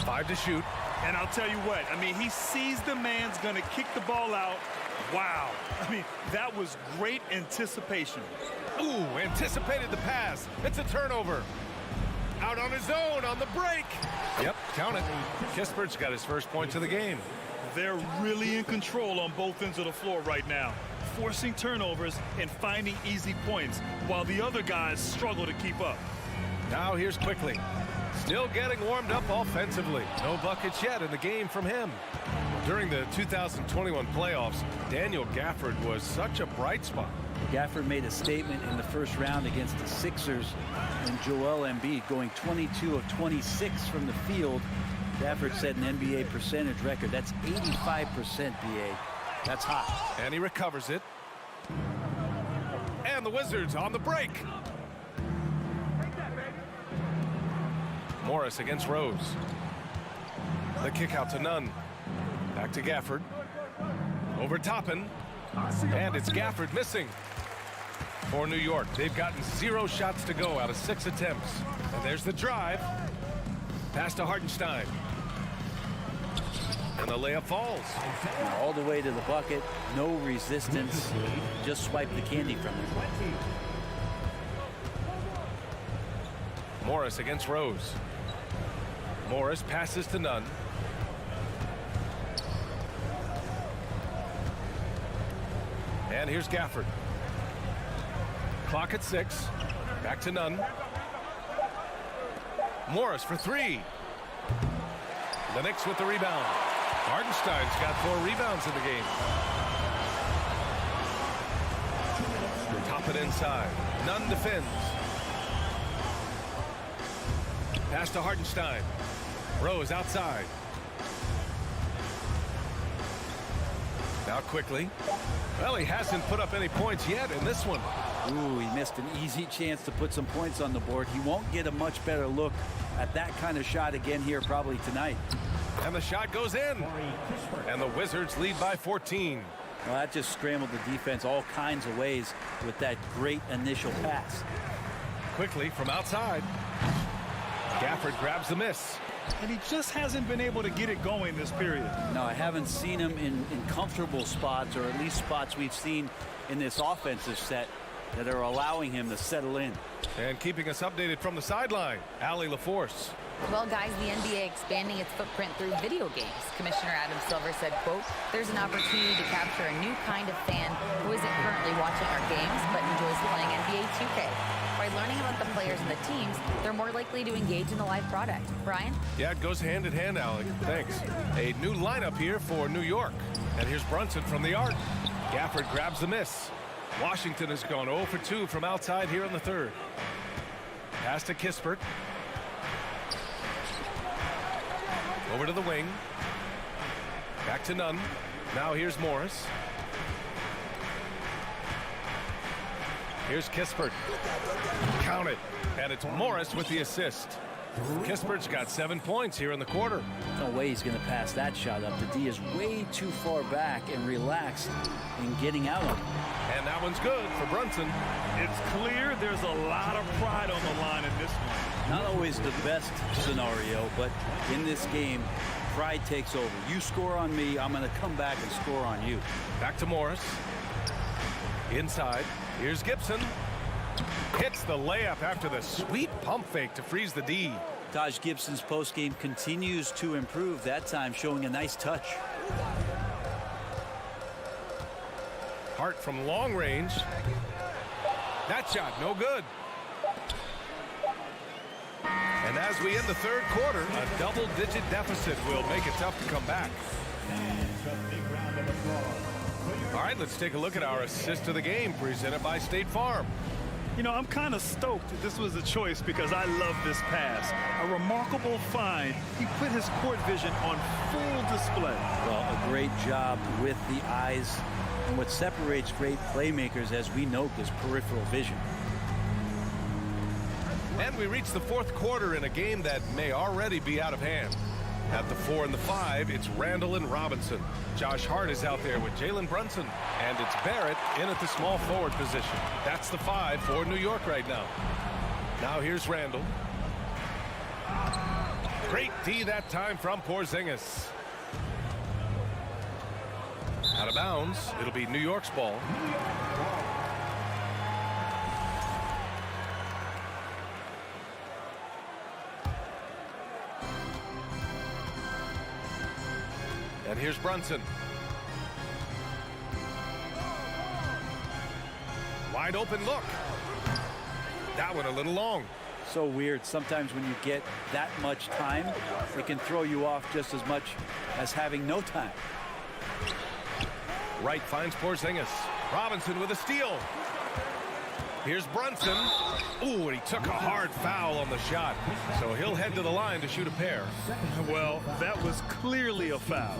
5 to shoot. And I'll tell you what, I mean, he sees the man's going to kick the ball out. Wow. I mean, that was great anticipation. Ooh, anticipated the pass. It's a turnover. Out on his own on the break. Yep, count it. Kispert's got his first points of the game. They're really in control on both ends of the floor right now, forcing turnovers and finding easy points while the other guys struggle to keep up. Now here's Quickly. Still getting warmed up offensively. No buckets yet in the game from him. During the 2021 playoffs, Daniel Gafford was such a bright spot. Gafford made a statement in the first round against the Sixers and Joel Embiid going 22 of 26 from the field. Gafford set an NBA percentage record. That's 85%, BA. That's hot. And he recovers it. And the Wizards on the break. Morris against Rose. The kick out to Nunn. Back to Gafford. Over Toppin. And it's Gafford missing. For New York, they've gotten 0 shots to go out of 6 attempts. And there's the drive. Pass to Hartenstein. And the layup falls. All the way to the bucket. No resistance. Just swipe the candy from him. Morris against Rose. Morris passes to Nunn. And here's Gafford. Clock at 6. Back to Nunn. Morris for 3. The Knicks with the rebound. Hartenstein's got 4 rebounds in the game. Top it inside. Nunn defends. Pass to Hartenstein. Rose outside. Now Quickly. Well, he hasn't put up any points yet in this one. Ooh, he missed an easy chance to put some points on the board. He won't get a much better look at that kind of shot again here probably tonight. And the shot goes in. And the Wizards lead by 14. Well, that just scrambled the defense all kinds of ways with that great initial pass. Quickly from outside. Gafford grabs the miss. And he just hasn't been able to get it going this period. No, I haven't seen him in comfortable spots, or at least spots we've seen in this offensive set that are allowing him to settle in. And keeping us updated from the sideline, Allie LaForce. Well, guys, the NBA expanding its footprint through video games. Commissioner Adam Silver said, quote, "There's an opportunity to capture a new kind of fan who isn't currently watching our games but enjoys playing NBA 2K. By learning about the players and the teams, they're more likely to engage in the live product." Brian? Yeah, it goes hand in hand, Allie. Thanks. A new lineup here for New York. And here's Brunson from the arc. Gafford grabs the miss. Washington has gone 0 for 2 from outside here in the third. Pass to Kispert. Over to the wing. Back to Nunn. Now here's Morris. Here's Kispert. Count it. And it's Morris with the assist. Kispert's got 7 points here in the quarter. No way he's going to pass that shot up. The D is way too far back and relaxed in getting out of it. And that one's good for Brunson. It's clear there's a lot of pride on the line in this one. Not always the best scenario, but in this game, pride takes over. You score on me, I'm going to come back and score on you. Back to Morris. Inside. Here's Gibson. Hits the layup after the sweet pump fake to freeze the D. Taj Gibson's postgame continues to improve, that time showing a nice touch. Hart from long range. That shot, no good. And as we end the third quarter, a double-digit deficit will make it tough to come back. All right, let's take a look at our assist of the game presented by State Farm. You know, I'm kind of stoked this was a choice because I love this pass. A remarkable find. He put his court vision on full display. Well, a great job with the eyes. And what separates great playmakers, as we note, is peripheral vision. And we reach the fourth quarter in a game that may already be out of hand. At the 4 and the 5, it's Randall and Robinson. Josh Hart is out there with Jalen Brunson. And it's Barrett in at the small forward position. That's the 5 for New York right now. Now here's Randall. Great D that time from Porzingis. Out of bounds. It'll be New York's ball. And here's Brunson. Wide open look. That one a little long. So weird. Sometimes when you get that much time, it can throw you off just as much as having no time. Wright finds Porzingis. Robinson with a steal. Here's Brunson. Ooh, and he took a hard foul on the shot. So he'll head to the line to shoot a pair. Well, that was clearly a foul.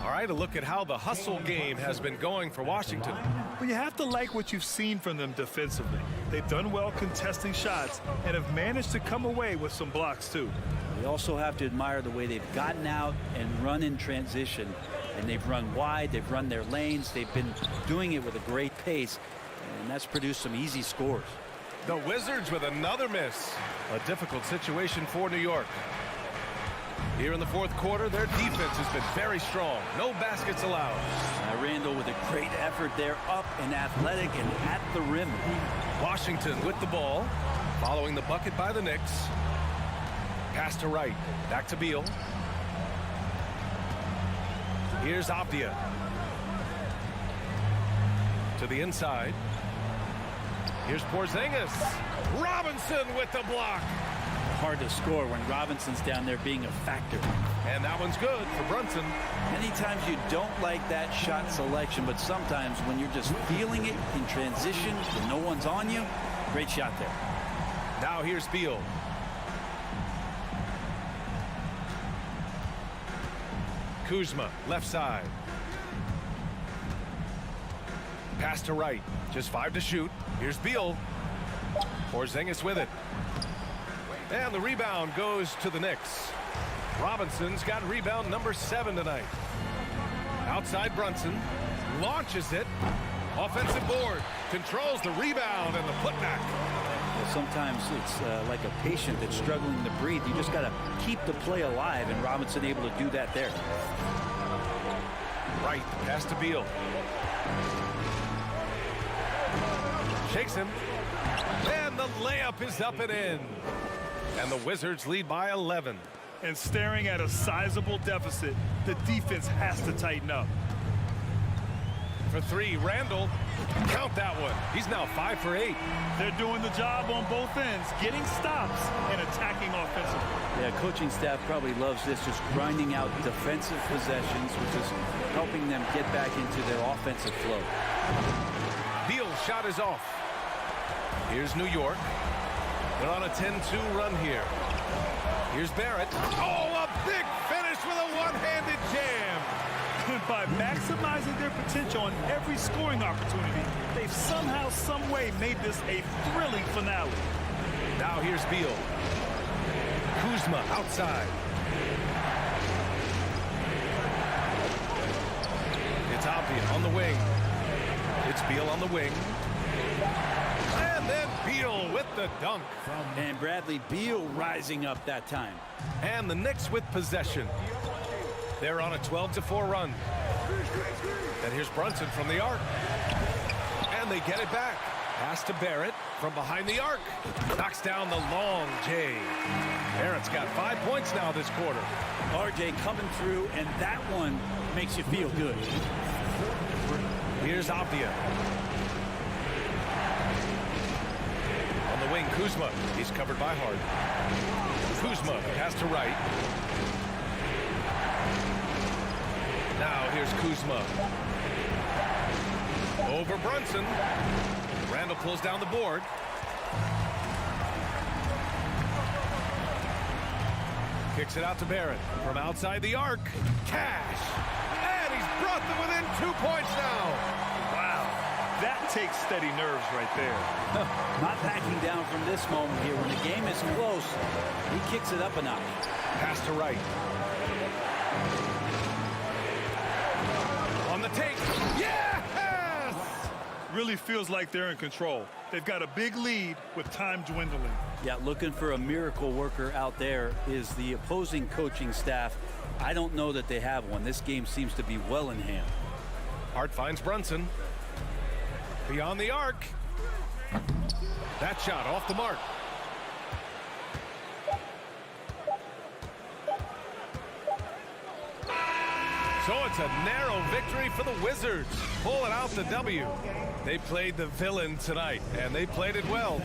All right, a look at how the hustle game has been going for Washington. Well, you have to like what you've seen from them defensively. They've done well contesting shots and have managed to come away with some blocks, too. We also have to admire the way they've gotten out and run in transition. And they've run wide, they've run their lanes, they've been doing it with a great pace, and that's produced some easy scores. The Wizards with another miss. A difficult situation for New York. Here in the fourth quarter, their defense has been very strong. No baskets allowed. Randall with a great effort there, up and athletic and at the rim. Washington with the ball, following the bucket by the Knicks. Pass to Wright, back to Beal. Here's Avdia. To the inside. Here's Porzingis. Robinson with the block. Hard to score when Robinson's down there being a factor. And that one's good for Brunson. Many times you don't like that shot selection, but sometimes when you're just feeling it in transition when no one's on you, great shot there. Now here's Beal. Kuzma, left side. Pass to Wright. Just 5 to shoot. Here's Beal. Porzingis with it. And the rebound goes to the Knicks. Robinson's got rebound number 7 tonight. Outside Brunson. Launches it. Offensive board. Controls the rebound and the putback. Well, sometimes it's like a patient that's struggling to breathe. You just got to keep the play alive, and Robinson able to do that there. Right, pass to Beal. Shakes him. And the layup is up and in. And the Wizards lead by 11. And staring at a sizable deficit, the defense has to tighten up. For 3, Randall. Count that one. He's now 5 for 8. They're doing the job on both ends, getting stops and attacking offensively. Yeah, coaching staff probably loves this, just grinding out defensive possessions, which is helping them get back into their offensive flow. Beal's shot is off. Here's New York. They're on a 10-2 run here. Here's Barrett. Oh, a big finish with a one-handed jam. And by maximizing their potential on every scoring opportunity, they've somehow, some way made this a thrilling finale. Now here's Beal. Kuzma outside. It's Avdia on the wing. It's Beal on the wing. And then Beal with the dunk. And Bradley Beal rising up that time. And the Knicks with possession. They're on a 12-4 run. And here's Brunson from the arc. And they get it back. Pass to Barrett from behind the arc. Knocks down the long J. Barrett's got 5 points now this quarter. RJ coming through, and that one makes you feel good. Here's Avdia. On the wing, Kuzma. He's covered by Hart. Kuzma pass to Wright. Now here's Kuzma. Over Brunson. Randall pulls down the board. Kicks it out to Barrett from outside the arc. Cash. And he's brought them within 2 points now. Wow. That takes steady nerves right there. Not backing down from this moment here. When the game is close, he kicks it up a notch. Pass to Wright. On the take. Yes! really feels like they're in control. They've got a big lead with time dwindling. Yeah, looking for a miracle worker out there is the opposing coaching staff. I don't know that they have one. This game seems to be well in hand. Hart finds Brunson. Beyond the arc. That shot off the mark. So it's a narrow victory for the Wizzards. Pulling out the W. They played the villain tonight, and they played it well.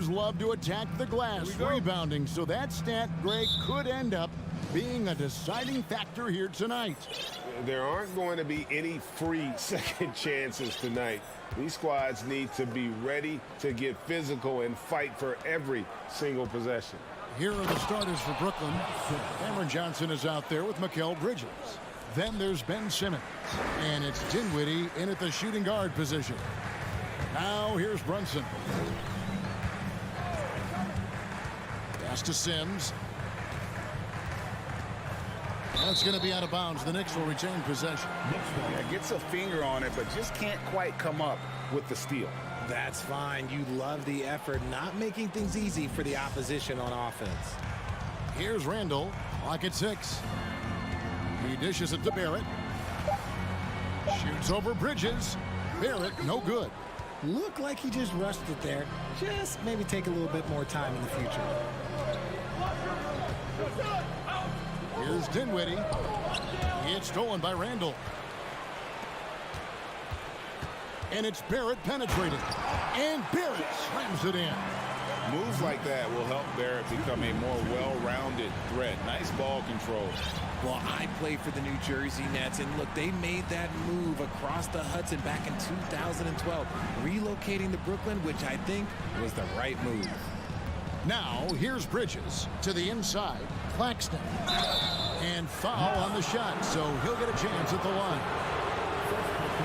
Love to attack the glass, rebounding, so that stat, Greg, could end up being a deciding factor here tonight. There aren't going to be any free second chances tonight. These squads need to be ready to get physical and fight for every single possession. Here are the starters for Brooklyn. Cameron Johnson is out there with Mikal Bridges. Then there's Ben Simmons, and it's Dinwiddie in at the shooting guard position. Now here's Brunson. Pass to Sims. That's going to be out of bounds. The Knicks will retain possession. Yeah, gets a finger on it, but just can't quite come up with the steal. That's fine. You love the effort, not making things easy for the opposition on offense. Here's Randall. Clock at 6. He dishes it to Barrett. Shoots over Bridges. Barrett, no good. Looked like he just rushed it there. Just maybe take a little bit more time in the future. Here's Dinwiddie. It's stolen by Randall. And it's Barrett penetrating. And Barrett slams it in. Moves like that will help Barrett become a more well-rounded threat. Nice ball control. Well, I played for the New Jersey Nets, and look, they made that move across the Hudson back in 2012, relocating to Brooklyn, which I think was the right move. Now, here's Bridges to the inside. Claxton. And foul on the shot, so he'll get a chance at the line.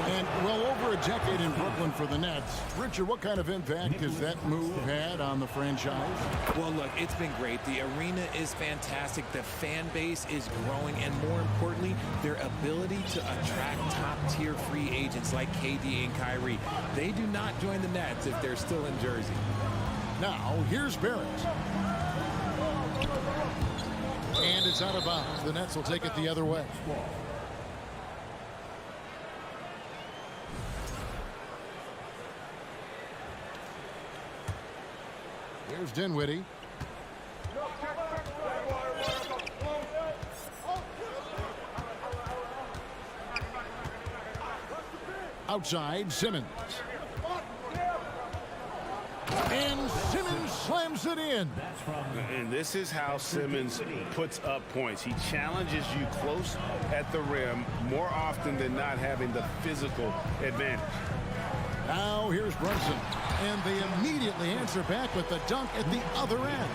And well over a decade in Brooklyn for the Nets. Richard, what kind of impact has that move had on the franchise? Well, look, it's been great. The arena is fantastic. The fan base is growing. And more importantly, their ability to attract top-tier free agents like KD and Kyrie. They do not join the Nets if they're still in Jersey. Now, here's Barrett. And it's out of bounds. The Nets will take it the other way. Here's Dinwiddie. Outside, Simmons. And Simmons slams it in. And this is how Simmons puts up points. He challenges you close at the rim more often than not, having the physical advantage. Now here's Brunson. And they immediately answer back with the dunk at the other end.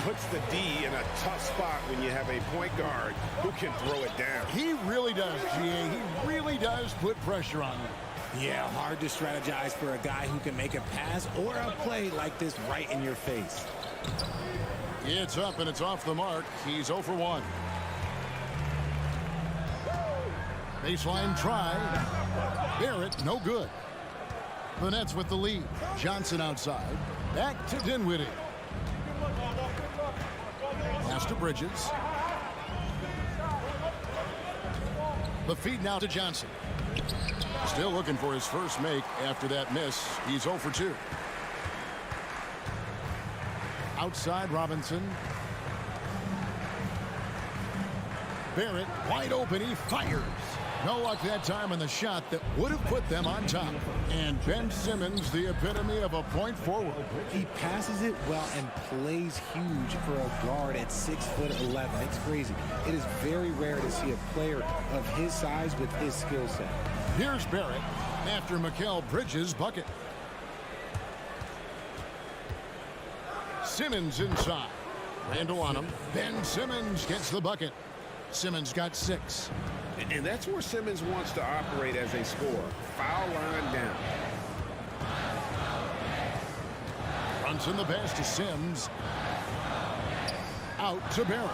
Puts the D in a tough spot when you have a point guard who can throw it down. He really does, GA. He really does put pressure on them. Yeah, hard to strategize for a guy who can make a pass or a play like this right in your face. It's up and it's off the mark. He's 0 for 1. Baseline try. Barrett, no good. The Nets with the lead. Johnson outside. Back to Dinwiddie. Pass to Bridges. The feed now to Johnson. Still looking for his first make after that miss. He's 0 for 2. Outside Robinson. Barrett wide open. He fires. No luck that time on the shot that would have put them on top. And Ben Simmons, the epitome of a point forward. He passes it well and plays huge for a guard at 6'11". It's crazy. It is very rare to see a player of his size with his skill set. Here's Barrett after Mikal Bridges' bucket. Simmons inside. Randall on him. Ben Simmons gets the bucket. Simmons got 6. And that's where Simmons wants to operate as a scorer. Foul line down. Runs in the pass to Sims. Out to Barrett.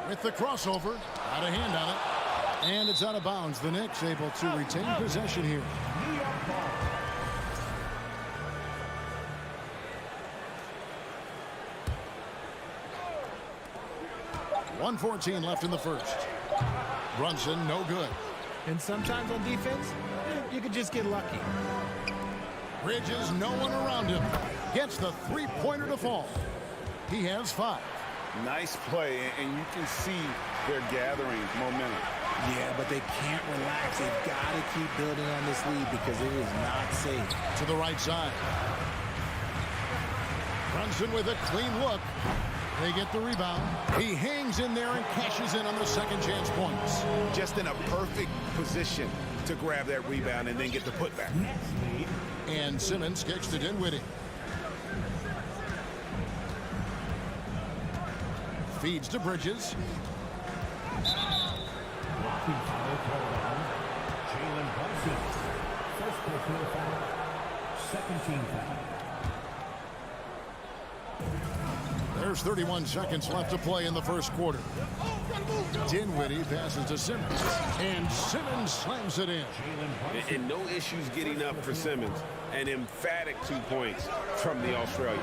With the crossover. Out of hand on it. And it's out of bounds. The Knicks able to retain possession here. 1:14 left in the first. Brunson, no good. And sometimes on defense, you could just get lucky. Bridges, no one around him. Gets the three-pointer to fall. He has 5. Nice play, and you can see they're gathering momentum. Yeah, but they can't relax. They've got to keep building on this lead because it is not safe. To the right side. Brunson with a clean look. They get the rebound. He hangs in there and cashes in on the second chance points. Just in a perfect position to grab that rebound and then get the putback. And Simmons kicks to Dinwiddie. Feeds to Bridges. Jalen Brunson. First personal foul. Second team foul. There's 31 seconds left to play in the first quarter. Dinwiddie passes to Simmons. And Simmons slams it in. And no issues getting up for Simmons. An emphatic 2 points from the Australian.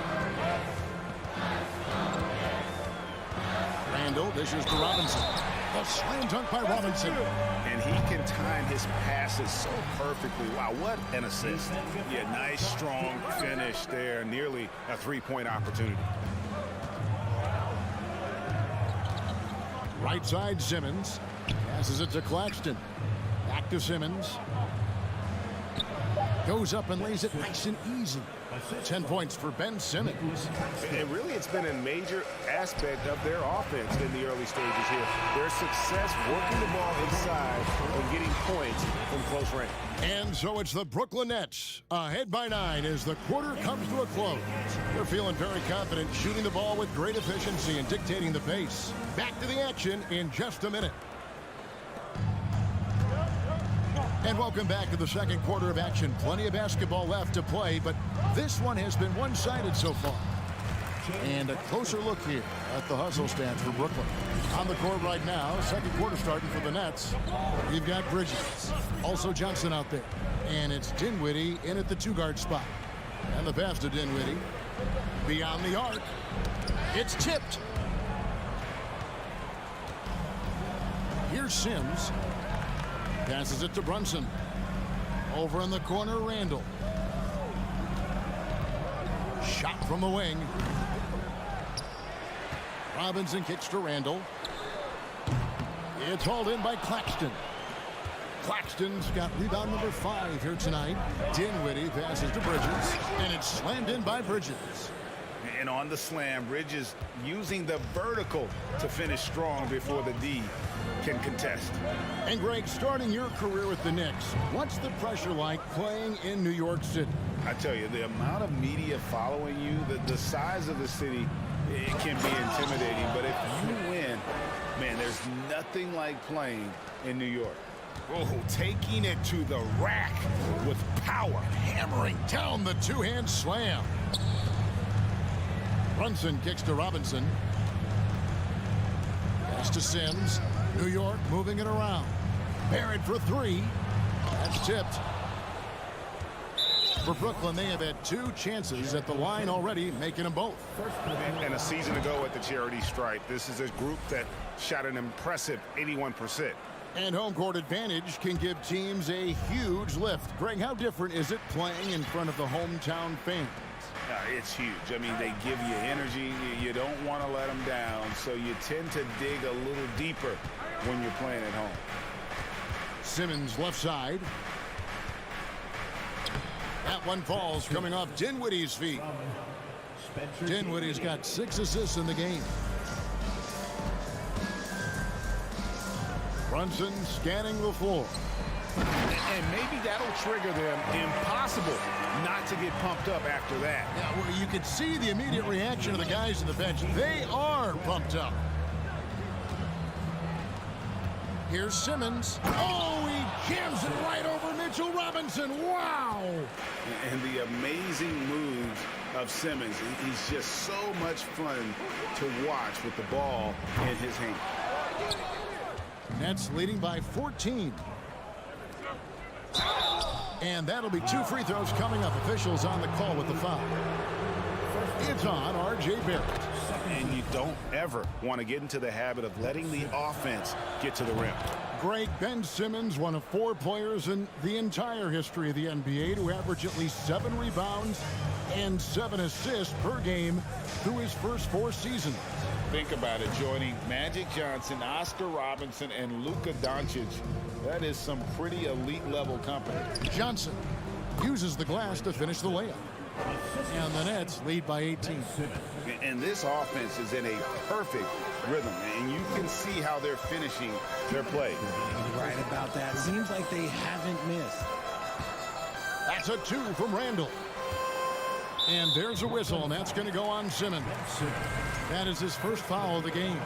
Randall dishes to Robinson. A slam dunk by Robinson. And he can time his passes so perfectly. Wow, what an assist. Yeah, nice, strong finish there. Nearly a three-point opportunity. Right side, Simmons. Passes it to Claxton. Back to Simmons. Goes up and lays it nice and easy. 10 points for Ben Simmons. And really, it's been a major aspect of their offense in the early stages here. Their success working the ball inside and getting points from close range. And so it's the Brooklyn Nets ahead by 9 as the quarter comes to a close. They're feeling very confident, shooting the ball with great efficiency and dictating the pace. Back to the action in just a minute. And welcome back to the second quarter of action. Plenty of basketball left to play, but this one has been one-sided so far. And a closer look here at the hustle stats for Brooklyn. On the court right now, second quarter starting for the Nets. We've got Bridges, also Johnson out there. And it's Dinwiddie in at the 2-guard spot. And the pass to Dinwiddie. Beyond the arc. It's tipped. Here's Sims. Passes it to Brunson. Over in the corner, Randall. Shot from the wing. Robinson kicks to Randall. It's hauled in by Claxton. Claxton's got rebound number 5 here tonight. Dinwiddie passes to Bridges, and it's slammed in by Bridges. And on the slam, Bridges using the vertical to finish strong before the D can contest. And Greg, starting your career with the Knicks, what's the pressure like playing in New York City? I tell you, the amount of media following you, the size of the city, it can be intimidating. But if you win, man, There's nothing like playing in New York. Oh, taking it to the rack with power. Hammering down the two-hand slam. Brunson kicks to Robinson. Pass to Sims. New York moving it around. Barrett for three. That's tipped. For Brooklyn, they have had 2 chances at the line already, making them both. And a season ago at the charity stripe, this is a group that shot an impressive 81%. And home court advantage can give teams a huge lift. Greg, how different is it playing in front of the hometown fans? It's huge. I mean, they give you energy. You don't want to let them down, so you tend to dig a little deeper when you're playing at home. Simmons left side. That one falls coming off Dinwiddie's feet. Dinwiddie's got 6 assists in the game. Brunson scanning the floor. And maybe that'll trigger them. Impossible not to get pumped up after that. Yeah, well, you can see the immediate reaction of the guys on the bench. They are pumped up. Here's Simmons. Oh, he jams it right over Mitchell Robinson. Wow. And the amazing moves of Simmons. He's just so much fun to watch with the ball in his hand. Nets leading by 14. And that'll be 2 free throws coming up. Officials on the call with the foul. It's on R.J. Barrett. And you don't ever want to get into the habit of letting the offense get to the rim. Great. Ben Simmons, one of 4 players in the entire history of the NBA to average at least 7 rebounds and 7 assists per game through his first 4 seasons. Think about it, joining Magic Johnson, Oscar Robinson, and Luka Doncic. That is some pretty elite level company. Johnson uses the glass to finish the layup. And the Nets lead by 18. And this offense is in a perfect rhythm, and you can see how they're finishing their play. Right about that. Seems like they haven't missed. That's a 2 from Randall. And there's a whistle, and that's going to go on Simmons. That is his first foul of the game.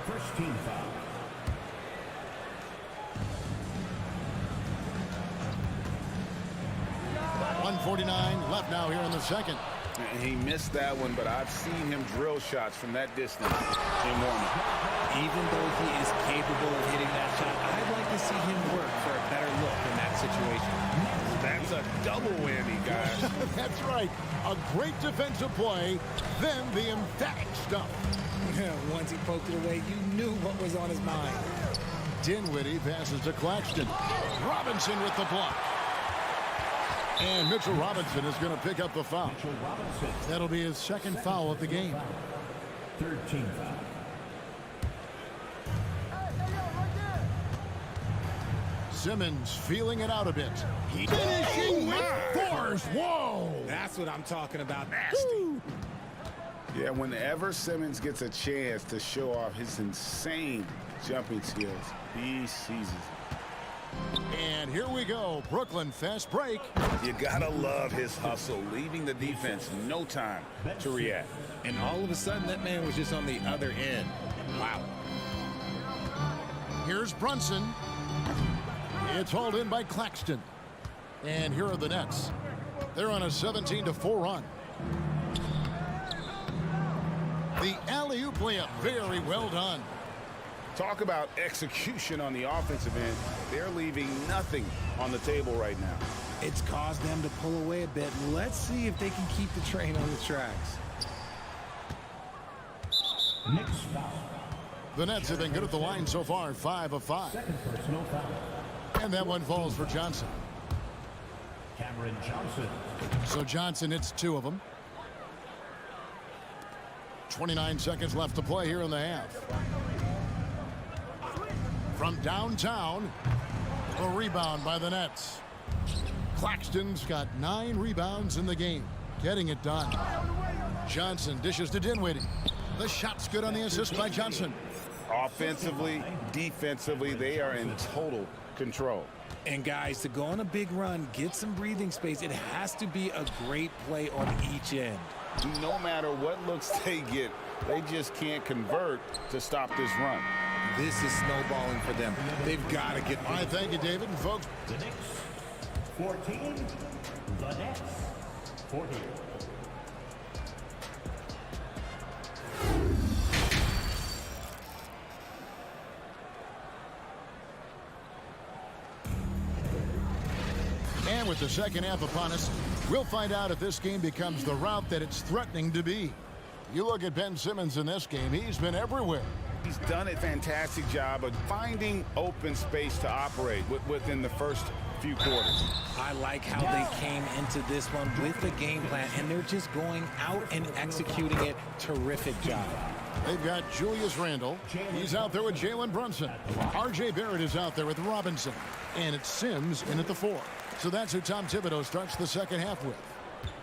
First team foul. .149 left now here in the second. He missed that one, but I've seen him drill shots from that distance in warm-up. Even though he is capable of hitting that shot, I'd like to see him work for a better look in that situation. That's a double whammy, guys. That's right. A great defensive play, then the emphatic stuff. Once he poked it away, you knew what was on his mind. Dinwiddie passes to Claxton. Robinson with the block. And Mitchell Robinson is going to pick up the foul. That'll be his second foul of the game. Third team foul. Simmons feeling it out a bit. Finishing with force. Whoa! That's what I'm talking about. Nasty. Yeah, whenever Simmons gets a chance to show off his insane jumping skills, he seizes it. And here we go. Brooklyn fast break. You gotta love his hustle, leaving the defense no time to react. And all of a sudden, that man was just on the other end. Wow. Here's Brunson. It's hauled in by Claxton. And here are the Nets. They're on a 17-4 run. The alley-oop layup, very well done. Talk about execution on the offensive end. They're leaving nothing on the table right now. It's caused them to pull away a bit. Let's see if they can keep the train on the tracks. Knicks foul. The Nets have been good at the line so far, 5 of 5. Second personal foul. And that one falls for Johnson. Cameron Johnson. So Johnson hits 2 of them. 29 seconds left to play here in the half. From downtown, a rebound by the Nets. Claxton's got 9 rebounds in the game, getting it done. Johnson dishes to Dinwiddie. The shot's good on the assist by Johnson. Offensively, defensively, they are in total control. And guys, to go on a big run, get some breathing space, it has to be a great play on each end. No matter what looks they get, they just can't convert to stop this run. This is snowballing for them. They've got to get... All right, thank you, David. And folks, The Knicks 14, the Nets 40. and with the second half upon us, we'll find out if this game becomes the route that it's threatening to be. You look at Ben Simmons in this game, he's been everywhere. He's done a fantastic job of finding open space to operate within the first few quarters. I like how they came into this one with a game plan, and they're just going out and executing it. Terrific job. They've got Julius Randle. He's out there with Jalen Brunson. R.J. Barrett is out there with Robinson. And it's Sims in at the 4. So that's who Tom Thibodeau starts the second half with.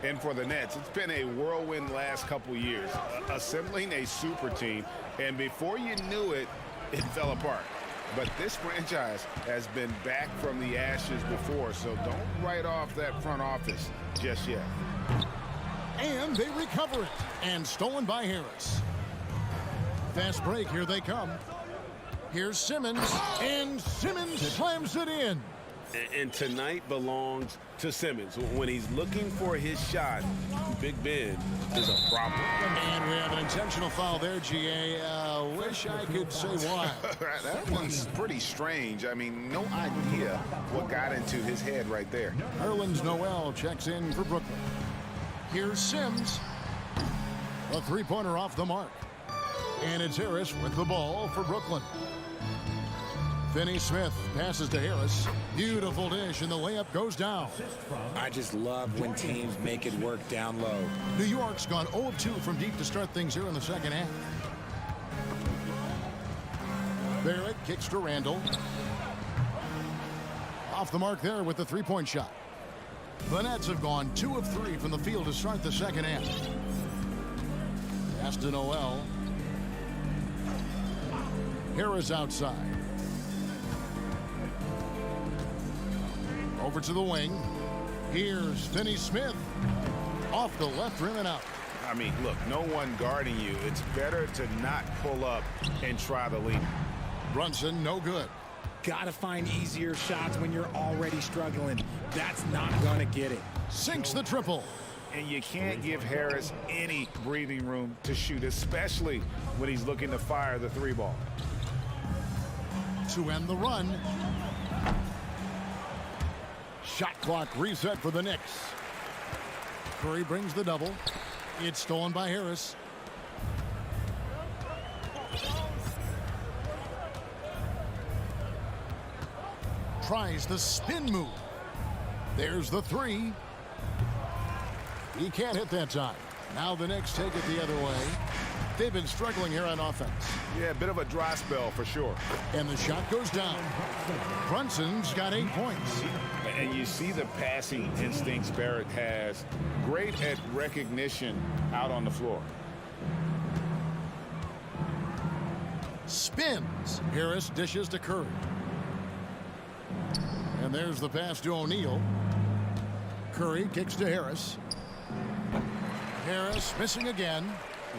And for the Nets, it's been a whirlwind last couple years, assembling a super team, and before you knew it, it fell apart. But this franchise has been back from the ashes before, so don't write off that front office just yet. And they recover it. And stolen by Harris. Fast break, here they come. Here's Simmons, and Simmons slams it in. And tonight belongs to Simmons. When he's looking for his shot, Big Ben is a problem. And we have an intentional foul there, GA. Wish I could say why. That one's pretty strange. I mean, no idea what got into his head right there. Nerlens Noel checks in for Brooklyn. Here's Sims. A three-pointer off the mark. And it's Harris with the ball for Brooklyn. Finney Smith passes to Harris. Beautiful dish, and the layup goes down. I just love when teams make it work down low. New York's gone 0 of 2 from deep to start things here in the second half. Barrett kicks to Randle. Off the mark there with the three-point shot. The Nets have gone 2 of 3 from the field to start the second half. Pass to Noel. Harris outside. Over to the wing. Here's Finney Smith. Off the left rim and out. I mean, look, no one guarding you. It's better to not pull up and try to lead. Brunson, no good. Gotta find easier shots when you're already struggling. That's not gonna get it. Sinks the triple. And you can't give Harris any breathing room to shoot, especially when he's looking to fire the three ball. To end the run. Shot clock reset for the Knicks. Curry brings the double. It's stolen by Harris. Tries the spin move. There's the three. He can't hit that time. Now the Knicks take it the other way. They've been struggling here on offense. Yeah, a bit of a dry spell for sure. And the shot goes down. Brunson's got 8 points. And you see the passing instincts Barrett has. Great at recognition out on the floor. Spins. Harris dishes to Curry. And there's the pass to O'Neal. Curry kicks to Harris. Harris missing again.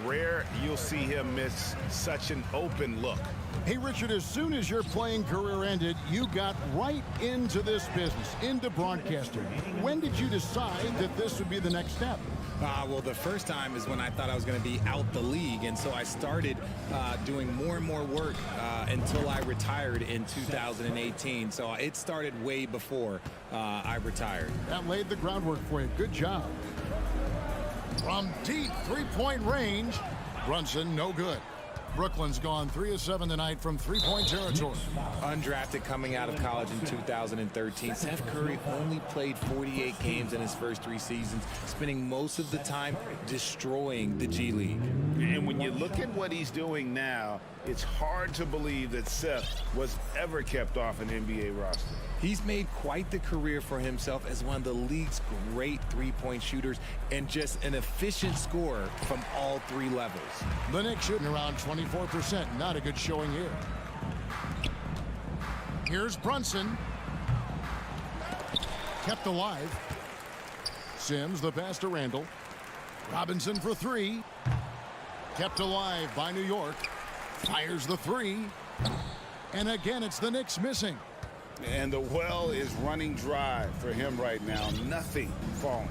Rare you'll see him miss such an open look. Hey, Richard, as soon as your playing career ended, you got right into this business, into broadcasting. When did you decide that this would be the next step? Well, the first time is when I thought I was going to be out the league, and so I started doing more and more work until I retired in 2018. So it started way before I retired. That laid the groundwork for you. Good job. From deep three-point range, Brunson no good. Brooklyn's gone 3 of 7 tonight from three-point territory. Undrafted coming out of college in 2013, Steph Curry only played 48 games in his first 3 seasons, spending most of the time destroying the G League. And when you look at what he's doing now, it's hard to believe that Seth was ever kept off an NBA roster. He's made quite the career for himself as one of the league's great three-point shooters and just an efficient scorer from all 3 levels. The Knicks shooting around 24%. Not a good showing here. Here's Brunson. Kept alive. Sims, the pass to Randle. Robinson for 3. Kept alive by New York. Fires the 3. And again, it's the Knicks missing. And the well is running dry for him right now. Nothing falling.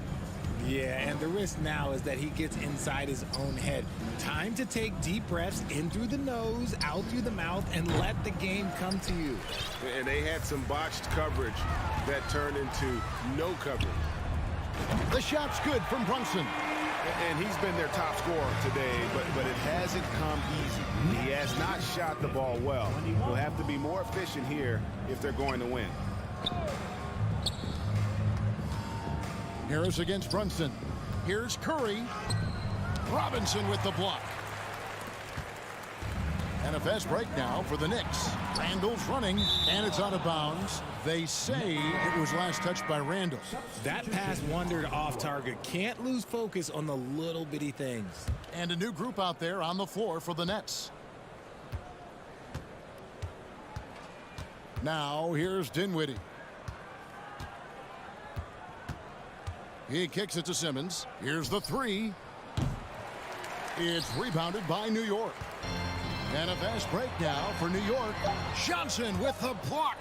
Yeah, and the risk now is that he gets inside his own head. Time to take deep breaths in through the nose, out through the mouth, and let the game come to you. And they had some botched coverage that turned into no coverage. The shot's good from Brunson. And he's been their top scorer today, but it hasn't come easy. He has not shot the ball well. He'll have to be more efficient here if they're going to win. Harris against Brunson. Here's Curry. Robinson with the block. And a fast break now for the Knicks. Randall's running, and it's out of bounds. They say it was last touched by Randall. That pass wandered off target. Can't lose focus on the little bitty things. And a new group out there on the floor for the Nets. Now here's Dinwiddie. He kicks it to Simmons. Here's the three. It's rebounded by New York. And a fast break now for New York. Johnson with the block.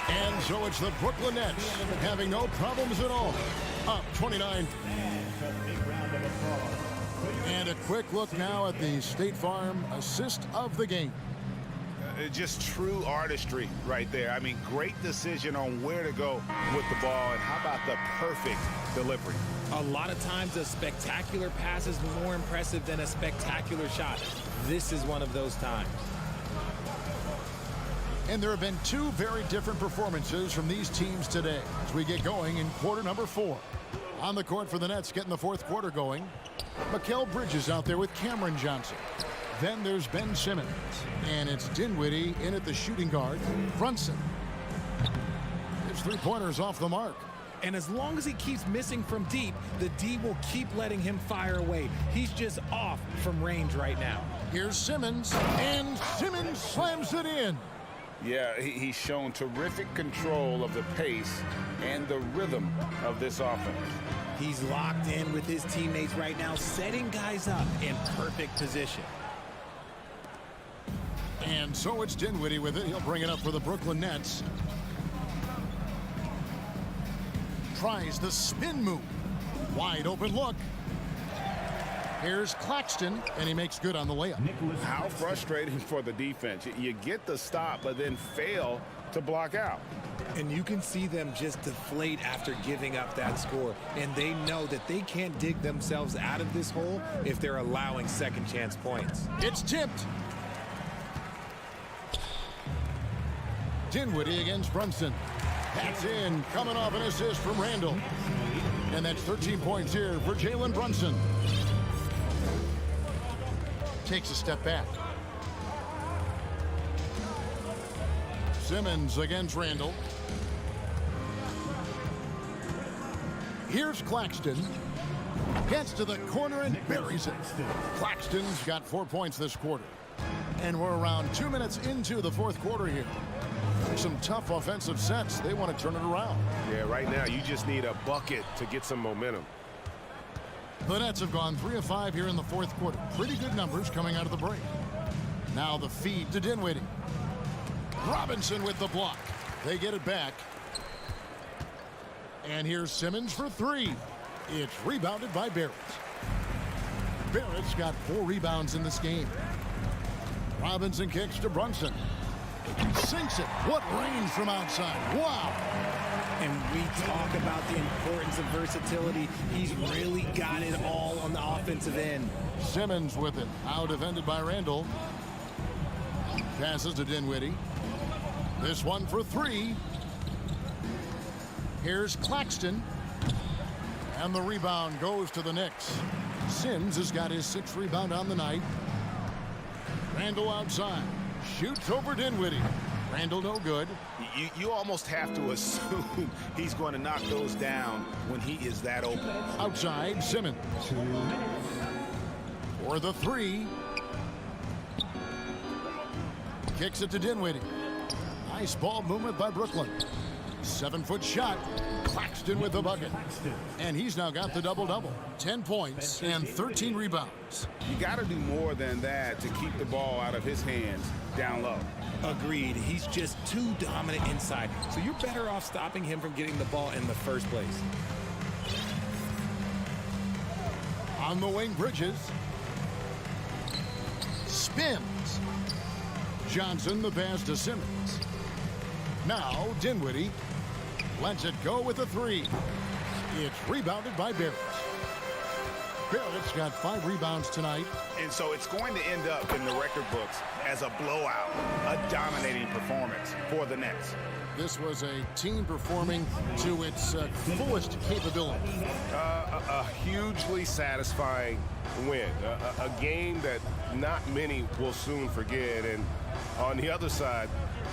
And so it's the Brooklyn Nets having no problems at all. Up 29. And a quick look now at the State Farm assist of the game. Just true artistry right there. I mean, great decision on where to go with the ball, and how about the perfect delivery? A lot of times a spectacular pass is more impressive than a spectacular shot. This is one of those times. And there have been two very different performances from these teams today as we get going in quarter number 4. On the court for the Nets getting the fourth quarter going. Mikal Bridges out there with Cameron Johnson. Then there's Ben Simmons. And it's Dinwiddie in at the shooting guard. Brunson. His three-pointers off the mark. And as long as he keeps missing from deep, the D will keep letting him fire away. He's just off from range right now. Here's Simmons. And Simmons slams it in. Yeah, he's shown terrific control of the pace and the rhythm of this offense. He's locked in with his teammates right now, setting guys up in perfect position. And so it's Dinwiddie with it. He'll bring it up for the Brooklyn Nets. Tries the spin move. Wide open look. Here's Claxton, and he makes good on the layup. How frustrating for the defense. You get the stop, but then fail to block out. And you can see them just deflate after giving up that score. And they know that they can't dig themselves out of this hole if they're allowing second chance points. It's tipped. Dinwiddie against Brunson. That's in, coming off an assist from Randall. And that's 13 points here for Jalen Brunson. Takes a step back. Simmons against Randall. Here's Claxton. Gets to the corner and buries it. Claxton's got 4 points this quarter. And we're around 2 minutes into the fourth quarter here. Some tough offensive sets. They want to turn it around. Yeah, right now you just need a bucket to get some momentum. The Nets have gone 3 of 5 here in the fourth quarter. Pretty good numbers coming out of the break. Now the feed to Dinwiddie. Robinson with the block. They get it back. And here's Simmons for 3. It's rebounded by Barrett. Barrett's got 4 rebounds in this game. Robinson kicks to Brunson. Sinks it. What range from outside. Wow. And we talk about the importance of versatility. He's really got it all on the offensive end. Simmons with it. Now defended by Randall. Passes to Dinwiddie. This one for 3. Here's Claxton. And the rebound goes to the Knicks. Sims has got his 6th rebound on the night. Randall outside. Shoots over Dinwiddie. Randall no good. You almost have to assume he's going to knock those down when he is that open. Outside, Simmons. For the 3. Kicks it to Dinwiddie. Nice ball movement by Brooklyn. 7-foot shot. Claxton with the bucket. And he's now got the double-double. 10 points and 13 rebounds. You got to do more than that to keep the ball out of his hands down low. Agreed. He's just too dominant inside. So you're better off stopping him from getting the ball in the first place. On the wing, Bridges. Spins. Johnson the pass to Simmons. Now Dinwiddie lets it go with a three. It's rebounded by Barrett. Barrett's got 5 rebounds tonight. And so it's going to end up in the record books as a blowout, a dominating performance for the Nets. This was a team performing to its fullest capability. A hugely satisfying win. A game that not many will soon forget. And on the other side,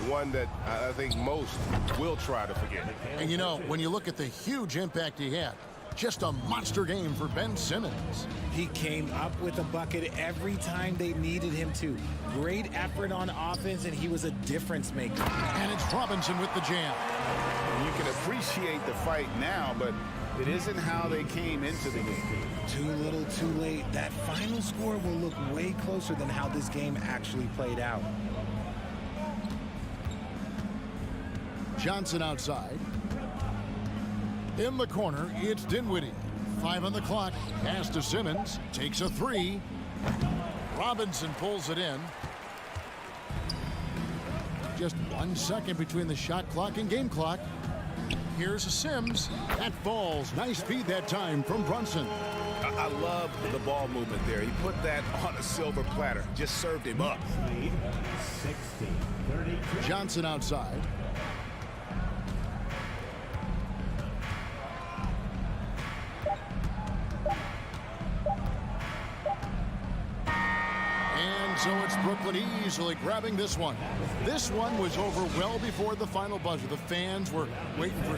one that I think most will try to forget. And you know, when you look at the huge impact he had, just a monster game for Ben Simmons. He came up with a bucket every time they needed him to. Great effort on offense, and he was a difference maker. And it's Robinson with the jam. You can appreciate the fight now, but it isn't how they came into the game. Too little, too late. That final score will look way closer than how this game actually played out. Johnson outside. In the corner, it's Dinwiddie. 5 on the clock. Pass to Simmons. Takes a 3. Robinson pulls it in. Just 1 second between the shot clock and game clock. Here's a Sims. That falls. Nice feed that time from Brunson. I love the ball movement there. He put that on a silver platter. Just served him up. Johnson outside. So it's Brooklyn easily grabbing this one. This one was over well before the final buzzer. The fans were waiting for